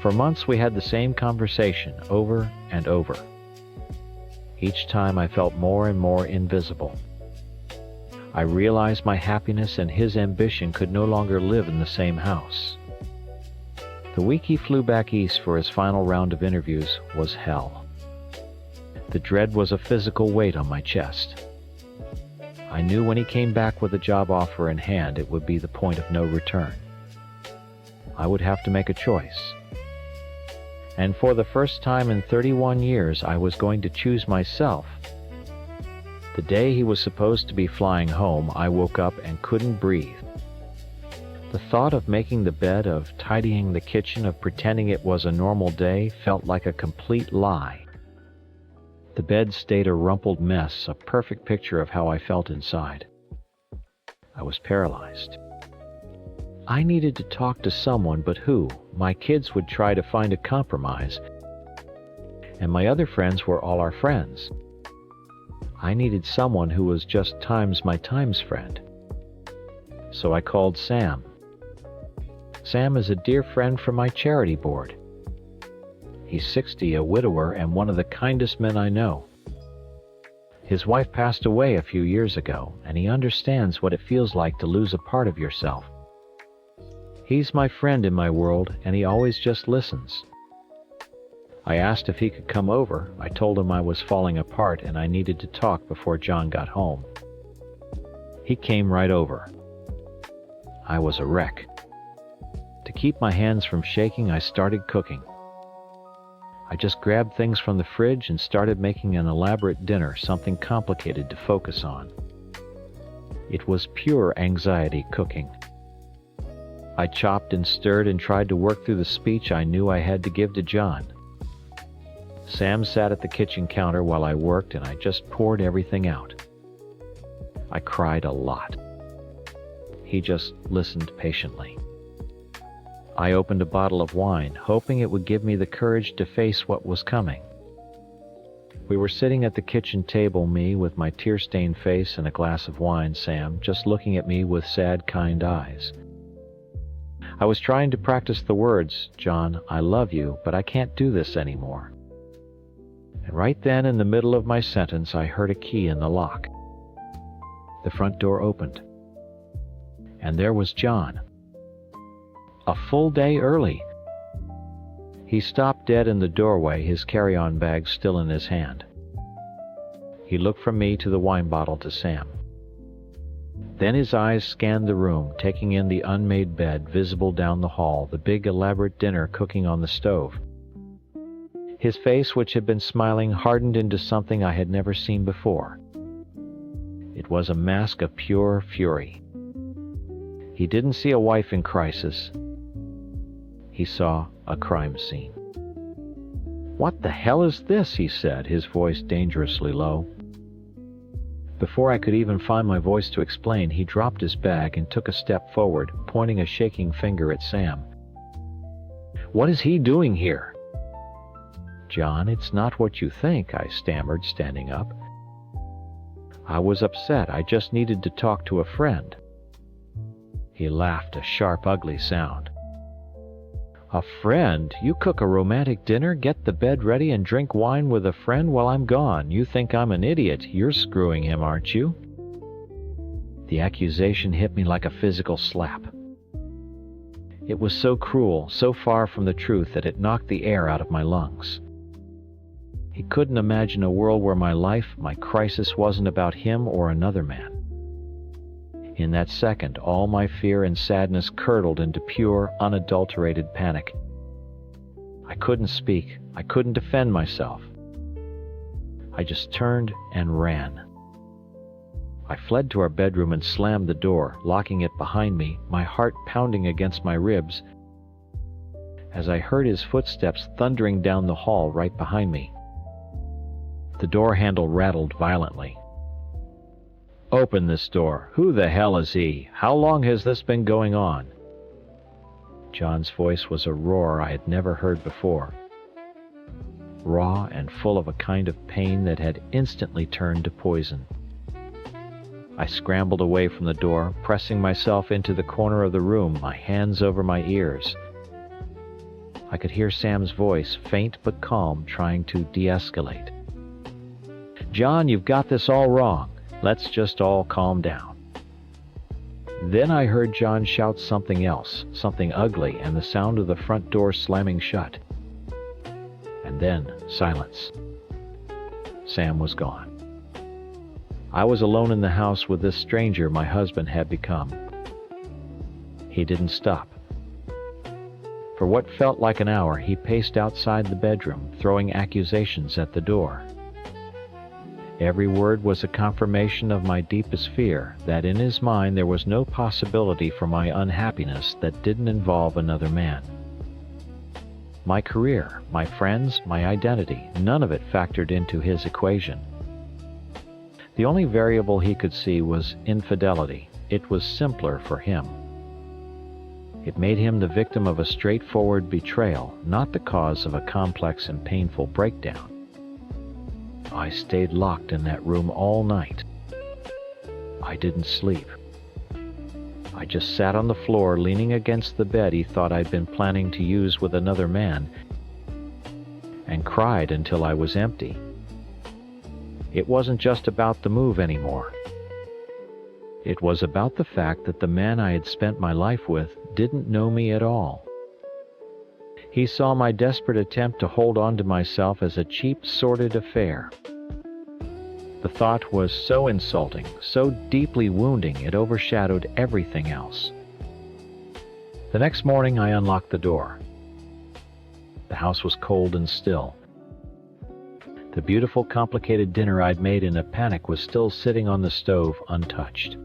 For months we had the same conversation, over and over. Each time I felt more and more invisible. I realized my happiness and his ambition could no longer live in the same house. The week he flew back east for his final round of interviews was hell. The dread was a physical weight on my chest. I knew when he came back with a job offer in hand, it would be the point of no return. I would have to make a choice. And for the first time in 31 years, I was going to choose myself. The day he was supposed to be flying home, I woke up and couldn't breathe. The thought of making the bed, of tidying the kitchen, of pretending it was a normal day felt like a complete lie. The bed stayed a rumpled mess, a perfect picture of how I felt inside. I was paralyzed. I needed to talk to someone, but who? My kids would try to find a compromise, and my other friends were all our friends. I needed someone who was just my times friend. So I called Sam. Sam is a dear friend from my charity board. He's 60, a widower, and one of the kindest men I know. His wife passed away a few years ago, and he understands what it feels like to lose a part of yourself. He's my friend in my world, and he always just listens. I asked if he could come over. I told him I was falling apart and I needed to talk before John got home. He came right over. I was a wreck. To keep my hands from shaking, I started cooking. I just grabbed things from the fridge and started making an elaborate dinner, something complicated to focus on. It was pure anxiety cooking. I chopped and stirred and tried to work through the speech I knew I had to give to John. Sam sat at the kitchen counter while I worked, and I just poured everything out. I cried a lot. He just listened patiently. I opened a bottle of wine, hoping it would give me the courage to face what was coming. We were sitting at the kitchen table, me with my tear-stained face and a glass of wine, Sam just looking at me with sad, kind eyes. I was trying to practice the words, "John, I love you, but I can't do this anymore." And right then, in the middle of my sentence, I heard a key in the lock. The front door opened. And there was John. A full day early. He stopped dead in the doorway, his carry-on bag still in his hand. He looked from me to the wine bottle to Sam. Then his eyes scanned the room, taking in the unmade bed visible down the hall, the big elaborate dinner cooking on the stove. His face, which had been smiling, hardened into something I had never seen before. It was a mask of pure fury. He didn't see a wife in crisis. He saw a crime scene. "What the hell is this?" he said, his voice dangerously low. Before I could even find my voice to explain, he dropped his bag and took a step forward, pointing a shaking finger at Sam. "What is he doing here?" "John, it's not what you think," I stammered, standing up. I was upset. I just needed to talk to a friend. He laughed, a sharp, ugly sound. "A friend? You cook a romantic dinner, get the bed ready, and drink wine with a friend while I'm gone. You think I'm an idiot. You're screwing him, aren't you?" The accusation hit me like a physical slap. It was so cruel, so far from the truth that it knocked the air out of my lungs. He couldn't imagine a world where my life, my crisis, wasn't about him or another man. In that second, all my fear and sadness curdled into pure, unadulterated panic. I couldn't speak. I couldn't defend myself. I just turned and ran. I fled to our bedroom and slammed the door, locking it behind me, my heart pounding against my ribs, as I heard his footsteps thundering down the hall right behind me. The door handle rattled violently. "Open this door. Who the hell is he? How long has this been going on?" John's voice was a roar I had never heard before. Raw and full of a kind of pain that had instantly turned to poison. I scrambled away from the door, pressing myself into the corner of the room, my hands over my ears. I could hear Sam's voice, faint but calm, trying to de-escalate. "John, you've got this all wrong. Let's just all calm down." Then I heard John shout something else, something ugly, and the sound of the front door slamming shut. And then silence. Sam was gone. I was alone in the house with this stranger my husband had become. He didn't stop. For what felt like an hour, he paced outside the bedroom, throwing accusations at the door. Every word was a confirmation of my deepest fear, that in his mind there was no possibility for my unhappiness that didn't involve another man. My career, my friends, my identity, none of it factored into his equation. The only variable he could see was infidelity. It was simpler for him. It made him the victim of a straightforward betrayal, not the cause of a complex and painful breakdown. I stayed locked in that room all night. I didn't sleep. I just sat on the floor leaning against the bed he thought I'd been planning to use with another man, and cried until I was empty. It wasn't just about the move anymore. It was about the fact that the man I had spent my life with didn't know me at all. He saw my desperate attempt to hold on to myself as a cheap, sordid affair. The thought was so insulting, so deeply wounding, it overshadowed everything else. The next morning I unlocked the door. The house was cold and still. The beautiful, complicated dinner I'd made in a panic was still sitting on the stove, untouched.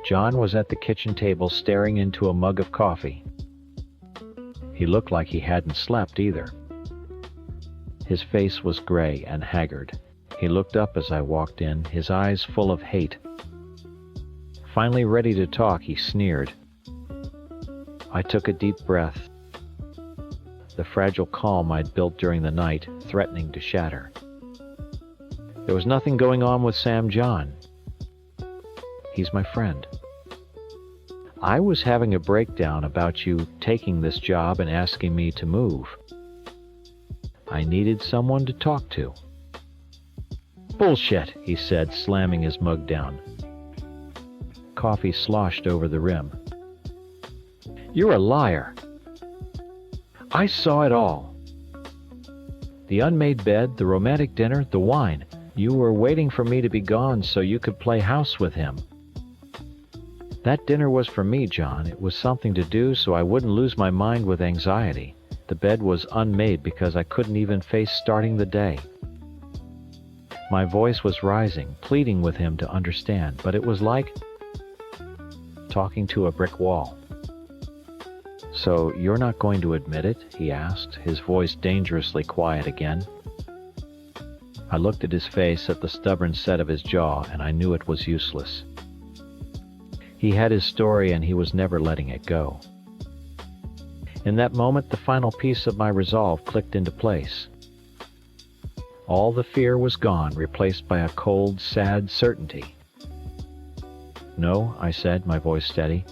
John was at the kitchen table staring into a mug of coffee. He looked like he hadn't slept either. His face was gray and haggard. He looked up as I walked in, his eyes full of hate. Finally ready to talk, he sneered. I took a deep breath. The fragile calm I'd built during the night threatening to shatter. There was nothing going on with Sam John. He's my friend. I was having a breakdown about you taking this job and asking me to move. I needed someone to talk to. Bullshit, he said, slamming his mug down. Coffee sloshed over the rim. You're a liar. I saw it all. The unmade bed, the romantic dinner, the wine. You were waiting for me to be gone so you could play house with him. That dinner was for me, John. It was something to do so I wouldn't lose my mind with anxiety. The bed was unmade because I couldn't even face starting the day. My voice was rising, pleading with him to understand, but it was like talking to a brick wall. So you're not going to admit it? He asked, his voice dangerously quiet again. I looked at his face, at the stubborn set of his jaw, and I knew it was useless. He had his story and he was never letting it go. In that moment, the final piece of my resolve clicked into place. All the fear was gone, replaced by a cold, sad certainty. No, I said, my voice steady.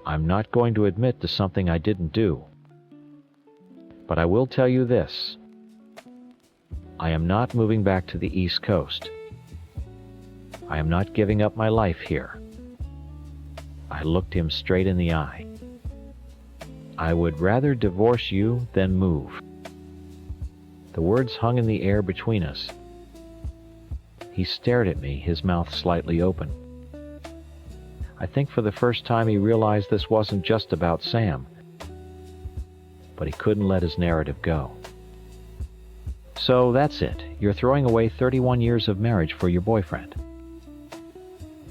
I'm not going to admit to something I didn't do. But I will tell you this. I am not moving back to the East Coast. I am not giving up my life here. I looked him straight in the eye. I would rather divorce you than move. The words hung in the air between us. He stared at me, his mouth slightly open. I think for the first time he realized this wasn't just about Sam. But he couldn't let his narrative go. So that's it. You're throwing away 31 years of marriage for your boyfriend.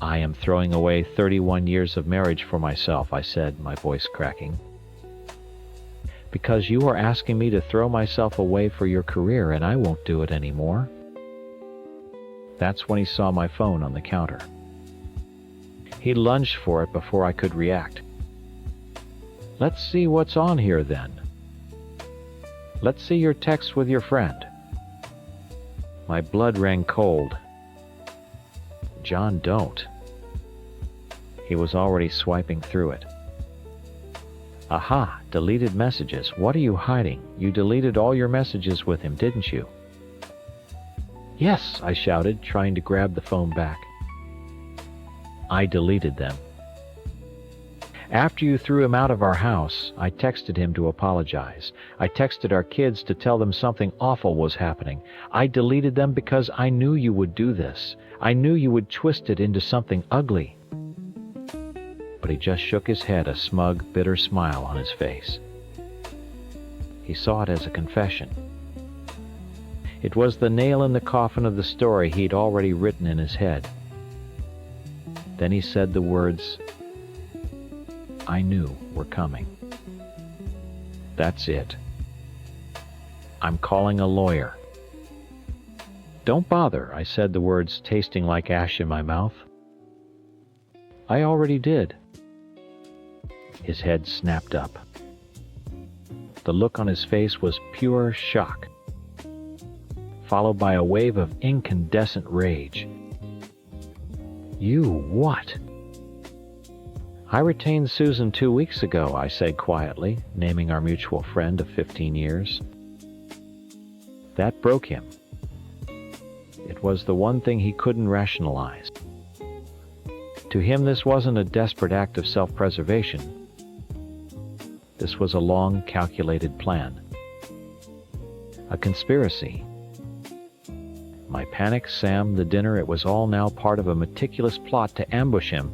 I am throwing away 31 years of marriage for myself, I said, my voice cracking. Because you are asking me to throw myself away for your career and I won't do it anymore. That's when he saw my phone on the counter. He lunged for it before I could react. Let's see what's on here then. Let's see your text with your friend. My blood ran cold. John, don't. He was already swiping through it. Aha, deleted messages. What are you hiding? You deleted all your messages with him, didn't you? Yes, I shouted, trying to grab the phone back. I deleted them. After you threw him out of our house, I texted him to apologize. I texted our kids to tell them something awful was happening. I deleted them because I knew you would do this. I knew you would twist it into something ugly. But he just shook his head, a smug, bitter smile on his face. He saw it as a confession. It was the nail in the coffin of the story he'd already written in his head. Then he said the words I knew were coming. That's it. I'm calling a lawyer. Don't bother, I said, the words tasting like ash in my mouth. I already did. His head snapped up. The look on his face was pure shock, followed by a wave of incandescent rage. You what? I retained Susan 2 weeks ago, I said quietly, naming our mutual friend of 15 years. That broke him. It was the one thing he couldn't rationalize. To him, this wasn't a desperate act of self-preservation. This was a long, calculated plan. A conspiracy. My panic, Sam, the dinner, it was all now part of a meticulous plot to ambush him.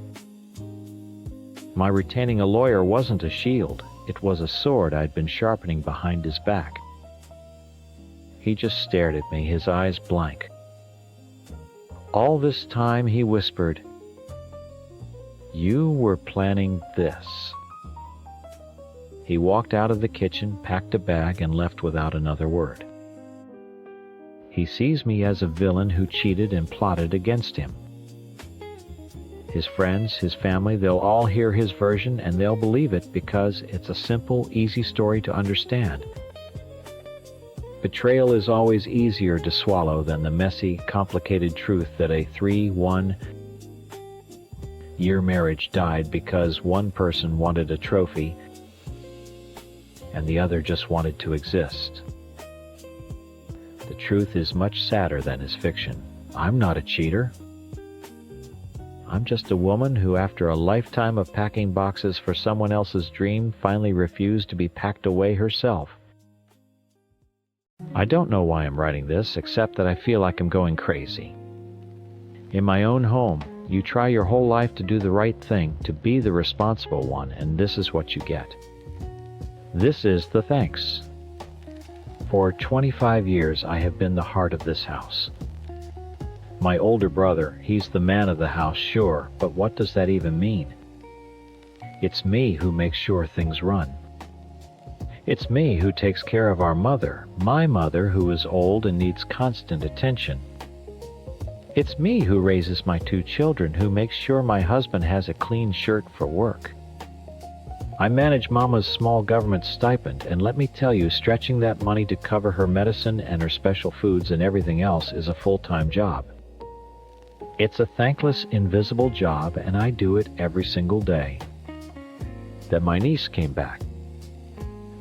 My retaining a lawyer wasn't a shield. It was a sword I'd been sharpening behind his back. He just stared at me, his eyes blank. All this time, he whispered, "You were planning this." He walked out of the kitchen, packed a bag, and left without another word. He sees me as a villain who cheated and plotted against him. His friends, his family, they'll all hear his version and they'll believe it because it's a simple, easy story to understand. Betrayal is always easier to swallow than the messy, complicated truth that a 3-1-year marriage died because one person wanted a trophy and the other just wanted to exist. The truth is much sadder than his fiction. I'm not a cheater. I'm just a woman who, after a lifetime of packing boxes for someone else's dream, finally refused to be packed away herself. I don't know why I'm writing this, except that I feel like I'm going crazy. In my own home, you try your whole life to do the right thing, to be the responsible one, and this is what you get. This is the thanks. For 25 years, I have been the heart of this house. My older brother, he's the man of the house, sure, but what does that even mean? It's me who makes sure things run. It's me who takes care of our mother, my mother who is old and needs constant attention. It's me who raises my 2 children, who makes sure my husband has a clean shirt for work. I manage Mama's small government stipend, and let me tell you, stretching that money to cover her medicine and her special foods and everything else is a full-time job. It's a thankless, invisible job, and I do it every single day. Then my niece came back.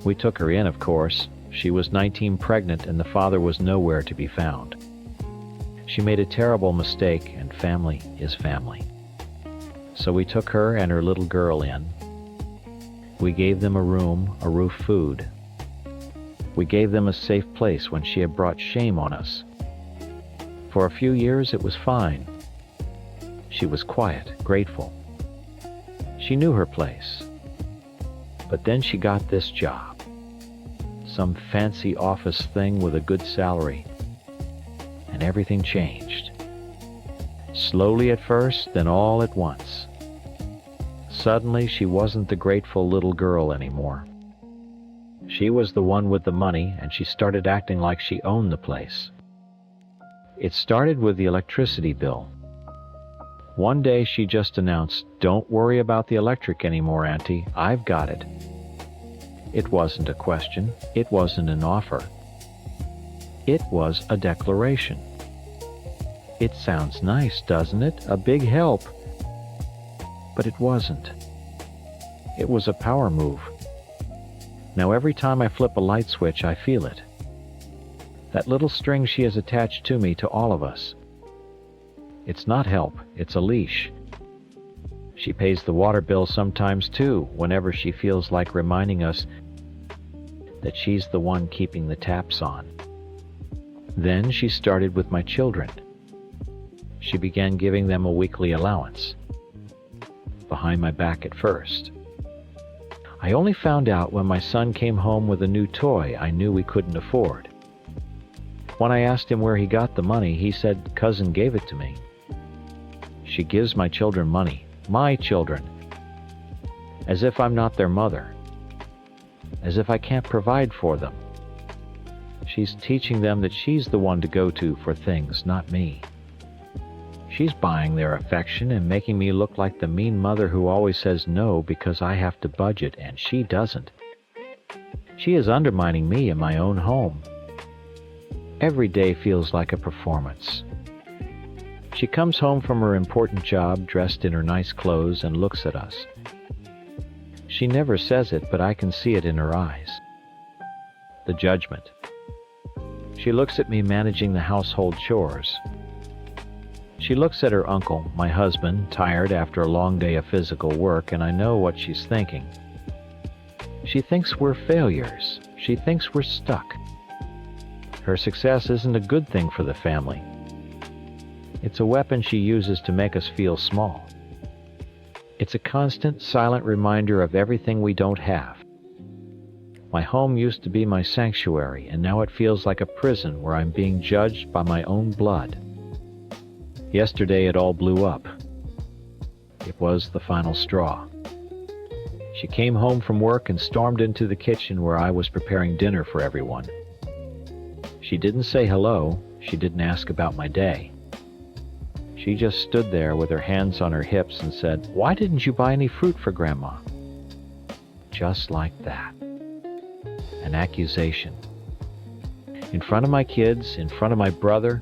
We took her in, of course. She was 19 pregnant, and the father was nowhere to be found. She made a terrible mistake, and family is family. So we took her and her little girl in. We gave them a room, a roof, food. We gave them a safe place when she had brought shame on us. For a few years it was fine. She was quiet, grateful. She knew her place. But then she got this job. Some fancy office thing with a good salary. And everything changed. Slowly at first, then all at once. Suddenly, she wasn't the grateful little girl anymore. She was the one with the money, and she started acting like she owned the place. It started with the electricity bill. One day she just announced, "Don't worry about the electric anymore, Auntie, I've got it." It wasn't a question, it wasn't an offer. It was a declaration. It sounds nice, doesn't it? A big help. But it wasn't. It was a power move. Now every time I flip a light switch, I feel it. That little string she has attached to me, to all of us. It's not help, it's a leash. She pays the water bill sometimes too, whenever she feels like reminding us that she's the one keeping the taps on. Then she started with my children. She began giving them a weekly allowance. Behind my back at first. I only found out when my son came home with a new toy I knew we couldn't afford. When I asked him where he got the money, he said cousin gave it to me. She gives my children money, my children, as if I'm not their mother, as if I can't provide for them. She's teaching them that she's the one to go to for things, not me. She's buying their affection and making me look like the mean mother who always says no because I have to budget and she doesn't. She is undermining me in my own home. Every day feels like a performance. She comes home from her important job dressed in her nice clothes and looks at us. She never says it, but I can see it in her eyes. The judgment. She looks at me managing the household chores. She looks at her uncle, my husband, tired after a long day of physical work, and I know what she's thinking. She thinks we're failures. She thinks we're stuck. Her success isn't a good thing for the family. It's a weapon she uses to make us feel small. It's a constant, silent reminder of everything we don't have. My home used to be my sanctuary, and now it feels like a prison where I'm being judged by my own blood. Yesterday it all blew up. It was the final straw. She came home from work and stormed into the kitchen where I was preparing dinner for everyone. She didn't say hello. She didn't ask about my day. She just stood there with her hands on her hips and said, "Why didn't you buy any fruit for Grandma?" Just like that. An accusation. In front of my kids, in front of my brother,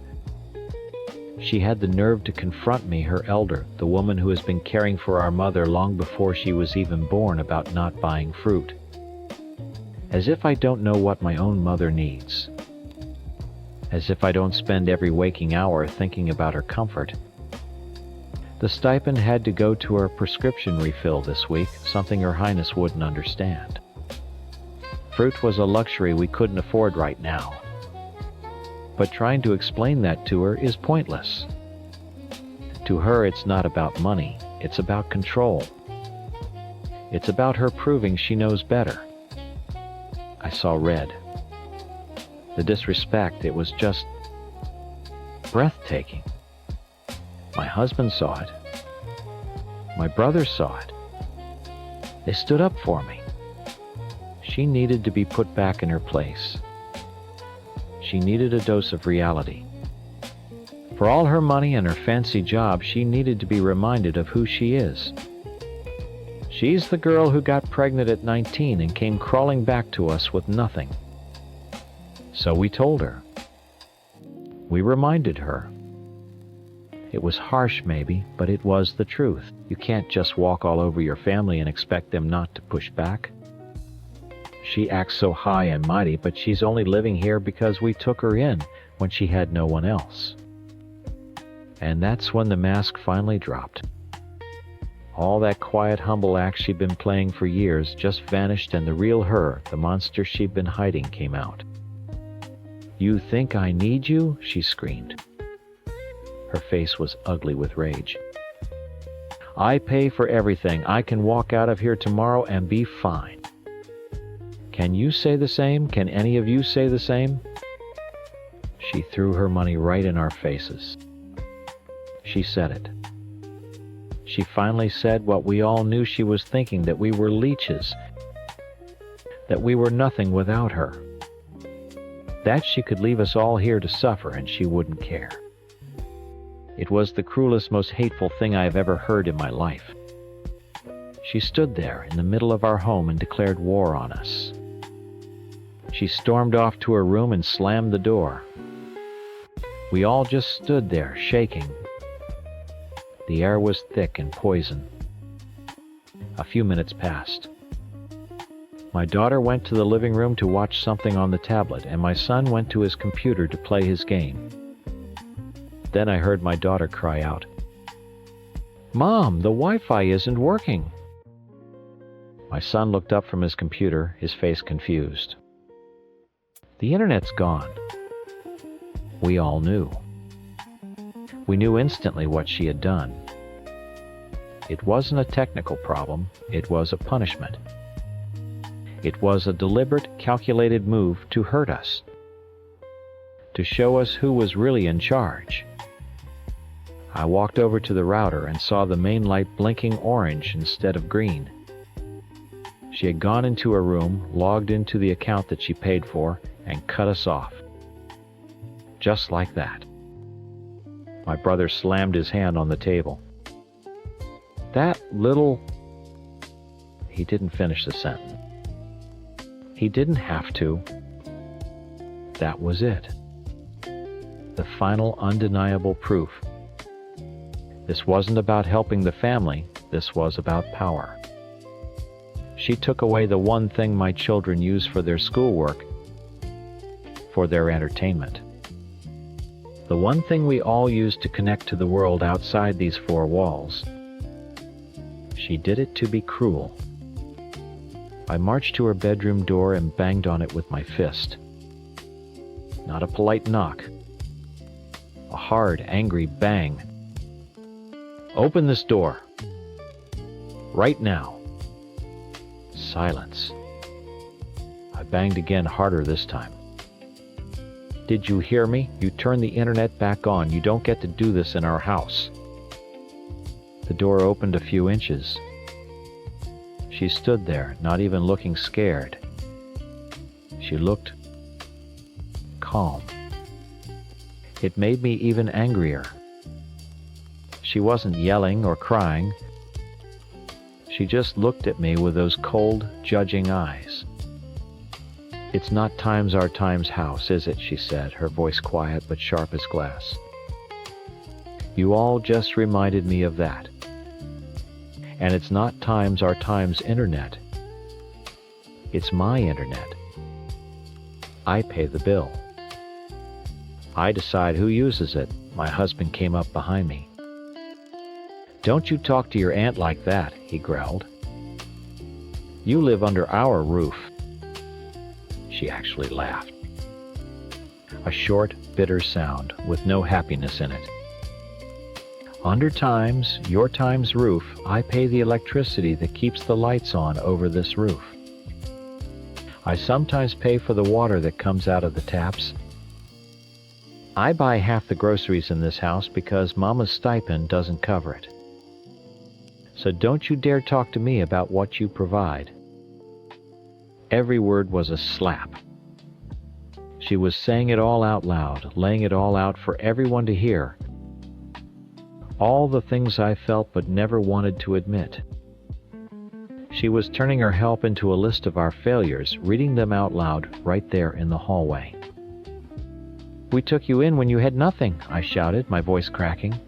she had the nerve to confront me, her elder, the woman who has been caring for our mother long before she was even born, about not buying fruit. As if I don't know what my own mother needs. As if I don't spend every waking hour thinking about her comfort. The stipend had to go to her prescription refill this week, something Her Highness wouldn't understand. Fruit was a luxury we couldn't afford right now. But trying to explain that to her is pointless. To her, it's not about money, it's about control. It's about her proving she knows better. I saw red. The disrespect, it was just breathtaking. My husband saw it. My brother saw it. They stood up for me. She needed to be put back in her place. She needed a dose of reality. For all her money and her fancy job, she needed to be reminded of who she is. She's the girl who got pregnant at 19 and came crawling back to us with nothing. So we told her. We reminded her. It was harsh maybe, but it was the truth. You can't just walk all over your family and expect them not to push back. She acts so high and mighty, but she's only living here because we took her in when she had no one else. And that's when the mask finally dropped. All that quiet, humble act she'd been playing for years just vanished, and the real her, the monster she'd been hiding, came out. "You think I need you?" she screamed. Her face was ugly with rage. "I pay for everything. I can walk out of here tomorrow and be fine. Can you say the same? Can any of you say the same?" She threw her money right in our faces. She said it. She finally said what we all knew she was thinking, that we were leeches, that we were nothing without her, that she could leave us all here to suffer and she wouldn't care. It was the cruelest, most hateful thing I have ever heard in my life. She stood there in the middle of our home and declared war on us. She stormed off to her room and slammed the door. We all just stood there, shaking. The air was thick and poison. A few minutes passed. My daughter went to the living room to watch something on the tablet, and my son went to his computer to play his game. Then I heard my daughter cry out, "Mom, the Wi-Fi isn't working." My son looked up from his computer, his face confused. "The internet's gone." We all knew. We knew instantly what she had done. It wasn't a technical problem, it was a punishment. It was a deliberate, calculated move to hurt us. to show us who was really in charge. I walked over to the router and saw the main light blinking orange instead of green. She had gone into her room, logged into the account that she paid for, and cut us off. Just like that. My brother slammed his hand on the table. That little... He didn't finish the sentence. He didn't have to. That was it. The final undeniable proof. This wasn't about helping the family, this was about power. She took away the one thing my children use for their schoolwork, for their entertainment. The one thing we all use to connect to the world outside these four walls. She did it to be cruel. I marched to her bedroom door and banged on it with my fist. Not a polite knock. A hard, angry bang. Open this door. Right now. Silence. I banged again, harder this time. Did you hear me? You turn the internet back on. You don't get to do this in our house. The door opened a few inches. She stood there, not even looking scared. She looked calm. It made me even angrier. She wasn't yelling or crying. She just looked at me with those cold, judging eyes. It's not times our times house, is it? She said, her voice quiet but sharp as glass. You all just reminded me of that. And it's not times our times internet. It's my internet. I pay the bill. I decide who uses it. My husband came up behind me. Don't you talk to your aunt like that, he growled. You live under our roof. She actually laughed. A short, bitter sound with no happiness in it. Under Times, your Times roof, I pay the electricity that keeps the lights on over this roof. I sometimes pay for the water that comes out of the taps. I buy half the groceries in this house because Mama's stipend doesn't cover it. So don't you dare talk to me about what you provide. Every word was a slap. She was saying it all out loud, laying it all out for everyone to hear. All the things I felt but never wanted to admit. She was turning her help into a list of our failures, reading them out loud right there in the hallway. We took you in when you had nothing, I shouted, my voice cracking.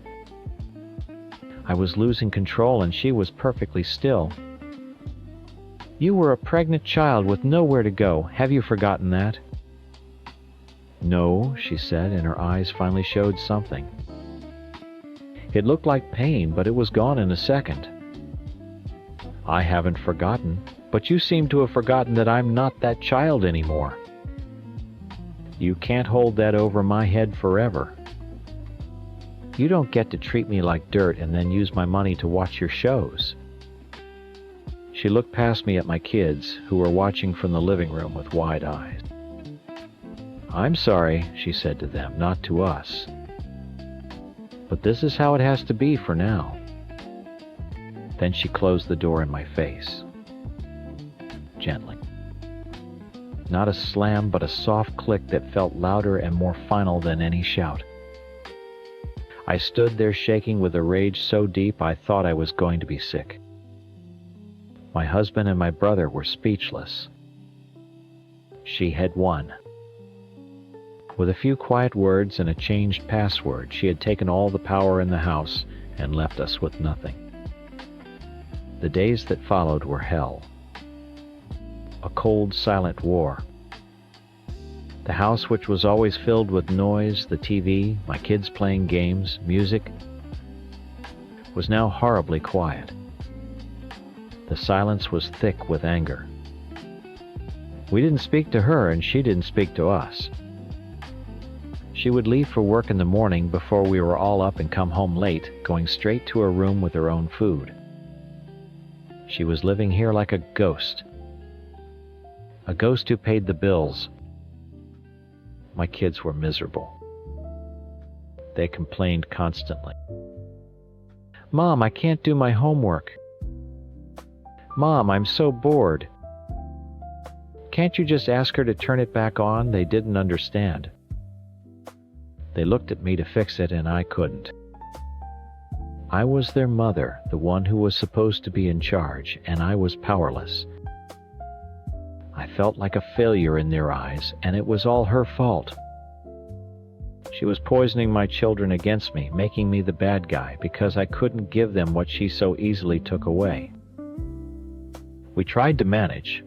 I was losing control and she was perfectly still. You were a pregnant child with nowhere to go. Have you forgotten that? No, she said, and her eyes finally showed something. It looked like pain, but it was gone in a second. I haven't forgotten, but you seem to have forgotten that I'm not that child anymore. You can't hold that over my head forever. You don't get to treat me like dirt and then use my money to watch your shows. She looked past me at my kids, who were watching from the living room with wide eyes. I'm sorry, she said to them, not to us. But this is how it has to be for now. Then she closed the door in my face. Gently. Not a slam, but a soft click that felt louder and more final than any shout. I stood there shaking with a rage so deep I thought I was going to be sick. My husband and my brother were speechless. She had won. With a few quiet words and a changed password, she had taken all the power in the house and left us with nothing. The days that followed were hell. A cold, silent war. The house, which was always filled with noise, the TV, my kids playing games, music, was now horribly quiet. The silence was thick with anger. We didn't speak to her, and she didn't speak to us. She would leave for work in the morning before we were all up and come home late, going straight to her room with her own food. She was living here like a ghost. A ghost who paid the bills. My kids were miserable. They complained constantly. "Mom, I can't do my homework. Mom, I'm so bored. Can't you just ask her to turn it back on?" They didn't understand. They looked at me to fix it, and I couldn't. I was their mother, the one who was supposed to be in charge, and I was powerless. I felt like a failure in their eyes, and it was all her fault. She was poisoning my children against me, making me the bad guy, because I couldn't give them what she so easily took away. We tried to manage.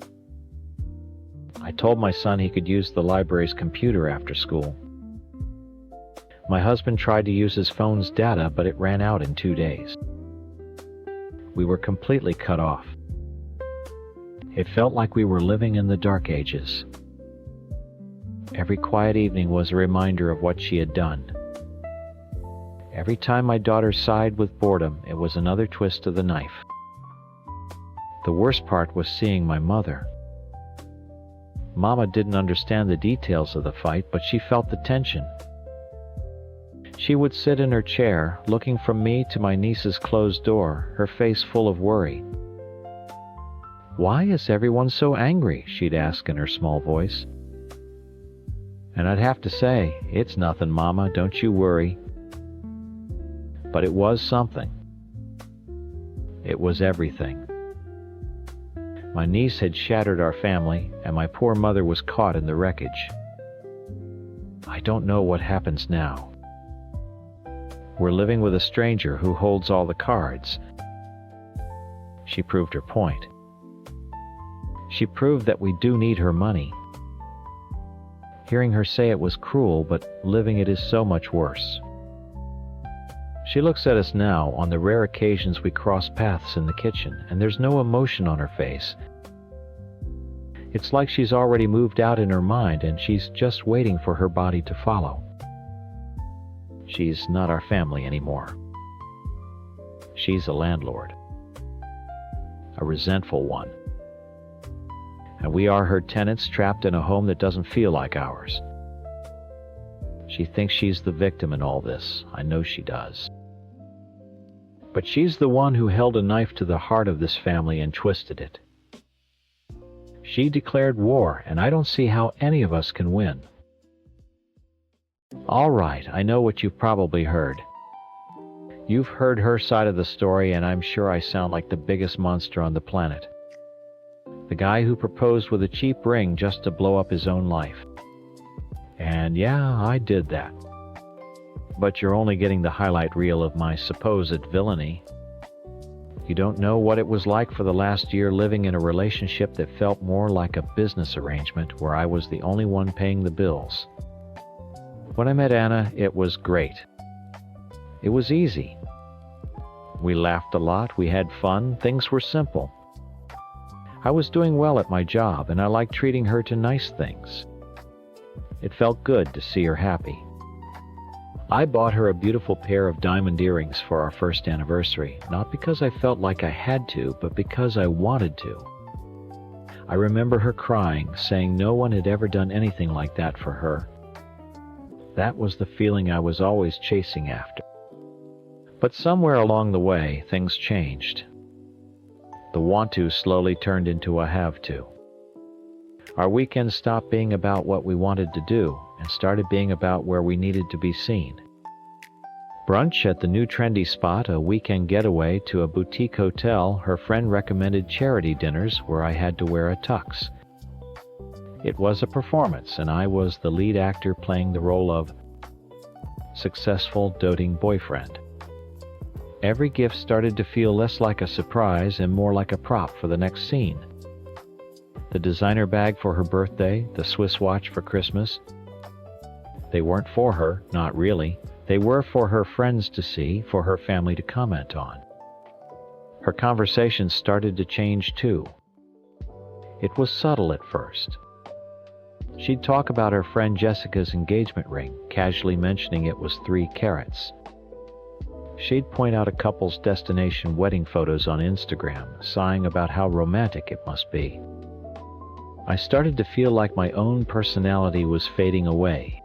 I told my son he could use the library's computer after school. My husband tried to use his phone's data, but it ran out in 2 days. We were completely cut off. It felt like we were living in the dark ages. Every quiet evening was a reminder of what she had done. Every time my daughter sighed with boredom, it was another twist of the knife. The worst part was seeing my mother. Mama didn't understand the details of the fight, but she felt the tension. She would sit in her chair, looking from me to my niece's closed door, her face full of worry. "Why is everyone so angry?" she'd ask in her small voice. And I'd have to say, "It's nothing, Mama, don't you worry." But it was something. It was everything. My niece had shattered our family, and my poor mother was caught in the wreckage. I don't know what happens now. We're living with a stranger who holds all the cards. She proved her point. She proved that we do need her money. Hearing her say it was cruel, but living it is so much worse. She looks at us now on the rare occasions we cross paths in the kitchen, and there's no emotion on her face. It's like she's already moved out in her mind, and she's just waiting for her body to follow. She's not our family anymore. She's a landlord. A resentful one. And we are her tenants trapped in a home that doesn't feel like ours. She thinks she's the victim in all this. I know she does. But she's the one who held a knife to the heart of this family and twisted it. She declared war, and I don't see how any of us can win. All right, I know what you've probably heard. You've heard her side of the story, and I'm sure I sound like the biggest monster on the planet. The guy who proposed with a cheap ring just to blow up his own life. And yeah, I did that. But you're only getting the highlight reel of my supposed villainy. You don't know what it was like for the last year living in a relationship that felt more like a business arrangement where I was the only one paying the bills. When I met Anna, it was great. It was easy. We laughed a lot, we had fun, things were simple. I was doing well at my job, and I liked treating her to nice things. It felt good to see her happy. I bought her a beautiful pair of diamond earrings for our first anniversary, not because I felt like I had to, but because I wanted to. I remember her crying, saying no one had ever done anything like that for her. That was the feeling I was always chasing after. But somewhere along the way, things changed. The want to slowly turned into a have to. Our weekends stopped being about what we wanted to do and started being about where we needed to be seen. Brunch at the new trendy spot, a weekend getaway to a boutique hotel, her friend recommended charity dinners where I had to wear a tux. It was a performance, and I was the lead actor playing the role of successful, doting boyfriend. Every gift started to feel less like a surprise and more like a prop for the next scene. The designer bag for her birthday, the Swiss watch for Christmas. They weren't for her, not really. They were for her friends to see, for her family to comment on. Her conversations started to change too. It was subtle at first. She'd talk about her friend Jessica's engagement ring, casually mentioning it was 3 carats. She'd point out a couple's destination wedding photos on Instagram, sighing about how romantic it must be. I started to feel like my own personality was fading away,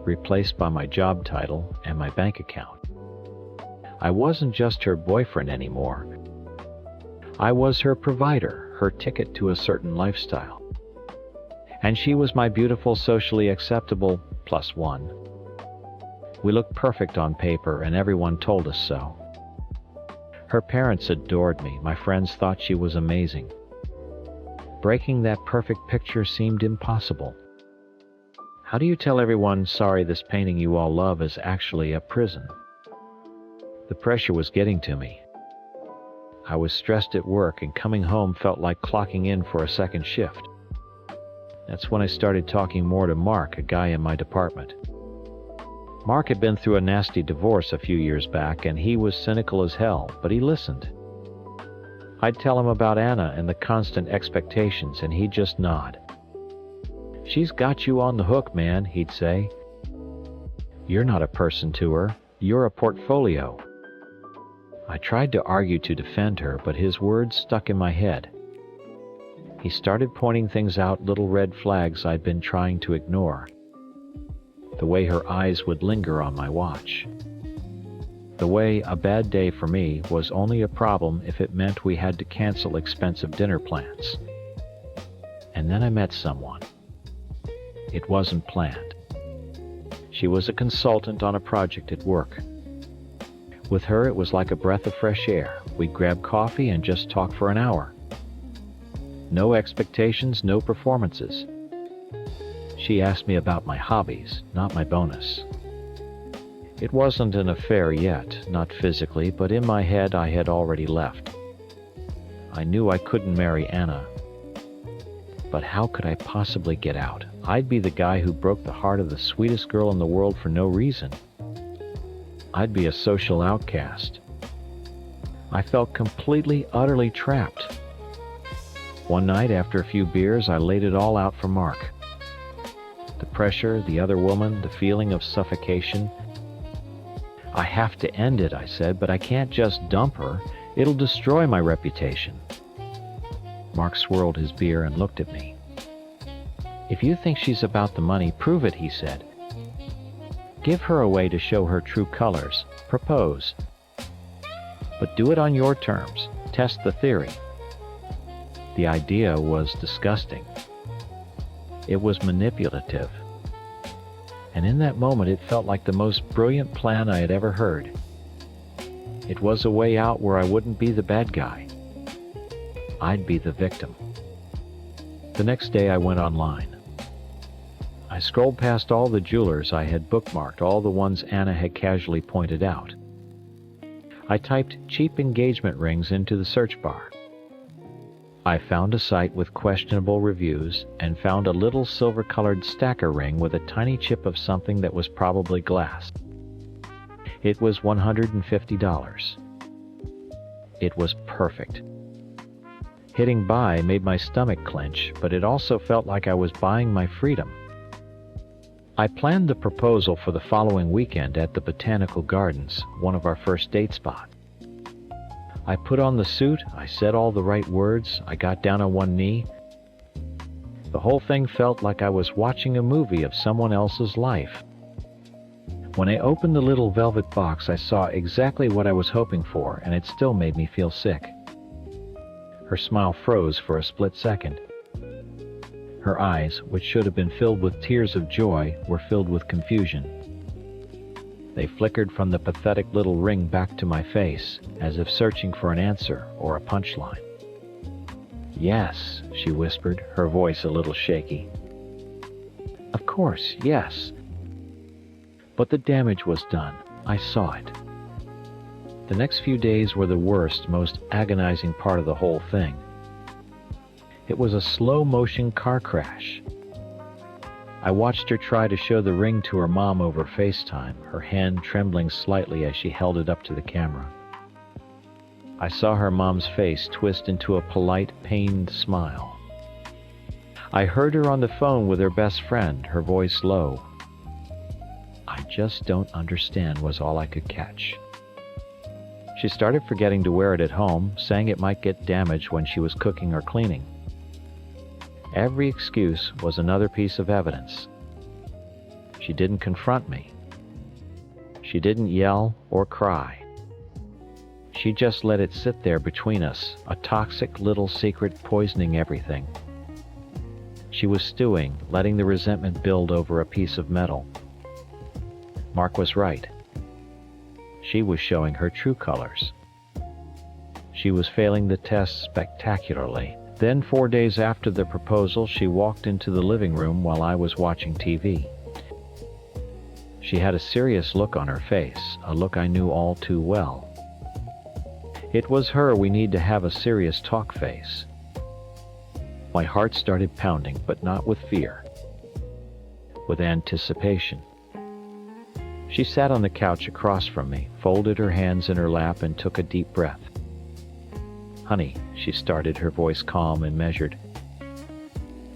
replaced by my job title and my bank account. I wasn't just her boyfriend anymore. I was her provider, her ticket to a certain lifestyle. And she was my beautiful, socially acceptable +1. We looked perfect on paper, and everyone told us so. Her parents adored me. My friends thought she was amazing. Breaking that perfect picture seemed impossible. How do you tell everyone, sorry, this painting you all love is actually a prison? The pressure was getting to me. I was stressed at work, and coming home felt like clocking in for a second shift. That's when I started talking more to Mark, a guy in my department. Mark had been through a nasty divorce a few years back, and he was cynical as hell, but he listened. I'd tell him about Anna and the constant expectations, and he'd just nod. "She's got you on the hook, man," he'd say. "You're not a person to her, you're a portfolio." I tried to argue to defend her, but his words stuck in my head. He started pointing things out, little red flags I'd been trying to ignore. The way her eyes would linger on my watch. The way a bad day for me was only a problem if it meant we had to cancel expensive dinner plans. And then I met someone. It wasn't planned. She was a consultant on a project at work. With her, it was like a breath of fresh air. We'd grab coffee and just talk for an hour. No expectations, no performances. She asked me about my hobbies, not my bonus. It wasn't an affair yet, not physically, but in my head I had already left. I knew I couldn't marry Anna. But how could I possibly get out? I'd be the guy who broke the heart of the sweetest girl in the world for no reason. I'd be a social outcast. I felt completely, utterly trapped. One night, after a few beers, I laid it all out for Mark. The pressure, the other woman, the feeling of suffocation. "I have to end it," I said, "but I can't just dump her. It'll destroy my reputation." Mark swirled his beer and looked at me. "If you think she's about the money, prove it," he said. "Give her a way to show her true colors. Propose. But do it on your terms. Test the theory." The idea was disgusting. It was manipulative. And in that moment it felt like the most brilliant plan I had ever heard. It was a way out where I wouldn't be the bad guy. I'd be the victim. The next day I went online. I scrolled past all the jewelers I had bookmarked, all the ones Anna had casually pointed out. I typed cheap engagement rings into the search bar. I found a site with questionable reviews and found a little silver-colored stacker ring with a tiny chip of something that was probably glass. It was $150. It was perfect. Hitting buy made my stomach clench, but it also felt like I was buying my freedom. I planned the proposal for the following weekend at the Botanical Gardens, one of our first date spots. I put on the suit, I said all the right words, I got down on one knee. The whole thing felt like I was watching a movie of someone else's life. When I opened the little velvet box, I saw exactly what I was hoping for, and it still made me feel sick. Her smile froze for a split second. Her eyes, which should have been filled with tears of joy, were filled with confusion. They flickered from the pathetic little ring back to my face, as if searching for an answer or a punchline. "Yes," she whispered, her voice a little shaky. "Of course, yes." But the damage was done. I saw it. The next few days were the worst, most agonizing part of the whole thing. It was a slow-motion car crash. I watched her try to show the ring to her mom over FaceTime, her hand trembling slightly as she held it up to the camera. I saw her mom's face twist into a polite, pained smile. I heard her on the phone with her best friend, her voice low. "I just don't understand," was all I could catch. She started forgetting to wear it at home, saying it might get damaged when she was cooking or cleaning. Every excuse was another piece of evidence. She didn't confront me. She didn't yell or cry. She just let it sit there between us, a toxic little secret poisoning everything. She was stewing, letting the resentment build over a piece of metal. Mark was right. She was showing her true colors. She was failing the test spectacularly. Then, 4 days after the proposal, she walked into the living room while I was watching TV. She had a serious look on her face, a look I knew all too well. It was her we need to have a serious talk face. My heart started pounding, but not with fear, with anticipation. She sat on the couch across from me, folded her hands in her lap, and took a deep breath. "Honey," she started, her voice calm and measured.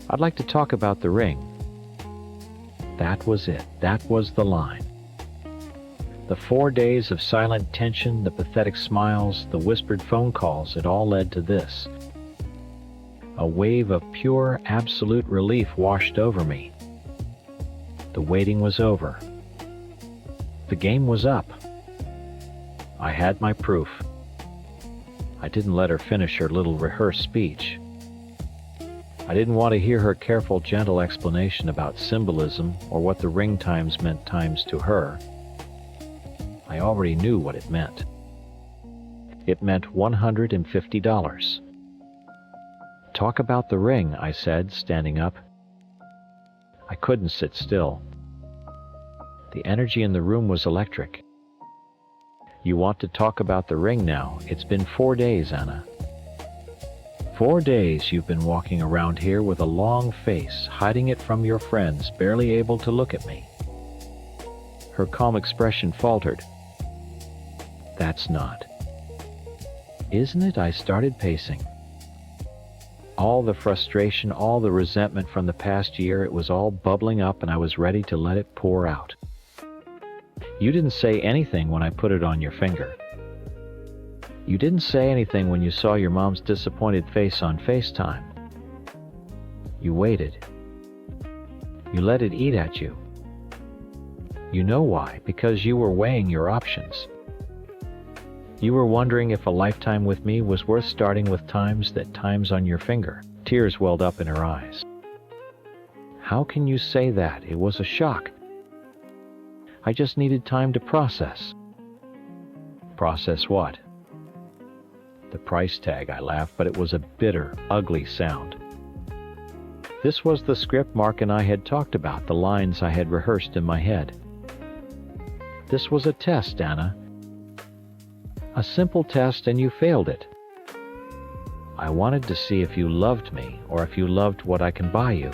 "I'd like to talk about the ring." That was it. That was the line. The 4 days of silent tension, the pathetic smiles, the whispered phone calls, it all led to this. A wave of pure, absolute relief washed over me. The waiting was over. The game was up. I had my proof. I didn't let her finish her little rehearsed speech. I didn't want to hear her careful, gentle explanation about symbolism or what the ring times meant times to her. I already knew what it meant. It meant $150. "Talk about the ring," I said, standing up. I couldn't sit still. The energy in the room was electric. "You want to talk about the ring now? It's been 4 days, Anna. 4 days you've been walking around here with a long face, hiding it from your friends, barely able to look at me." Her calm expression faltered. "That's not." "Isn't it?" I started pacing. All the frustration, all the resentment from the past year, it was all bubbling up, and I was ready to let it pour out. "You didn't say anything when I put it on your finger. You didn't say anything when you saw your mom's disappointed face on FaceTime. You waited. You let it eat at you. You know why? Because you were weighing your options. You were wondering if a lifetime with me was worth starting with times on your finger." Tears welled up in her eyes. "How can you say that? It was a shock. I just needed time to process." "Process what?" "The price tag," I laughed, but it was a bitter, ugly sound. This was the script Mark and I had talked about, the lines I had rehearsed in my head. "This was a test, Anna. A simple test, and you failed it. I wanted to see if you loved me, or if you loved what I can buy you.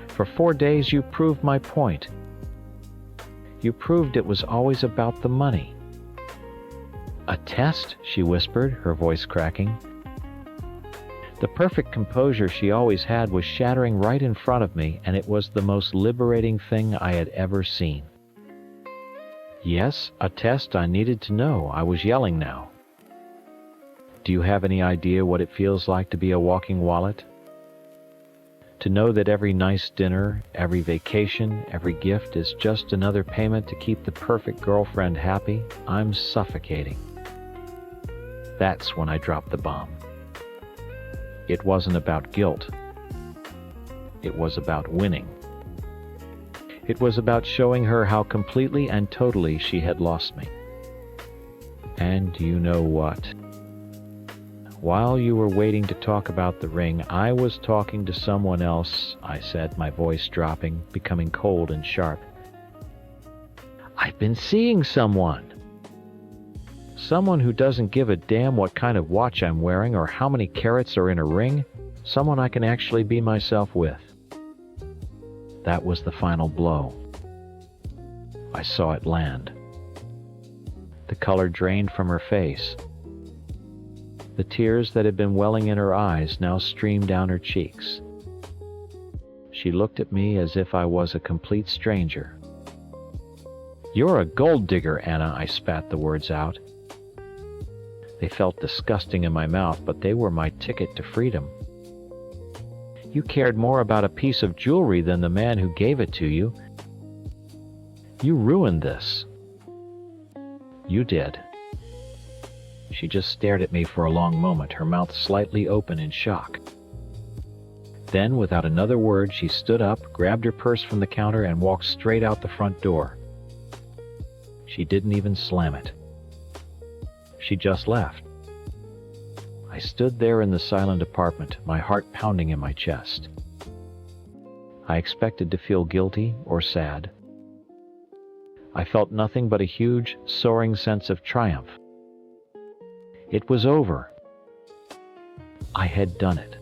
For 4 days you proved my point. You proved it was always about the money." "A test?" she whispered, her voice cracking. The perfect composure she always had was shattering right in front of me, and it was the most liberating thing I had ever seen. "Yes, a test. I needed to know." I was yelling now. "Do you have any idea what it feels like to be a walking wallet? To know that every nice dinner, every vacation, every gift is just another payment to keep the perfect girlfriend happy? I'm suffocating." That's when I dropped the bomb. It wasn't about guilt. It was about winning. It was about showing her how completely and totally she had lost me. "And you know what? While you were waiting to talk about the ring, I was talking to someone else," I said, my voice dropping, becoming cold and sharp. "I've been seeing someone. Someone who doesn't give a damn what kind of watch I'm wearing or how many carats are in a ring. Someone I can actually be myself with." That was the final blow. I saw it land. The color drained from her face. The tears that had been welling in her eyes now streamed down her cheeks. She looked at me as if I was a complete stranger. "You're a gold digger, Anna," I spat the words out. They felt disgusting in my mouth, but they were my ticket to freedom. You cared more about a piece of jewelry than the man who gave it to you. You ruined this. You did. She just stared at me for a long moment, her mouth slightly open in shock. Then, without another word, she stood up, grabbed her purse from the counter, and walked straight out the front door. She didn't even slam it. She just left. I stood there in the silent apartment, my heart pounding in my chest. I expected to feel guilty or sad. I felt nothing but a huge, soaring sense of triumph. It was over. I had done it.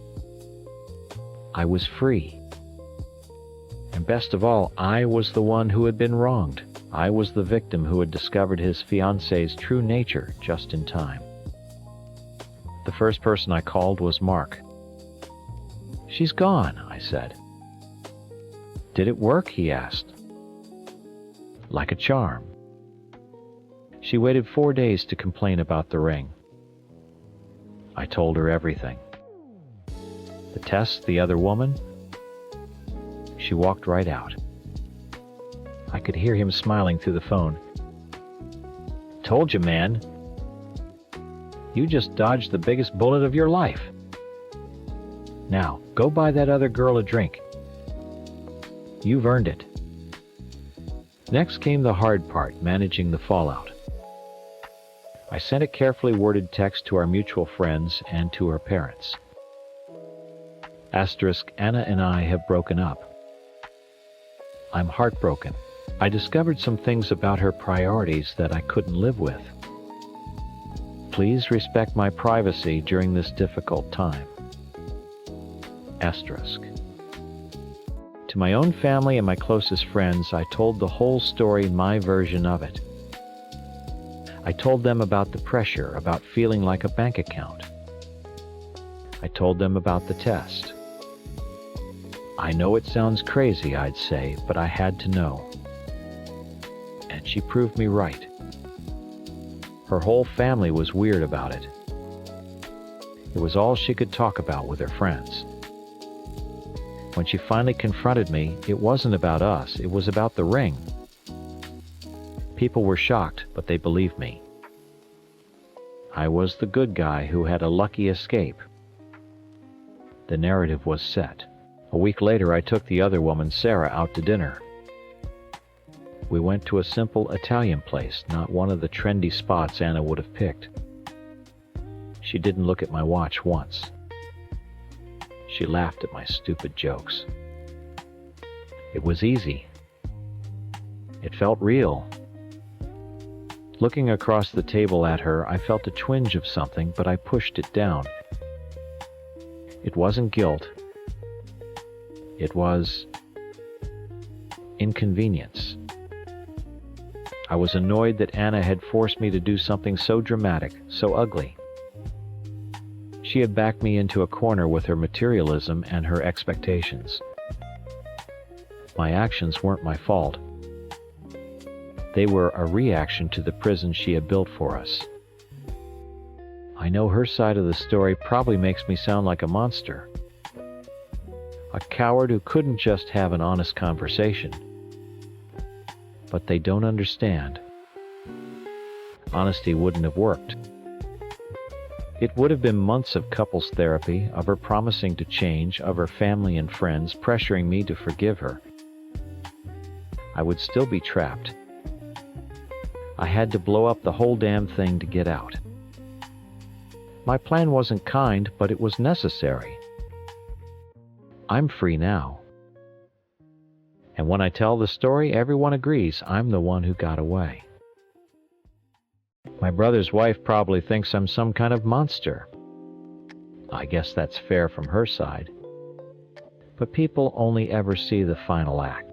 I was free. And best of all, I was the one who had been wronged. I was the victim who had discovered his fiancée's true nature just in time. The first person I called was Mark. "She's gone," I said. "Did it work?" he asked. "Like a charm." She waited 4 days to complain about the ring. I told her everything. The test, the other woman. She walked right out. I could hear him smiling through the phone. "Told you, man. You just dodged the biggest bullet of your life. Now, go buy that other girl a drink. You've earned it." Next came the hard part, managing the fallout. I sent a carefully worded text to our mutual friends and to her parents. Asterisk, Anna and I have broken up. I'm heartbroken. I discovered some things about her priorities that I couldn't live with. Please respect my privacy during this difficult time. Asterisk. To my own family and my closest friends, I told the whole story, my version of it. I told them about the pressure, about feeling like a bank account. I told them about the test. I know it sounds crazy, I'd say, but I had to know. And she proved me right. Her whole family was weird about it. It was all she could talk about with her friends. When she finally confronted me, it wasn't about us, it was about the ring. People were shocked, but they believed me. I was the good guy who had a lucky escape. The narrative was set. A week later, I took the other woman, Sarah, out to dinner. We went to a simple Italian place, not one of the trendy spots Anna would have picked. She didn't look at my watch once. She laughed at my stupid jokes. It was easy. It felt real. Looking across the table at her, I felt a twinge of something, but I pushed it down. It wasn't guilt. It was inconvenience. I was annoyed that Anna had forced me to do something so dramatic, so ugly. She had backed me into a corner with her materialism and her expectations. My actions weren't my fault. They were a reaction to the prison she had built for us. I know her side of the story probably makes me sound like a monster. A coward who couldn't just have an honest conversation. But they don't understand. Honesty wouldn't have worked. It would have been months of couples therapy, of her promising to change, of her family and friends pressuring me to forgive her. I would still be trapped. I had to blow up the whole damn thing to get out. My plan wasn't kind, but it was necessary. I'm free now. And when I tell the story, everyone agrees I'm the one who got away. My brother's wife probably thinks I'm some kind of monster. I guess that's fair from her side. But people only ever see the final act.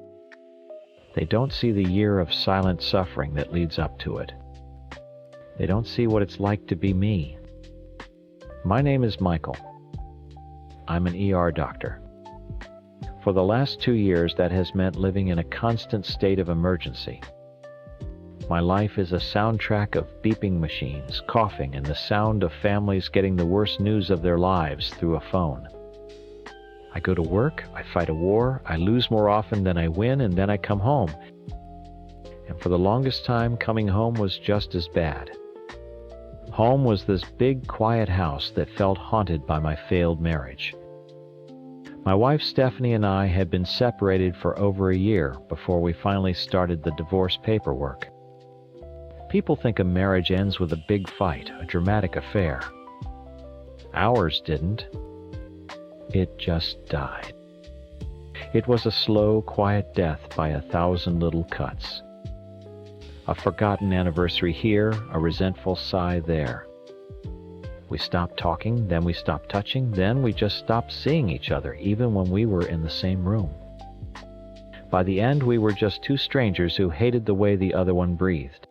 They don't see the year of silent suffering that leads up to it. They don't see what it's like to be me. My name is Michael. I'm an ER doctor. For the last 2 years, that has meant living in a constant state of emergency. My life is a soundtrack of beeping machines, coughing, and the sound of families getting the worst news of their lives through a phone. I go to work, I fight a war, I lose more often than I win, and then I come home. And for the longest time, coming home was just as bad. Home was this big, quiet house that felt haunted by my failed marriage. My wife Stephanie and I had been separated for over a year before we finally started the divorce paperwork. People think a marriage ends with a big fight, a dramatic affair. Ours didn't. It just died. It was a slow, quiet death by 1,000 little cuts. A forgotten anniversary here, a resentful sigh there. We stopped talking, then we stopped touching, then we just stopped seeing each other, even when we were in the same room. By the end, we were just two strangers who hated the way the other one breathed.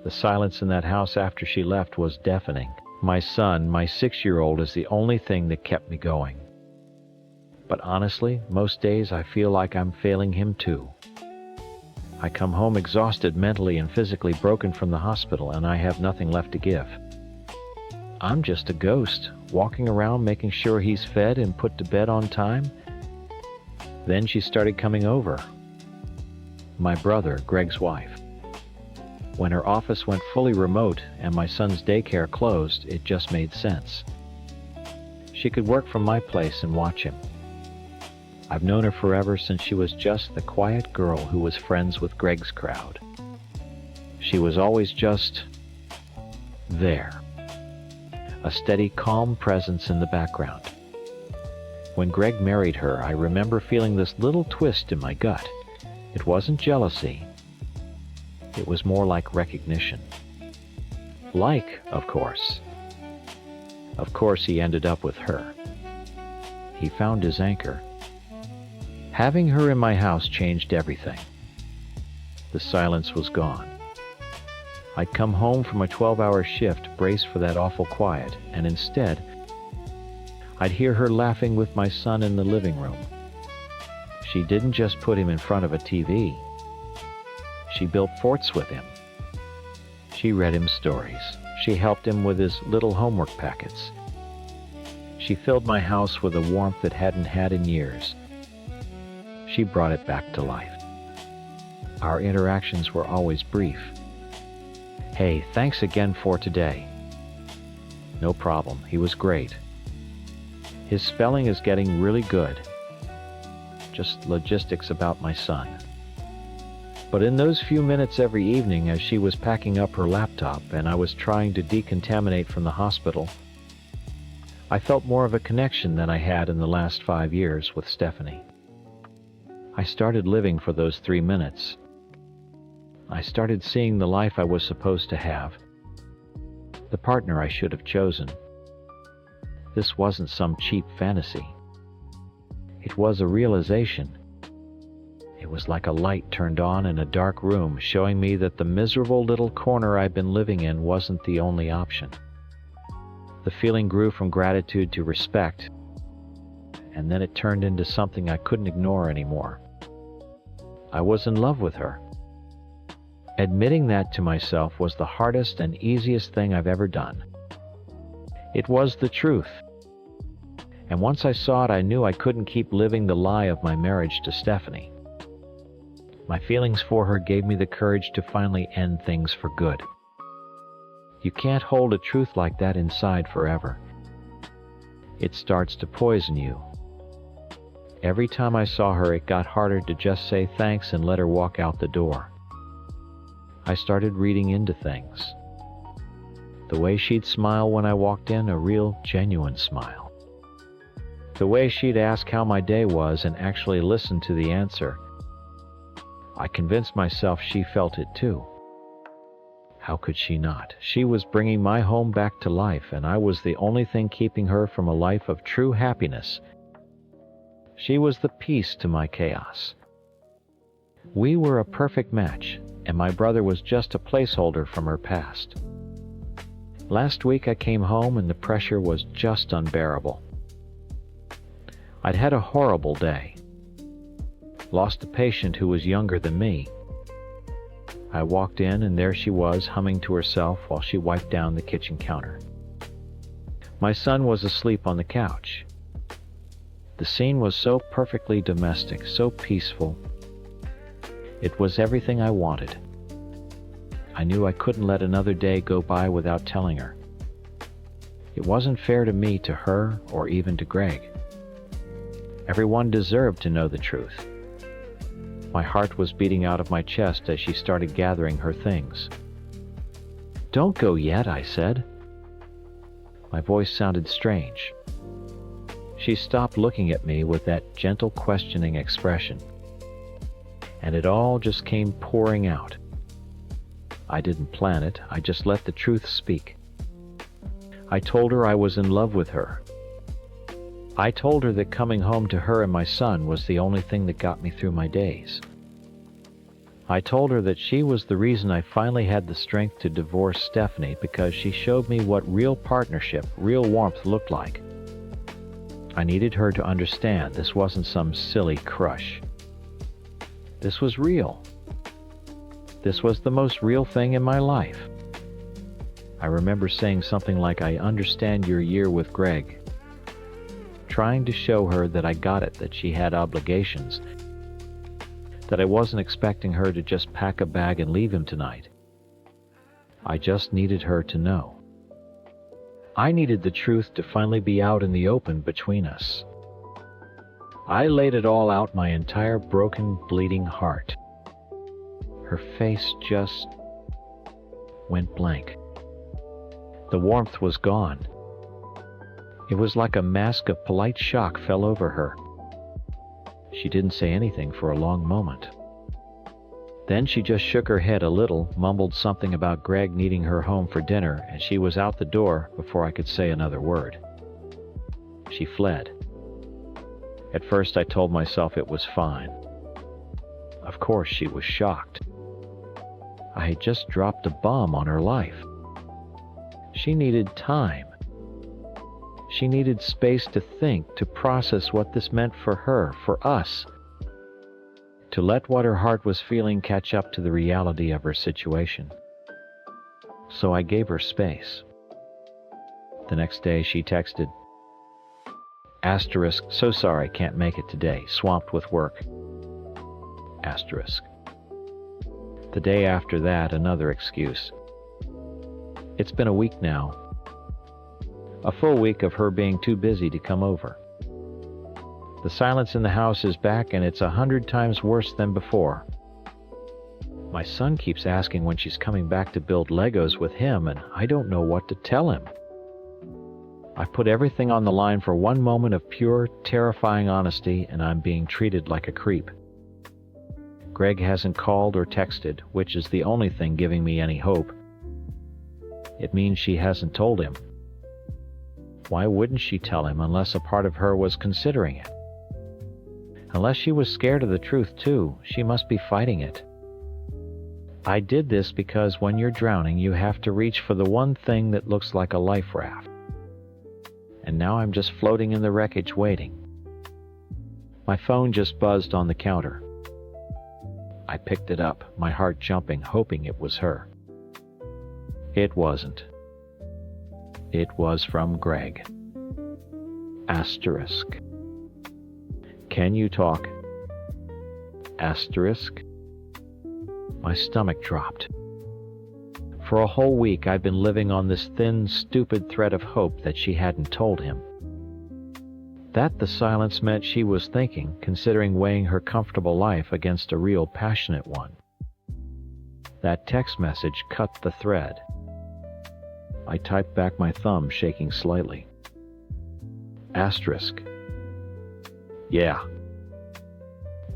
The silence in that house after she left was deafening. My son, my 6-year-old, is the only thing that kept me going. But honestly, most days I feel like I'm failing him too. I come home exhausted mentally and physically, broken from the hospital, and I have nothing left to give. I'm just a ghost, walking around making sure he's fed and put to bed on time. Then she started coming over. My brother, Greg's wife. When her office went fully remote and my son's daycare closed, it just made sense. She could work from my place and watch him. I've known her forever, since she was just the quiet girl who was friends with Greg's crowd. She was always just there. A steady, calm presence in the background. When Greg married her, I remember feeling this little twist in my gut. It wasn't jealousy. It was more like recognition. Of course. Of course he ended up with her. He found his anchor. Having her in my house changed everything. The silence was gone. I'd come home from a 12-hour shift, braced for that awful quiet, and instead, I'd hear her laughing with my son in the living room. She didn't just put him in front of a TV. She built forts with him. She read him stories. She helped him with his little homework packets. She filled my house with a warmth it hadn't had in years. She brought it back to life. Our interactions were always brief. Hey, thanks again for today. No problem, he was great. His spelling is getting really good. Just logistics about my son. But in those few minutes every evening, as she was packing up her laptop and I was trying to decontaminate from the hospital, I felt more of a connection than I had in the last 5 years with Stephanie. I started living for those 3 minutes. I started seeing the life I was supposed to have, the partner I should have chosen. This wasn't some cheap fantasy. It was a realization. It was like a light turned on in a dark room, showing me that the miserable little corner I'd been living in wasn't the only option. The feeling grew from gratitude to respect, and then it turned into something I couldn't ignore anymore. I was in love with her. Admitting that to myself was the hardest and easiest thing I've ever done. It was the truth. And once I saw it, I knew I couldn't keep living the lie of my marriage to Stephanie. My feelings for her gave me the courage to finally end things for good. You can't hold a truth like that inside forever. It starts to poison you. Every time I saw her, it got harder to just say thanks and let her walk out the door. I started reading into things. The way she'd smile when I walked in, a real, genuine smile. The way she'd ask how my day was and actually listen to the answer. I convinced myself she felt it too. How could she not? She was bringing my home back to life, and I was the only thing keeping her from a life of true happiness. She was the peace to my chaos. We were a perfect match, and my brother was just a placeholder from her past. Last week I came home and the pressure was just unbearable. I'd had a horrible day. Lost a patient who was younger than me. I walked in and there she was, humming to herself while she wiped down the kitchen counter. My son was asleep on the couch. The scene was so perfectly domestic, so peaceful. It was everything I wanted. I knew I couldn't let another day go by without telling her. It wasn't fair to me, to her, or even to Greg. Everyone deserved to know the truth. My heart was beating out of my chest as she started gathering her things. "Don't go yet," I said. My voice sounded strange. She stopped looking at me with that gentle, questioning expression, and it all just came pouring out. I didn't plan it, I just let the truth speak. I told her I was in love with her. I told her that coming home to her and my son was the only thing that got me through my days. I told her that she was the reason I finally had the strength to divorce Stephanie, because she showed me what real partnership, real warmth looked like. I needed her to understand this wasn't some silly crush. This was real. This was the most real thing in my life. I remember saying something like, "I understand your year with Greg," trying to show her that I got it, that she had obligations, that I wasn't expecting her to just pack a bag and leave him tonight. I just needed her to know. I needed the truth to finally be out in the open between us. I laid it all out, my entire broken, bleeding heart. Her face just went blank. The warmth was gone. It was like a mask of polite shock fell over her. She didn't say anything for a long moment. Then she just shook her head a little, mumbled something about Greg needing her home for dinner, and she was out the door before I could say another word. She fled. At first I told myself it was fine. Of course she was shocked. I had just dropped a bomb on her life. She needed time. She needed space to think, to process what this meant for her, for us. To let what her heart was feeling catch up to the reality of her situation. So I gave her space. The next day she texted, *, so sorry, can't make it today, swamped with work. *. The day after that, another excuse. It's been a week now. A full week of her being too busy to come over. The silence in the house is back, and it's 100 times worse than before. My son keeps asking when she's coming back to build Legos with him, and I don't know what to tell him. I put everything on the line for one moment of pure, terrifying honesty, and I'm being treated like a creep. Greg hasn't called or texted, which is the only thing giving me any hope. It means she hasn't told him. Why wouldn't she tell him unless a part of her was considering it? Unless she was scared of the truth too, she must be fighting it. I did this because when you're drowning, you have to reach for the one thing that looks like a life raft. And now I'm just floating in the wreckage waiting. My phone just buzzed on the counter. I picked it up, my heart jumping, hoping it was her. It wasn't. It was from Greg. *. Can you talk? *. My stomach dropped. For a whole week I've been living on this thin, stupid thread of hope that she hadn't told him. That the silence meant she was thinking, considering weighing her comfortable life against a real passionate one. That text message cut the thread. I typed back my thumb, shaking slightly. *. Yeah.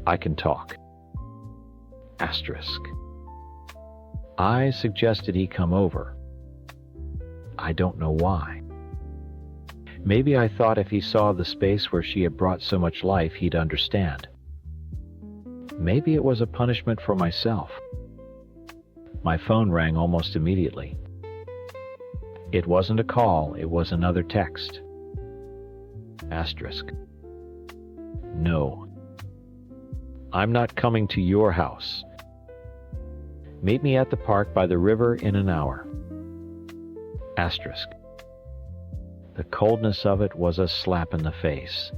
I can talk. *. I suggested he come over. I don't know why. Maybe I thought if he saw the space where she had brought so much life, he'd understand. Maybe it was a punishment for myself. My phone rang almost immediately. It wasn't a call, it was another text. *. No. I'm not coming to your house. Meet me at the park by the river in an hour. *. The coldness of it was a slap in the face.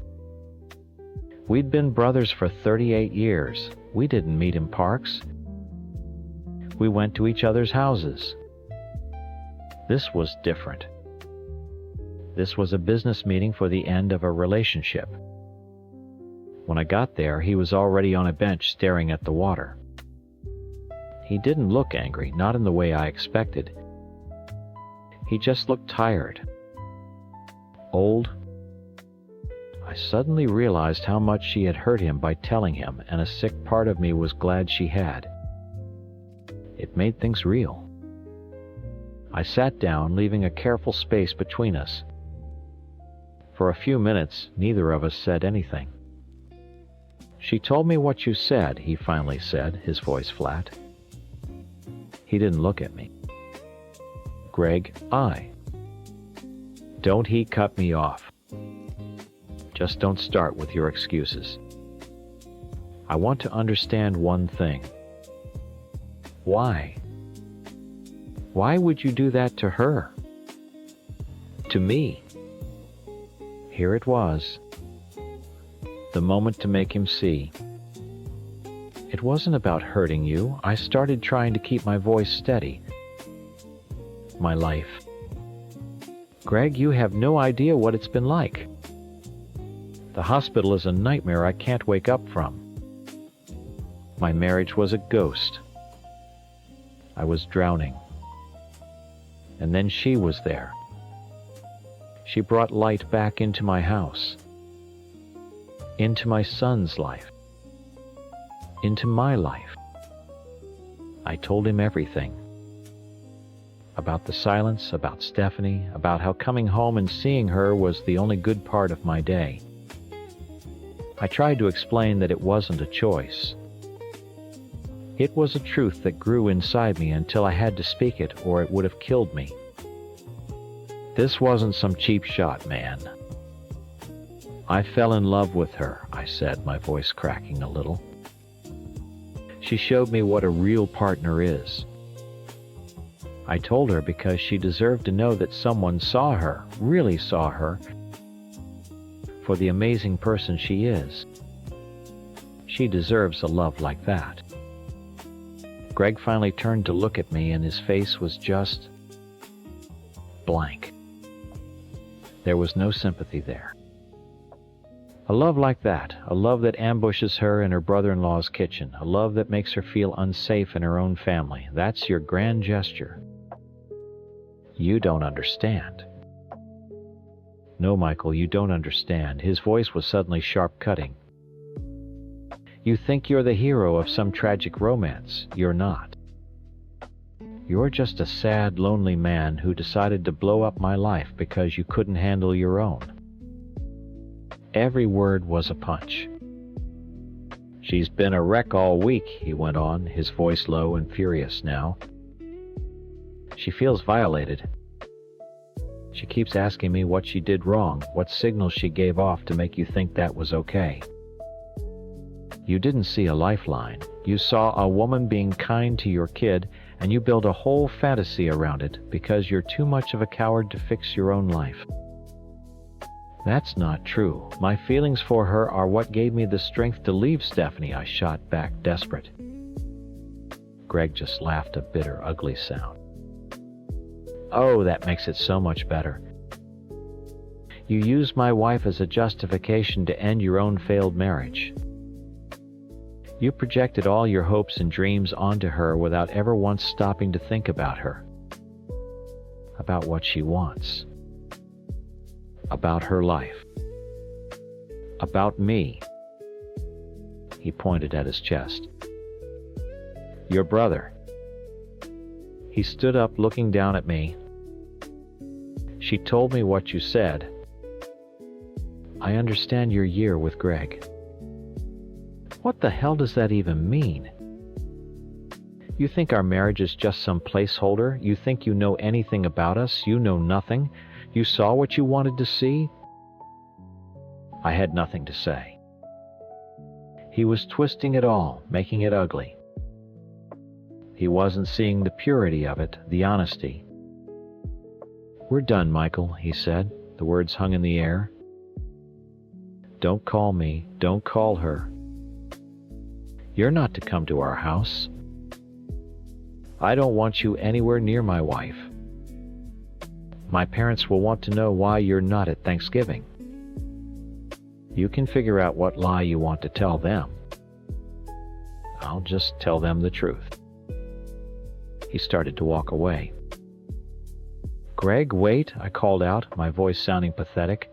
We'd been brothers for 38 years. We didn't meet in parks. We went to each other's houses. This was different. This was a business meeting for the end of a relationship. When I got there, he was already on a bench staring at the water. He didn't look angry, not in the way I expected. He just looked tired. Old. I suddenly realized how much she had hurt him by telling him, and a sick part of me was glad she had. It made things real. I sat down, leaving a careful space between us. For a few minutes, neither of us said anything. "She told me what you said," he finally said, his voice flat. He didn't look at me. "Greg, Don't he cut me off. Just don't start with your excuses. I want to understand one thing. Why? Why would you do that to her? To me?" Here it was. The moment to make him see. "It wasn't about hurting you. I started trying to keep my voice steady. My life. Greg, you have no idea what it's been like. The hospital is a nightmare I can't wake up from. My marriage was a ghost. I was drowning. And then she was there. She brought light back into my house. Into my son's life. Into my life. I told him everything. About the silence, about Stephanie, about how coming home and seeing her was the only good part of my day. I tried to explain that it wasn't a choice. It was a truth that grew inside me until I had to speak it or it would have killed me. This wasn't some cheap shot, man. I fell in love with her, I said, my voice cracking a little. She showed me what a real partner is. I told her because she deserved to know that someone saw her, really saw her, for the amazing person she is. She deserves a love like that. Greg finally turned to look at me and his face was just blank. There was no sympathy there. A love like that, a love that ambushes her in her brother-in-law's kitchen, a love that makes her feel unsafe in her own family, that's your grand gesture. You don't understand. No, Michael, you don't understand. His voice was suddenly sharp-cutting. You think you're the hero of some tragic romance. You're not. You're just a sad, lonely man who decided to blow up my life because you couldn't handle your own. Every word was a punch. She's been a wreck all week, he went on, his voice low and furious now. She feels violated. She keeps asking me what she did wrong, what signals she gave off to make you think that was okay. You didn't see a lifeline. You saw a woman being kind to your kid, and you built a whole fantasy around it because you're too much of a coward to fix your own life. That's not true. My feelings for her are what gave me the strength to leave Stephanie, I shot back, desperate. Greg just laughed a bitter, ugly sound. Oh, that makes it so much better. You used my wife as a justification to end your own failed marriage. You projected all your hopes and dreams onto her without ever once stopping to think about her. About what she wants. About her life. About me. He pointed at his chest. Your brother. He stood up, looking down at me. She told me what you said. I understand your year with Greg. What the hell does that even mean? You think our marriage is just some placeholder? You think you know anything about us? You know nothing? You saw what you wanted to see? I had nothing to say. He was twisting it all, making it ugly. He wasn't seeing the purity of it, the honesty. We're done, Michael, he said. The words hung in the air. Don't call me. Don't call her. You're not to come to our house. I don't want you anywhere near my wife. My parents will want to know why you're not at Thanksgiving. You can figure out what lie you want to tell them. I'll just tell them the truth." He started to walk away. "Greg, wait," I called out, my voice sounding pathetic.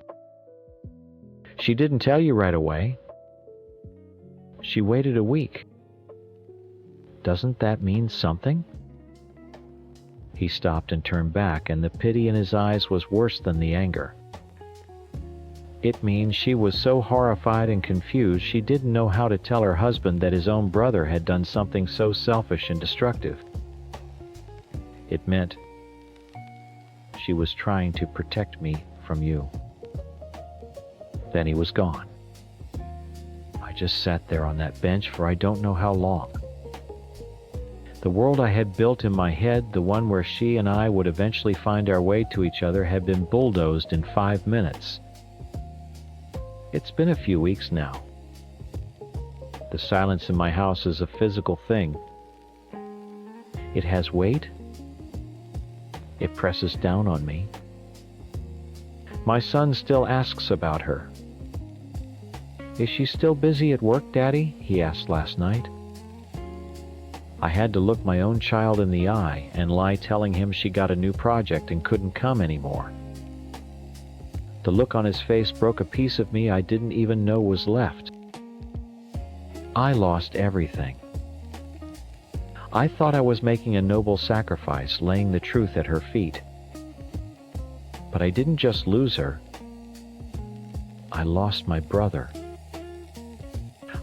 "She didn't tell you right away. She waited a week. Doesn't that mean something?" He stopped and turned back, and the pity in his eyes was worse than the anger. "It means she was so horrified and confused she didn't know how to tell her husband that his own brother had done something so selfish and destructive. It meant she was trying to protect me from you." Then he was gone. I just sat there on that bench for I don't know how long. The world I had built in my head, the one where she and I would eventually find our way to each other, had been bulldozed in 5 minutes. It's been a few weeks now. The silence in my house is a physical thing. It has weight. It presses down on me. My son still asks about her. "Is she still busy at work, Daddy?" he asked last night. I had to look my own child in the eye and lie telling him she got a new project and couldn't come anymore. The look on his face broke a piece of me I didn't even know was left. I lost everything. I thought I was making a noble sacrifice, laying the truth at her feet. But I didn't just lose her. I lost my brother.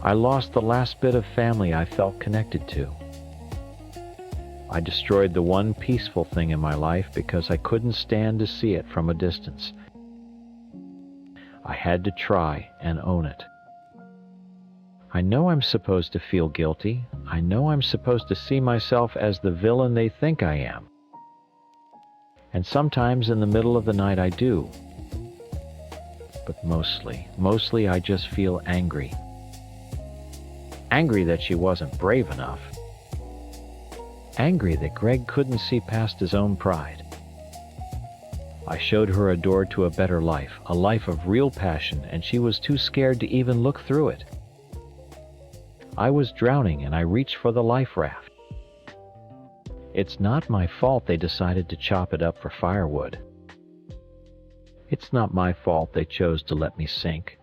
I lost the last bit of family I felt connected to. I destroyed the one peaceful thing in my life because I couldn't stand to see it from a distance. I had to try and own it. I know I'm supposed to feel guilty. I know I'm supposed to see myself as the villain they think I am. And sometimes in the middle of the night I do. But mostly I just feel angry. Angry that she wasn't brave enough. Angry that Greg couldn't see past his own pride. I showed her a door to a better life, a life of real passion, and she was too scared to even look through it. I was drowning and I reached for the life raft. It's not my fault they decided to chop it up for firewood. It's not my fault they chose to let me sink.